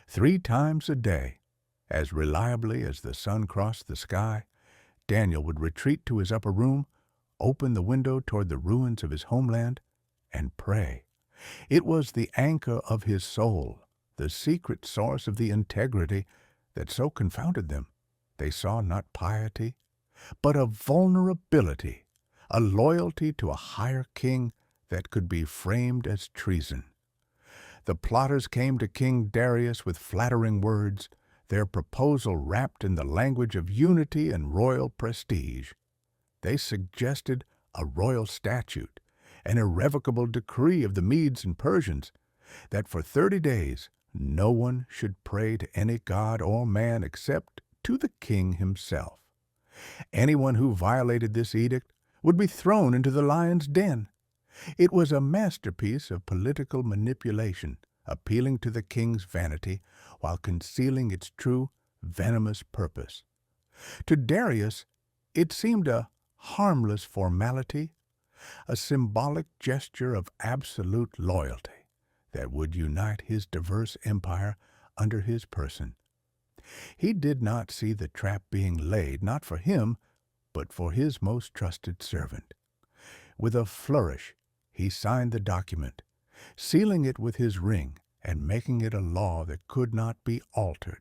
3 times a day, as reliably as the sun crossed the sky, Daniel would retreat to his upper room, open the window toward the ruins of his homeland, and pray. It was the anchor of his soul, the secret source of the integrity that so confounded them. They saw not piety, but a vulnerability, a loyalty to a higher king that could be framed as treason. The plotters came to King Darius with flattering words, their proposal wrapped in the language of unity and royal prestige. They suggested a royal statute, an irrevocable decree of the Medes and Persians, that for 30 days no one should pray to any god or man except to the king himself. Anyone who violated this edict would be thrown into the lion's den. It was a masterpiece of political manipulation, appealing to the king's vanity while concealing its true, venomous purpose. To Darius, it seemed a harmless formality, a symbolic gesture of absolute loyalty that would unite his diverse empire under his person. He did not see the trap being laid, not for him, but for his most trusted servant. With a flourish, he signed the document, sealing it with his ring and making it a law that could not be altered.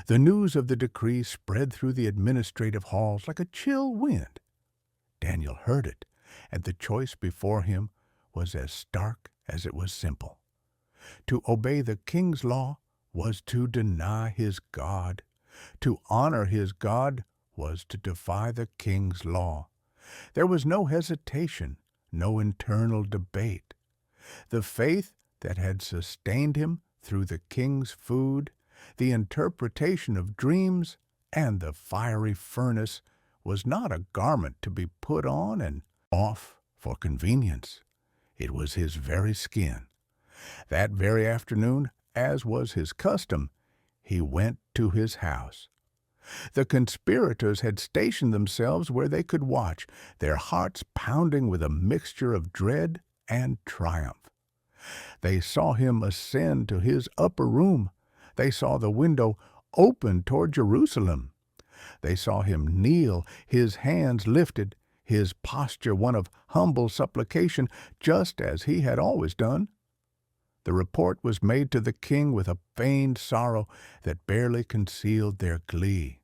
The news of the decree spread through the administrative halls like a chill wind. Daniel heard it, and the choice before him was as stark as it was simple. To obey the king's law was to deny his God. To honor his God was to defy the king's law. There was no hesitation, no internal debate. The faith that had sustained him through the king's food, the interpretation of dreams, and the fiery furnace was not a garment to be put on and off for convenience. It was his very skin. That very afternoon, as was his custom, he went to his house. The conspirators had stationed themselves where they could watch, their hearts pounding with a mixture of dread and triumph. They saw him ascend to his upper room. They saw the window open toward Jerusalem. They saw him kneel, his hands lifted, his posture one of humble supplication, just as he had always done. The report was made to the king with a feigned sorrow that barely concealed their glee.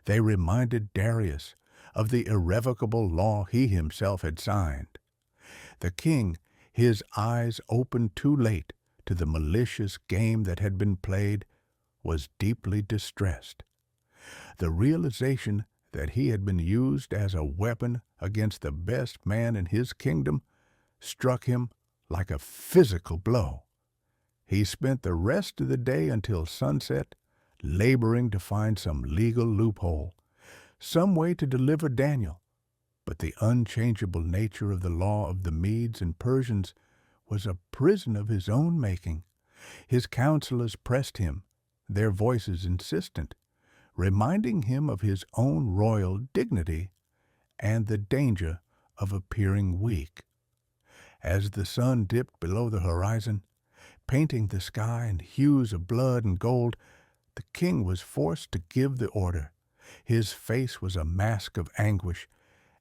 They reminded Darius of the irrevocable law he himself had signed. The king, his eyes opened too late to the malicious game that had been played, was deeply distressed. The realization that he had been used as a weapon against the best man in his kingdom struck him like a physical blow. He spent the rest of the day until sunset, laboring to find some legal loophole, some way to deliver Daniel. But the unchangeable nature of the law of the Medes and Persians was a prison of his own making. His counselors pressed him, their voices insistent, reminding him of his own royal dignity and the danger of appearing weak. As the sun dipped below the horizon, painting the sky in hues of blood and gold, the king was forced to give the order. His face was a mask of anguish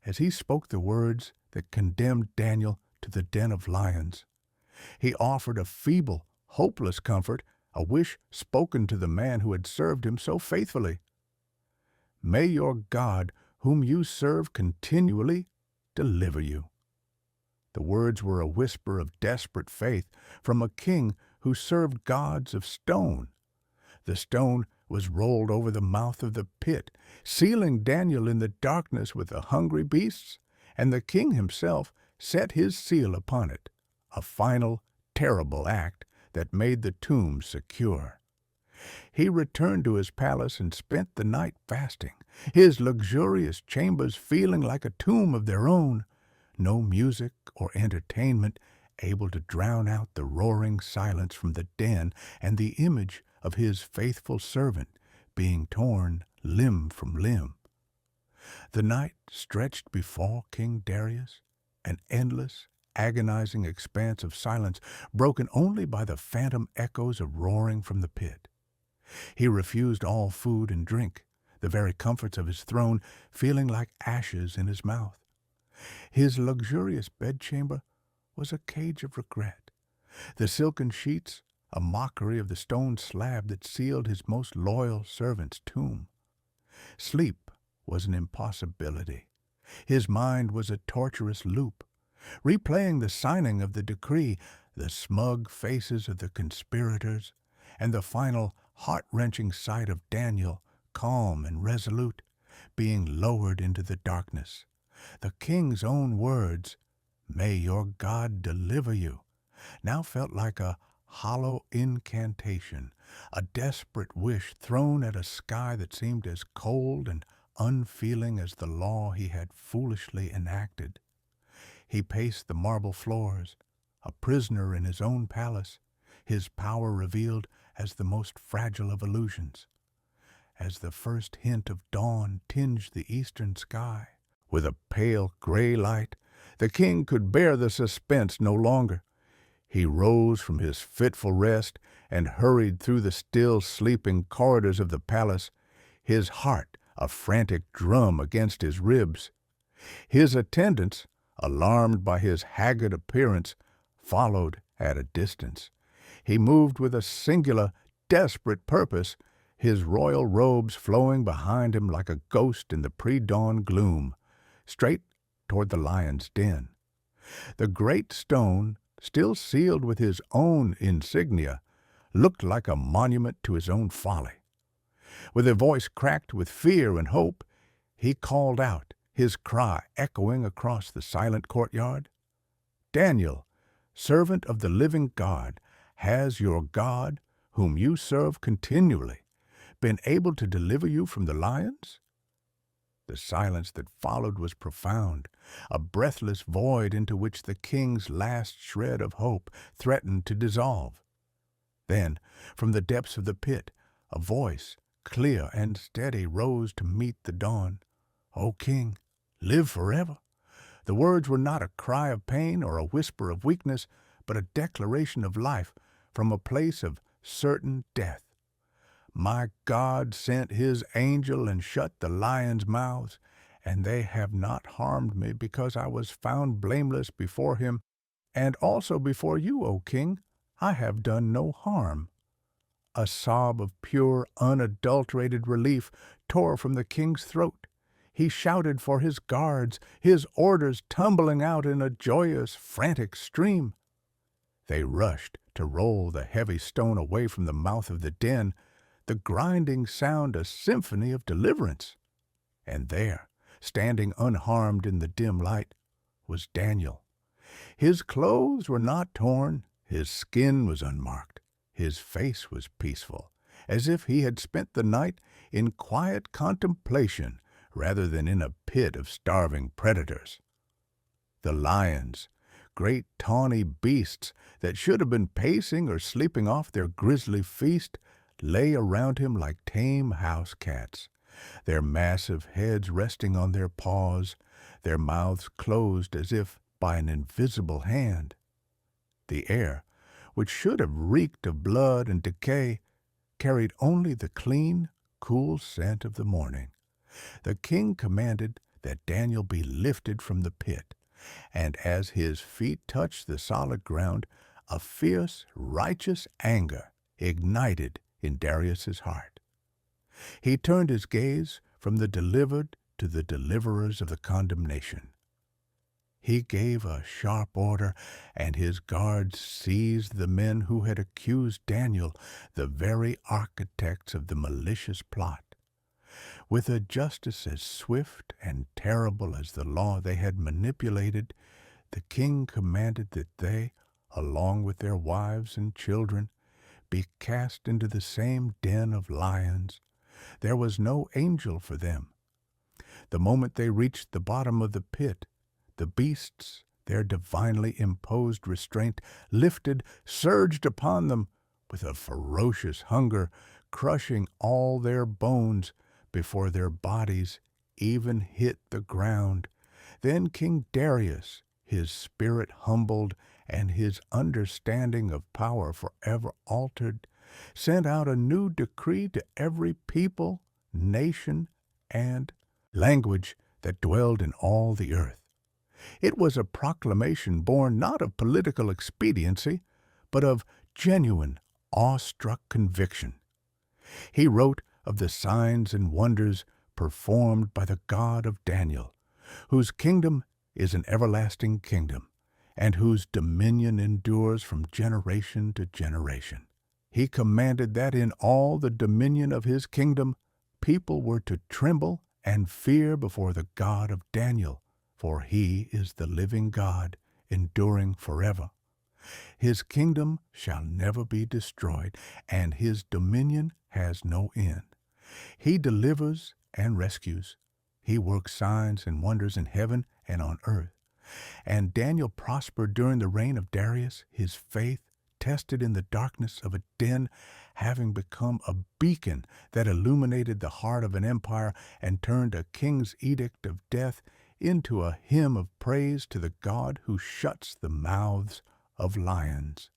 as he spoke the words that condemned Daniel to the den of lions. He offered a feeble, hopeless comfort, a wish spoken to the man who had served him so faithfully. May your God, whom you serve continually, deliver you. The words were a whisper of desperate faith from a king who served gods of stone. The stone was rolled over the mouth of the pit, sealing Daniel in the darkness with the hungry beasts, and the king himself set his seal upon it, a final, terrible act that made the tomb secure. He returned to his palace and spent the night fasting, his luxurious chambers feeling like a tomb of their own, no music or entertainment able to drown out the roaring silence from the den and the image of his faithful servant being torn limb from limb. The night stretched before King Darius, an endless, agonizing expanse of silence broken only by the phantom echoes of roaring from the pit. He refused all food and drink, the very comforts of his throne feeling like ashes in his mouth. His luxurious bedchamber was a cage of regret, the silken sheets a mockery of the stone slab that sealed his most loyal servant's tomb. Sleep was an impossibility. His mind was a torturous loop, replaying the signing of the decree, the smug faces of the conspirators, and the final heart-wrenching sight of Daniel, calm and resolute, being lowered into the darkness. The king's own words, "May your God deliver you," now felt like a hollow incantation, a desperate wish thrown at a sky that seemed as cold and unfeeling as the law he had foolishly enacted. He paced the marble floors, a prisoner in his own palace, his power revealed as the most fragile of illusions. As the first hint of dawn tinged the eastern sky with a pale gray light, the king could bear the suspense no longer. He rose from his fitful rest and hurried through the still sleeping corridors of the palace, his heart a frantic drum against his ribs. His attendants, alarmed by his haggard appearance, followed at a distance. He moved with a singular, desperate purpose, his royal robes flowing behind him like a ghost in the pre-dawn gloom, straight toward the lion's den. The great stone, still sealed with his own insignia, looked like a monument to his own folly. With a voice cracked with fear and hope, he called out, his cry echoing across the silent courtyard, "Daniel, servant of the living God, has your God, whom you serve continually, been able to deliver you from the lions?" The silence that followed was profound, a breathless void into which the king's last shred of hope threatened to dissolve. Then, from the depths of the pit, a voice, clear and steady, rose to meet the dawn. "O king, live forever." The words were not a cry of pain or a whisper of weakness, but a declaration of life from a place of certain death. "My God sent his angel and shut the lions' mouths, and they have not harmed me, because I was found blameless before him, and also before you, O king. I have done no harm." A sob of pure, unadulterated relief tore from the king's throat. He shouted for his guards, his orders tumbling out in a joyous, frantic stream. They rushed to roll the heavy stone away from the mouth of the den, the grinding sound a symphony of deliverance. And there, standing unharmed in the dim light, was Daniel. His clothes were not torn, his skin was unmarked, his face was peaceful, as if he had spent the night in quiet contemplation rather than in a pit of starving predators. The lions, great tawny beasts that should have been pacing or sleeping off their grisly feast, lay around him like tame house cats, their massive heads resting on their paws, their mouths closed as if by an invisible hand. The air, which should have reeked of blood and decay, carried only the clean, cool scent of the morning. The king commanded that Daniel be lifted from the pit, and as his feet touched the solid ground, a fierce, righteous anger ignited in Darius's heart. He turned his gaze from the delivered to the deliverers of the condemnation. He gave a sharp order, and his guards seized the men who had accused Daniel, the very architects of the malicious plot. With a justice as swift and terrible as the law they had manipulated, the king commanded that they, along with their wives and children, be cast into the same den of lions. There was no angel for them. The moment they reached the bottom of the pit, the beasts, their divinely imposed restraint lifted, surged upon them with a ferocious hunger, crushing all their bones before their bodies even hit the ground. Then King Darius, his spirit humbled and his understanding of power forever altered, sent out a new decree to every people, nation, and language that dwelled in all the earth. It was a proclamation born not of political expediency, but of genuine, awestruck conviction. He wrote of the signs and wonders performed by the God of Daniel, whose kingdom is an everlasting kingdom, and whose dominion endures from generation to generation. He commanded that in all the dominion of his kingdom, people were to tremble and fear before the God of Daniel, for he is the living God, enduring forever. His kingdom shall never be destroyed, and his dominion has no end. He delivers and rescues. He works signs and wonders in heaven and on earth. And Daniel prospered during the reign of Darius, his faith tested in the darkness of a den, having become a beacon that illuminated the heart of an empire and turned a king's edict of death into a hymn of praise to the God who shuts the mouths of lions.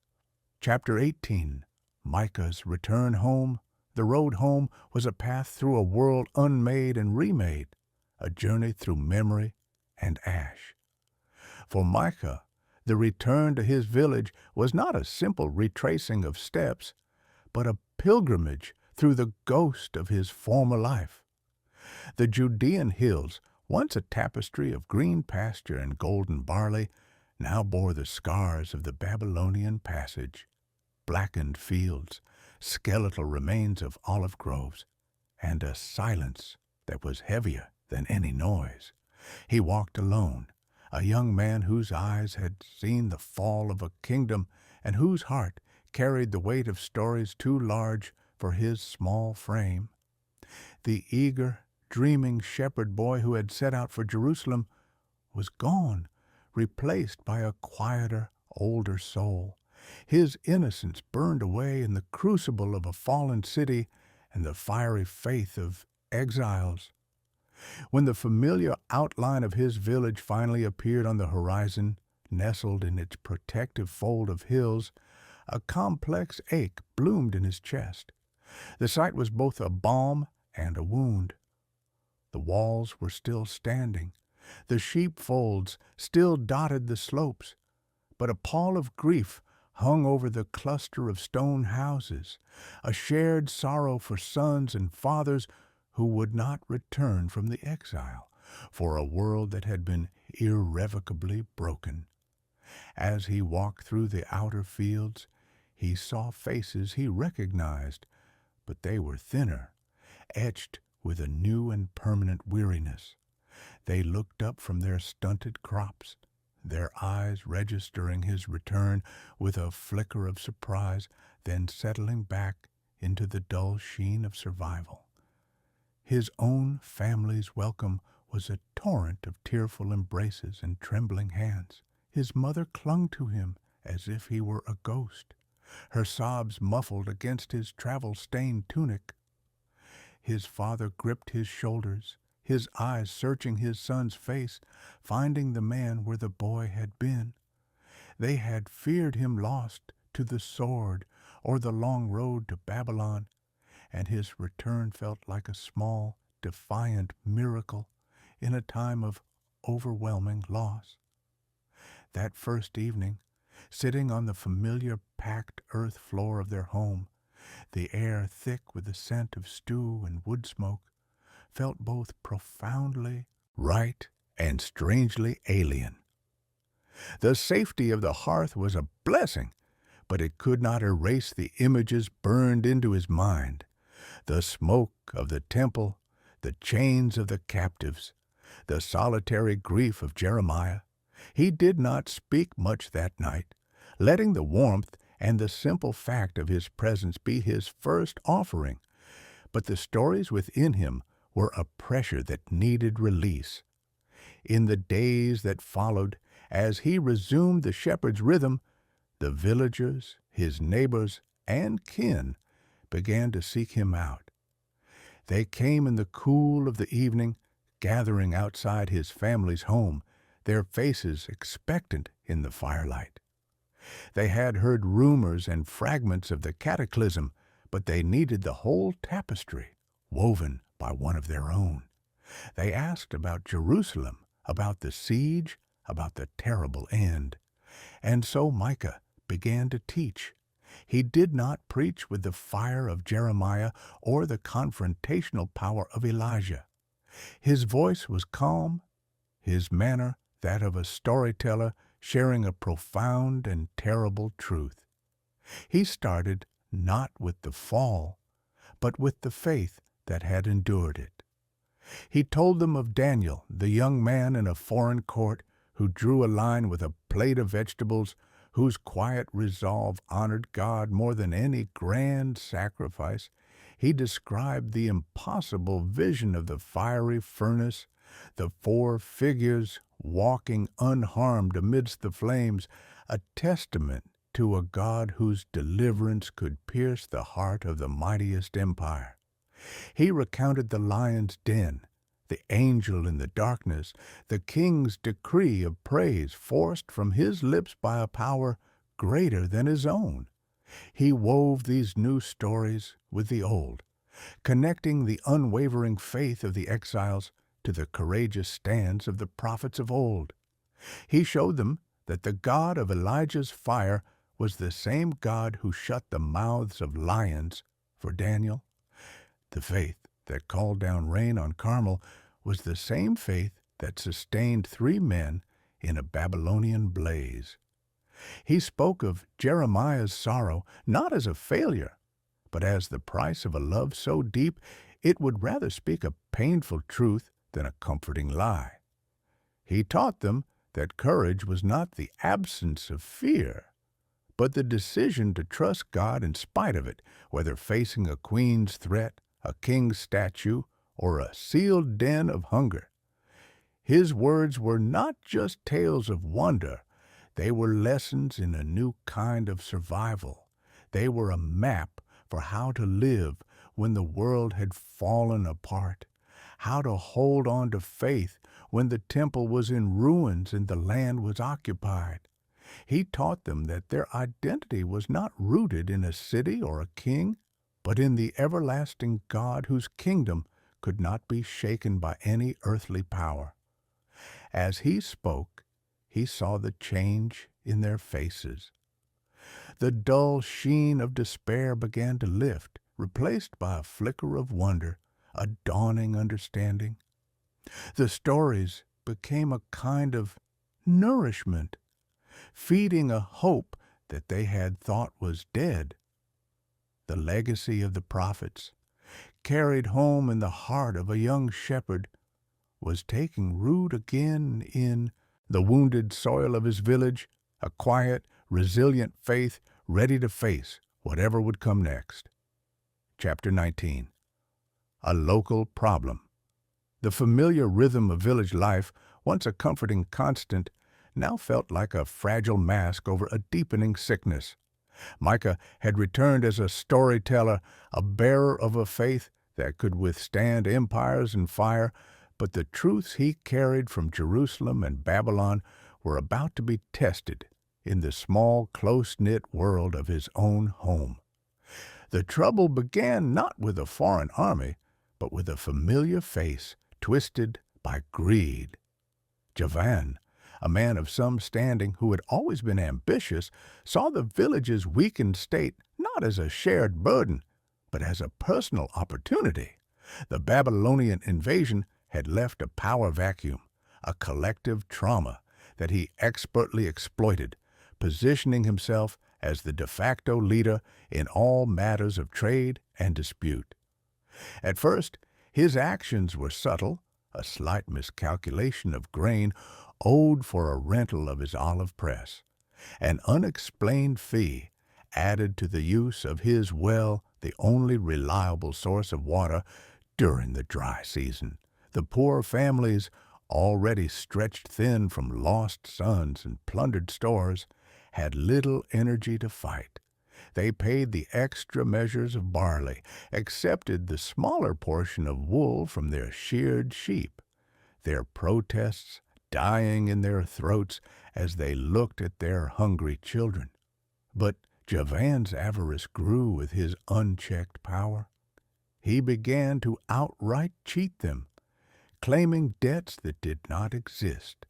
Chapter 18. Micah's return home. The road home was a path through a world unmade and remade, a journey through memory and ash. For Micah, the return to his village was not a simple retracing of steps, but a pilgrimage through the ghost of his former life. The Judean hills, once a tapestry of green pasture and golden barley, now bore the scars of the Babylonian passage, blackened fields, skeletal remains of olive groves, and a silence that was heavier than any noise. He walked alone, a young man whose eyes had seen the fall of a kingdom and whose heart carried the weight of stories too large for his small frame. The eager, dreaming shepherd boy who had set out for Jerusalem was gone, replaced by a quieter, older soul. His innocence burned away in the crucible of a fallen city and the fiery faith of exiles. When the familiar outline of his village finally appeared on the horizon, nestled in its protective fold of hills, a complex ache bloomed in his chest. The sight was both a balm and a wound. The walls were still standing. The sheepfolds still dotted the slopes, but a pall of grief hung over the cluster of stone houses, a shared sorrow for sons and fathers who would not return from the exile, for a world that had been irrevocably broken. As he walked through the outer fields, he saw faces he recognized, but they were thinner, etched with a new and permanent weariness. They looked up from their stunted crops, their eyes registering his return with a flicker of surprise, then settling back into the dull sheen of survival. His own family's welcome was a torrent of tearful embraces and trembling hands. His mother clung to him as if he were a ghost, her sobs muffled against his travel-stained tunic. His father gripped his shoulders, his eyes searching his son's face, finding the man where the boy had been. They had feared him lost to the sword or the long road to Babylon, and his return felt like a small, defiant miracle in a time of overwhelming loss. That first evening, sitting on the familiar packed earth floor of their home, the air thick with the scent of stew and wood smoke, felt both profoundly right and strangely alien. The safety of the hearth was a blessing, but it could not erase the images burned into his mind. The smoke of the temple, the chains of the captives, the solitary grief of Jeremiah. He did not speak much that night, letting the warmth and the simple fact of his presence be his first offering. But the stories within him were a pressure that needed release. In the days that followed, as he resumed the shepherd's rhythm, the villagers, his neighbors, and kin began to seek him out. They came in the cool of the evening, gathering outside his family's home, their faces expectant in the firelight. They had heard rumors and fragments of the cataclysm, but they needed the whole tapestry, woven by one of their own. They asked about Jerusalem, about the siege, about the terrible end. And so Micah began to teach. He did not preach with the fire of Jeremiah or the confrontational power of Elijah. His voice was calm, his manner that of a storyteller sharing a profound and terrible truth. He started not with the fall, but with the faith that had endured it. He told them of Daniel, the young man in a foreign court who drew a line with a plate of vegetables, whose quiet resolve honored God more than any grand sacrifice. He described the impossible vision of the fiery furnace, the four figures walking unharmed amidst the flames, a testament to a God whose deliverance could pierce the heart of the mightiest empire. He recounted the lion's den, the angel in the darkness, the king's decree of praise forced from his lips by a power greater than his own. He wove these new stories with the old, connecting the unwavering faith of the exiles to the courageous stands of the prophets of old. He showed them that the God of Elijah's fire was the same God who shut the mouths of lions for Daniel. The faith that called down rain on Carmel was the same faith that sustained 3 men in a Babylonian blaze. He spoke of Jeremiah's sorrow not as a failure, but as the price of a love so deep it would rather speak a painful truth than a comforting lie. He taught them that courage was not the absence of fear, but the decision to trust God in spite of it, whether facing a queen's threat, a king's statue, or a sealed den of hunger. His words were not just tales of wonder, they were lessons in a new kind of survival. They were a map for how to live when the world had fallen apart, how to hold on to faith when the temple was in ruins and the land was occupied. He taught them that their identity was not rooted in a city or a king, but in the everlasting God whose kingdom could not be shaken by any earthly power. As he spoke, he saw the change in their faces. The dull sheen of despair began to lift, replaced by a flicker of wonder, a dawning understanding. The stories became a kind of nourishment, feeding a hope that they had thought was dead. The legacy of the prophets, carried home in the heart of a young shepherd, was taking root again in the wounded soil of his village, a quiet, resilient faith ready to face whatever would come next. Chapter 19. A local problem. The familiar rhythm of village life, once a comforting constant, now felt like a fragile mask over a deepening sickness. Micah had returned as a storyteller, a bearer of a faith that could withstand empires and fire, but the truths he carried from Jerusalem and Babylon were about to be tested in the small, close-knit world of his own home. The trouble began not with a foreign army, but with a familiar face twisted by greed. Javan, a man of some standing who had always been ambitious, saw the village's weakened state not as a shared burden, but as a personal opportunity. The Babylonian invasion had left a power vacuum, a collective trauma that he expertly exploited, positioning himself as the de facto leader in all matters of trade and dispute. At first, his actions were subtle, a slight miscalculation of grain owed for a rental of his olive press, an unexplained fee added to the use of his well, the only reliable source of water during the dry season. The poor families, already stretched thin from lost sons and plundered stores, had little energy to fight. They paid the extra measures of barley, accepted the smaller portion of wool from their sheared sheep, their protests dying in their throats as they looked at their hungry children. But Javan's avarice grew with his unchecked power. He began to outright cheat them, claiming debts that did not exist,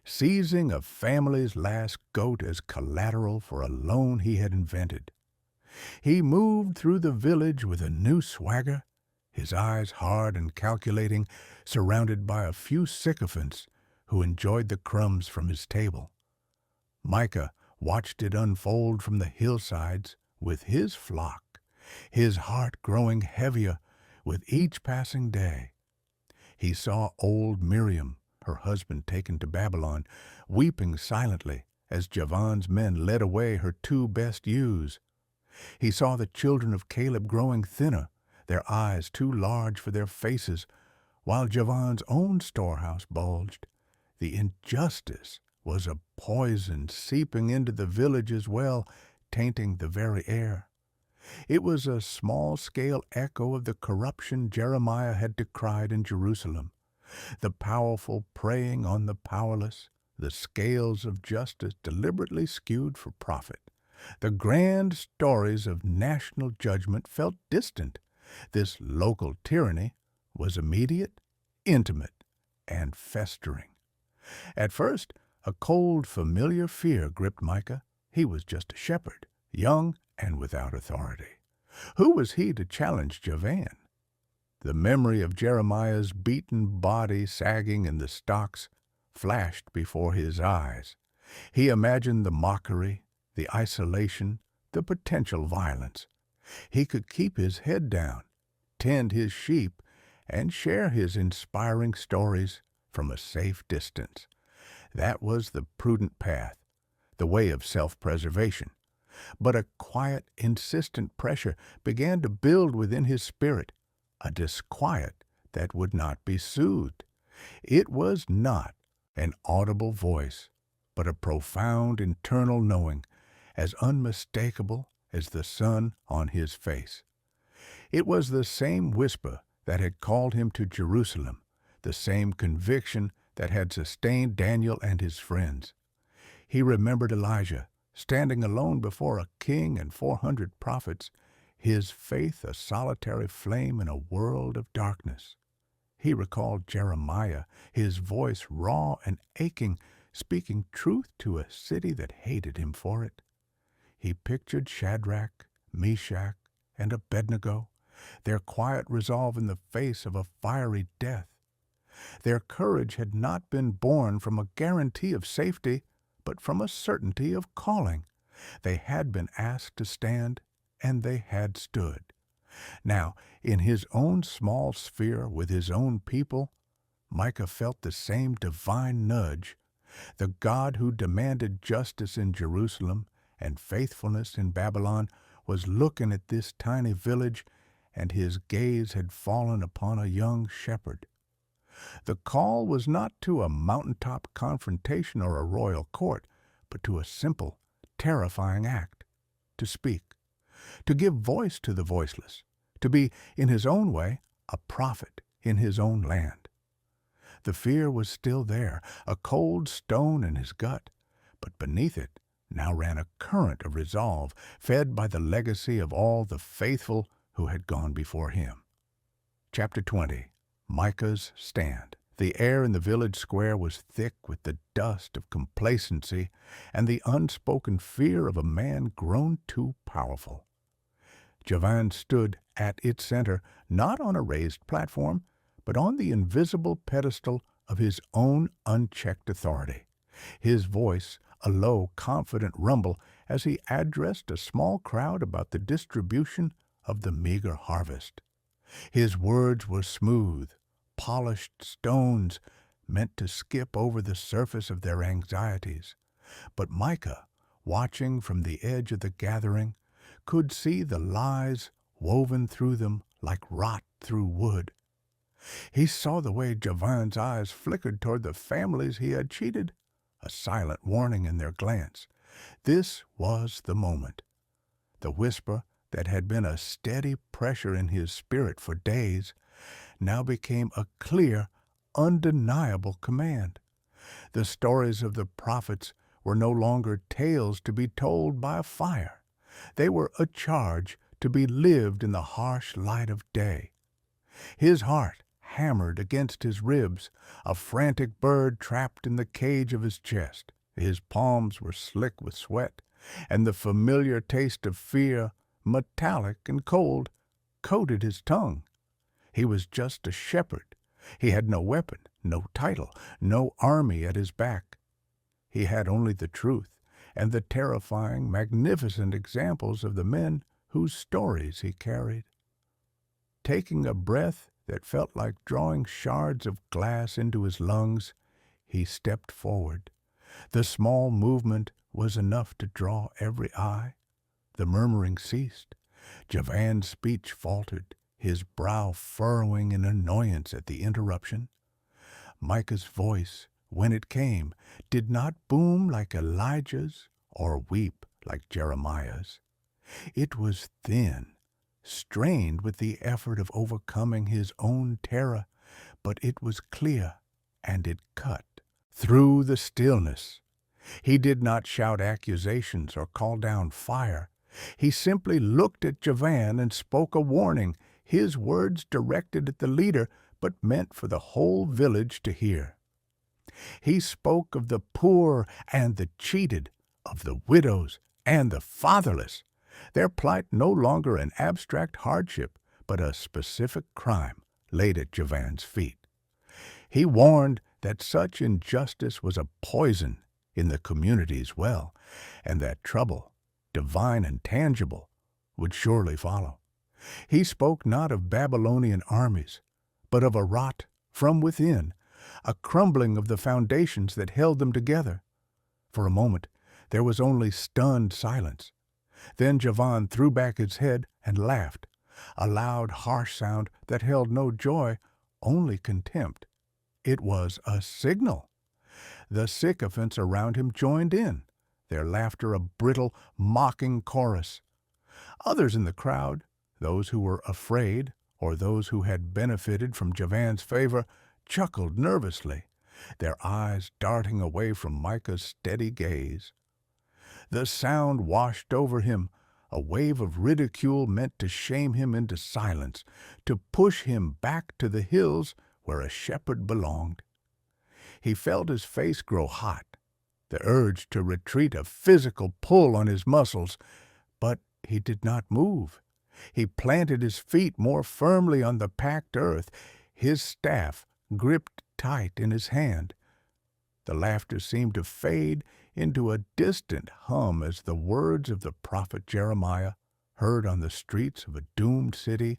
seizing a family's last goat as collateral for a loan he had invented. He moved through the village with a new swagger, his eyes hard and calculating, surrounded by a few sycophants who enjoyed the crumbs from his table. Micah watched it unfold from the hillsides with his flock, his heart growing heavier with each passing day. He saw old Miriam, her husband taken to Babylon, weeping silently as Javan's men led away her two best ewes. He saw the children of Caleb growing thinner, their eyes too large for their faces, while Javan's own storehouse bulged. The injustice was a poison seeping into the village as well, tainting the very air. It was a small-scale echo of the corruption Jeremiah had decried in Jerusalem. The powerful preying on the powerless, the scales of justice deliberately skewed for profit. The grand stories of national judgment felt distant. This local tyranny was immediate, intimate, and festering. At first, a cold, familiar fear gripped Micah. He was just a shepherd, young and without authority. Who was he to challenge Javan? The memory of Jeremiah's beaten body sagging in the stocks flashed before his eyes. He imagined the mockery, the isolation, the potential violence. He could keep his head down, tend his sheep, and share his inspiring stories from a safe distance. That was the prudent path, the way of self-preservation. But a quiet, insistent pressure began to build within his spirit, a disquiet that would not be soothed. It was not an audible voice, but a profound internal knowing, as unmistakable as the sun on his face. It was the same whisper that had called him to Jerusalem, the same conviction that had sustained Daniel and his friends. He remembered Elijah, standing alone before a king and 400 prophets, his faith a solitary flame in a world of darkness. He recalled Jeremiah, his voice raw and aching, speaking truth to a city that hated him for it. He pictured Shadrach, Meshach, and Abednego, their quiet resolve in the face of a fiery death. Their courage had not been born from a guarantee of safety, but from a certainty of calling. They had been asked to stand, and they had stood. Now, in his own small sphere with his own people, Micah felt the same divine nudge. The God who demanded justice in Jerusalem and faithfulness in Babylon was looking at this tiny village, and his gaze had fallen upon a young shepherd. The call was not to a mountaintop confrontation or a royal court, but to a simple, terrifying act, to speak, to give voice to the voiceless, to be, in his own way, a prophet in his own land. The fear was still there, a cold stone in his gut, but beneath it now ran a current of resolve, fed by the legacy of all the faithful who had gone before him. Chapter 20. Micah's Stand. The air in the village square was thick with the dust of complacency and the unspoken fear of a man grown too powerful. Javan stood at its center, not on a raised platform, but on the invisible pedestal of his own unchecked authority. His voice, a low, confident rumble as he addressed a small crowd about the distribution of the meager harvest. His words were smooth, polished stones meant to skip over the surface of their anxieties. But Micah, watching from the edge of the gathering, could see the lies woven through them like rot through wood. He saw the way Javan's eyes flickered toward the families he had cheated, a silent warning in their glance. This was the moment. The whisper that had been a steady pressure in his spirit for days now became a clear, undeniable command. The stories of the prophets were no longer tales to be told by a fire. They were a charge to be lived in the harsh light of day. His heart hammered against his ribs, a frantic bird trapped in the cage of his chest. His palms were slick with sweat, and the familiar taste of fear, metallic and cold, coated his tongue. He was just a shepherd. He had no weapon, no title, no army at his back. He had only the truth and the terrifying, magnificent examples of the men whose stories he carried. Taking a breath that felt like drawing shards of glass into his lungs, he stepped forward. The small movement was enough to draw every eye. The murmuring ceased. Javan's speech faltered, his brow furrowing in annoyance at the interruption. Micah's voice, when it came, did not boom like Elijah's or weep like Jeremiah's. It was thin, strained with the effort of overcoming his own terror, but it was clear, and it cut through the stillness. He did not shout accusations or call down fire. He simply looked at Javan and spoke a warning, his words directed at the leader, but meant for the whole village to hear. He spoke of the poor and the cheated, of the widows and the fatherless, their plight no longer an abstract hardship, but a specific crime laid at Javan's feet. He warned that such injustice was a poison in the community's well, and that trouble, divine and tangible, would surely follow. He spoke not of Babylonian armies, but of a rot from within, a crumbling of the foundations that held them together. For a moment, there was only stunned silence. Then Javan threw back his head and laughed, a loud, harsh sound that held no joy, only contempt. It was a signal. The sycophants around him joined in, their laughter a brittle, mocking chorus. Others in the crowd, those who were afraid or those who had benefited from Javan's favor, chuckled nervously, their eyes darting away from Micah's steady gaze. The sound washed over him, a wave of ridicule meant to shame him into silence, to push him back to the hills where a shepherd belonged. He felt his face grow hot, the urge to retreat a physical pull on his muscles, but he did not move. He planted his feet more firmly on the packed earth, his staff gripped tight in his hand. The laughter seemed to fade into a distant hum as the words of the prophet Jeremiah, heard on the streets of a doomed city,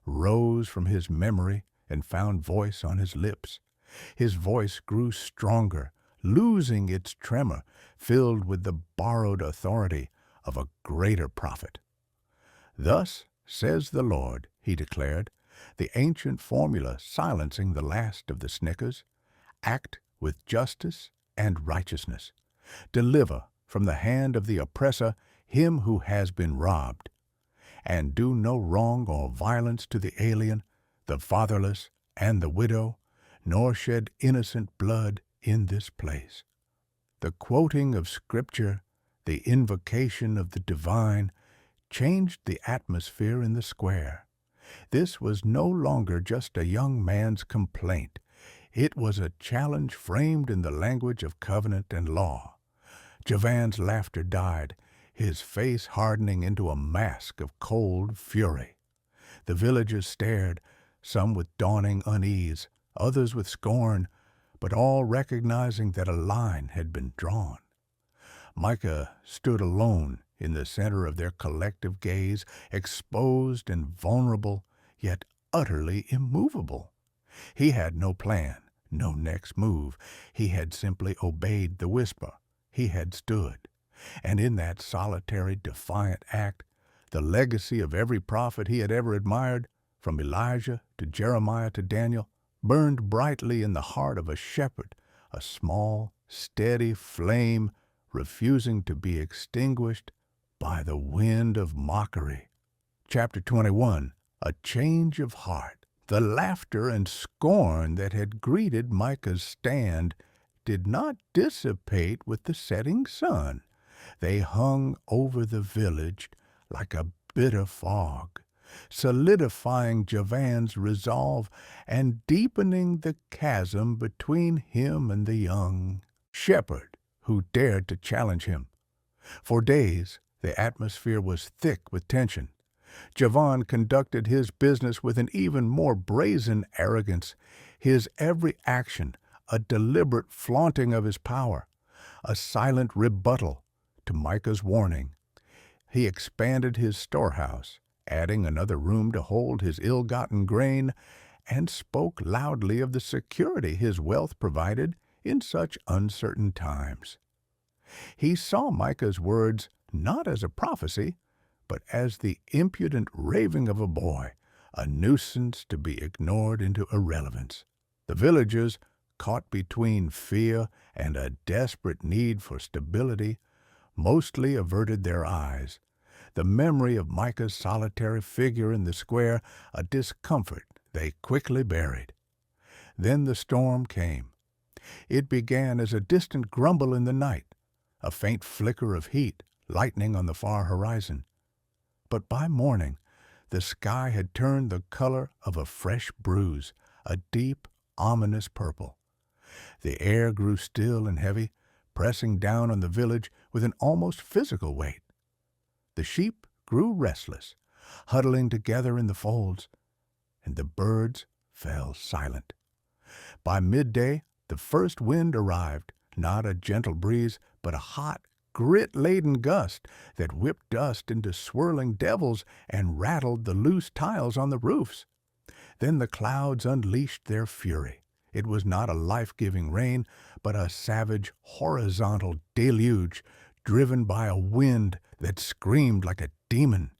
rose from his memory and found voice on his lips. His voice grew stronger, losing its tremor, filled with the borrowed authority of a greater prophet. "Thus says the Lord," he declared, the ancient formula silencing the last of the snickers. "Act with justice and righteousness. Deliver from the hand of the oppressor him who has been robbed. And do no wrong or violence to the alien, the fatherless, and the widow, nor shed innocent blood in this place." The quoting of Scripture, the invocation of the divine, changed the atmosphere in the square. This was no longer just a young man's complaint. It was a challenge framed in the language of covenant and law. Javan's laughter died, his face hardening into a mask of cold fury. The villagers stared, some with dawning unease, others with scorn, but all recognizing that a line had been drawn. Micah stood alone in the center of their collective gaze, exposed and vulnerable, yet utterly immovable. He had no plan, no next move. He had simply obeyed the whisper. He had stood. And in that solitary, defiant act, the legacy of every prophet he had ever admired, from Elijah to Jeremiah to Daniel, burned brightly in the heart of a shepherd, a small, steady flame refusing to be extinguished by the wind of mockery. Chapter 21, A Change of Heart. The laughter and scorn that had greeted Micah's stand did not dissipate with the setting sun. They hung over the village like a bitter fog, solidifying Javan's resolve and deepening the chasm between him and the young shepherd who dared to challenge him. For days, the atmosphere was thick with tension. Javan conducted his business with an even more brazen arrogance, his every action a deliberate flaunting of his power, a silent rebuttal to Micah's warning. He expanded his storehouse, adding another room to hold his ill-gotten grain, and spoke loudly of the security his wealth provided in such uncertain times. He saw Micah's words not as a prophecy, but as the impudent raving of a boy, a nuisance to be ignored into irrelevance. The villagers, caught between fear and a desperate need for stability, mostly averted their eyes, the memory of Micah's solitary figure in the square a discomfort they quickly buried. Then the storm came. It began as a distant grumble in the night, a faint flicker of heat, lightning on the far horizon. But by morning, the sky had turned the color of a fresh bruise, a deep, ominous purple. The air grew still and heavy, pressing down on the village with an almost physical weight. The sheep grew restless, huddling together in the folds, and the birds fell silent. By midday, the first wind arrived, not a gentle breeze, but a hot, grit-laden gust that whipped dust into swirling devils and rattled the loose tiles on the roofs. Then the clouds unleashed their fury, It was not a life-giving rain, but a savage, horizontal deluge driven by a wind that screamed like a demon.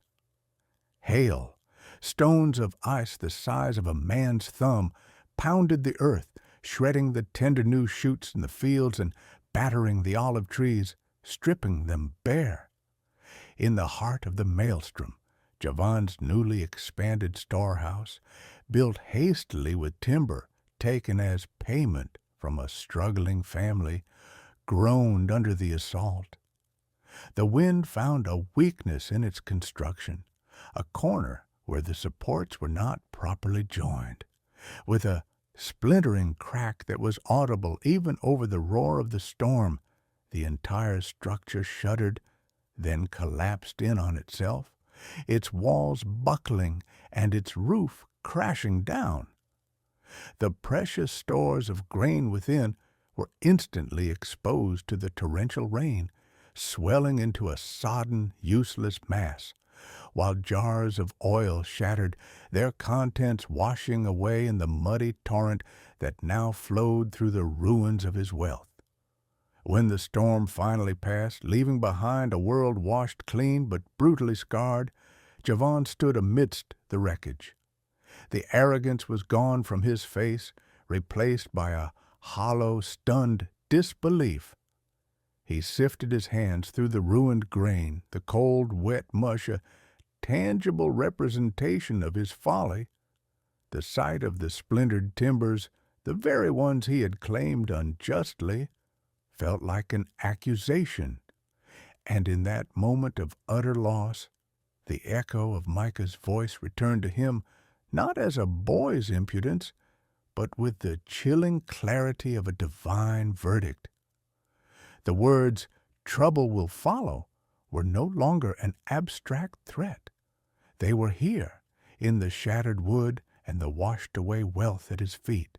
Hail, stones of ice the size of a man's thumb, pounded the earth, shredding the tender new shoots in the fields and battering the olive trees, stripping them bare. In the heart of the maelstrom, Javan's newly expanded storehouse, built hastily with timber taken as payment from a struggling family, groaned under the assault. The wind found a weakness in its construction, a corner where the supports were not properly joined. With a splintering crack that was audible even over the roar of the storm, the entire structure shuddered, then collapsed in on itself, its walls buckling and its roof crashing down. The precious stores of grain within were instantly exposed to the torrential rain, swelling into a sodden, useless mass, while jars of oil shattered, their contents washing away in the muddy torrent that now flowed through the ruins of his wealth. When the storm finally passed, leaving behind a world washed clean but brutally scarred, Javan stood amidst the wreckage. The arrogance was gone from his face, replaced by a hollow, stunned disbelief. He sifted his hands through the ruined grain, the cold, wet mush, a tangible representation of his folly. The sight of the splintered timbers, the very ones he had claimed unjustly, felt like an accusation, and in that moment of utter loss, the echo of Micah's voice returned to him not as a boy's impudence, but with the chilling clarity of a divine verdict. The words, "trouble will follow," were no longer an abstract threat. They were here, in the shattered wood and the washed-away wealth at his feet.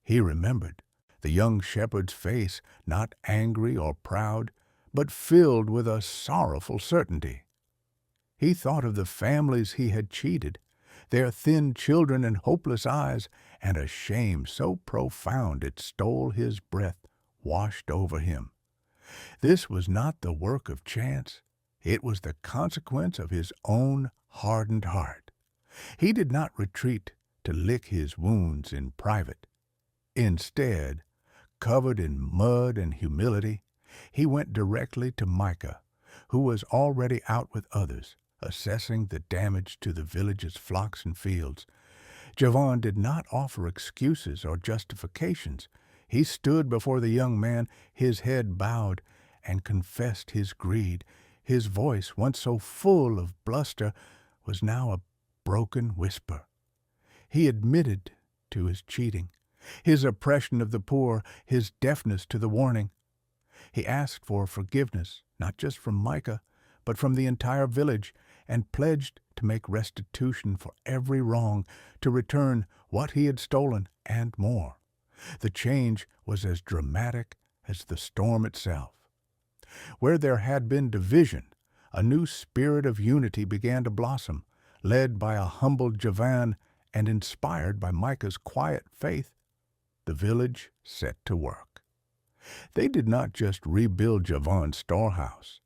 He remembered the young shepherd's face, not angry or proud, but filled with a sorrowful certainty. He thought of the families he had cheated, their thin children and hopeless eyes, and a shame so profound it stole his breath washed over him. This was not the work of chance. It was the consequence of his own hardened heart. He did not retreat to lick his wounds in private. Instead, covered in mud and humility, he went directly to Micah, who was already out with others, assessing the damage to the village's flocks and fields. Javan did not offer excuses or justifications. He stood before the young man, his head bowed, and confessed his greed. His voice, once so full of bluster, was now a broken whisper. He admitted to his cheating, his oppression of the poor, his deafness to the warning. He asked for forgiveness, not just from Micah, but from the entire village, and pledged to make restitution for every wrong, to return what he had stolen and more. The change was as dramatic as the storm itself. Where there had been division, a new spirit of unity began to blossom, led by a humble Javan and inspired by Micah's quiet faith. The village set to work. They did not just rebuild Javan's storehouse.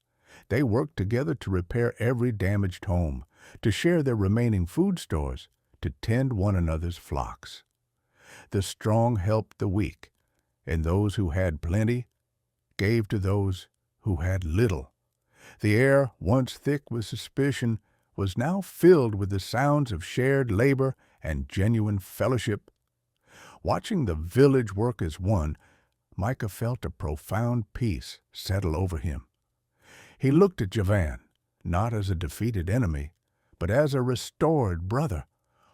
They worked together to repair every damaged home, to share their remaining food stores, to tend one another's flocks. The strong helped the weak, and those who had plenty gave to those who had little. The air, once thick with suspicion, was now filled with the sounds of shared labor and genuine fellowship. Watching the village work as one, Micah felt a profound peace settle over him. He looked at Javan, not as a defeated enemy, but as a restored brother,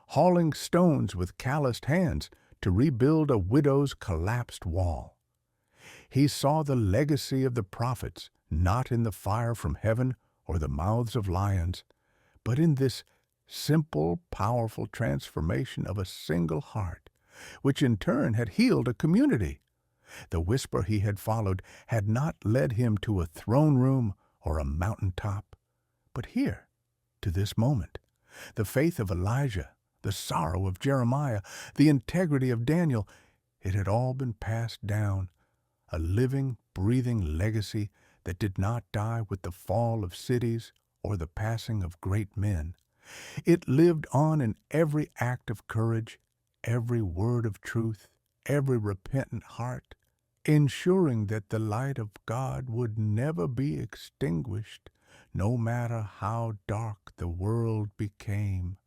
hauling stones with calloused hands to rebuild a widow's collapsed wall. He saw the legacy of the prophets not in the fire from heaven or the mouths of lions, but in this simple, powerful transformation of a single heart, which in turn had healed a community. The whisper he had followed had not led him to a throne room or a mountaintop, but here, to this moment. The faith of Elijah, the sorrow of Jeremiah, the integrity of Daniel, It had all been passed down, a living, breathing legacy that did not die with the fall of cities or the passing of great men. It lived on in every act of courage, every word of truth, every repentant heart, ensuring that the light of God would never be extinguished, no matter how dark the world became.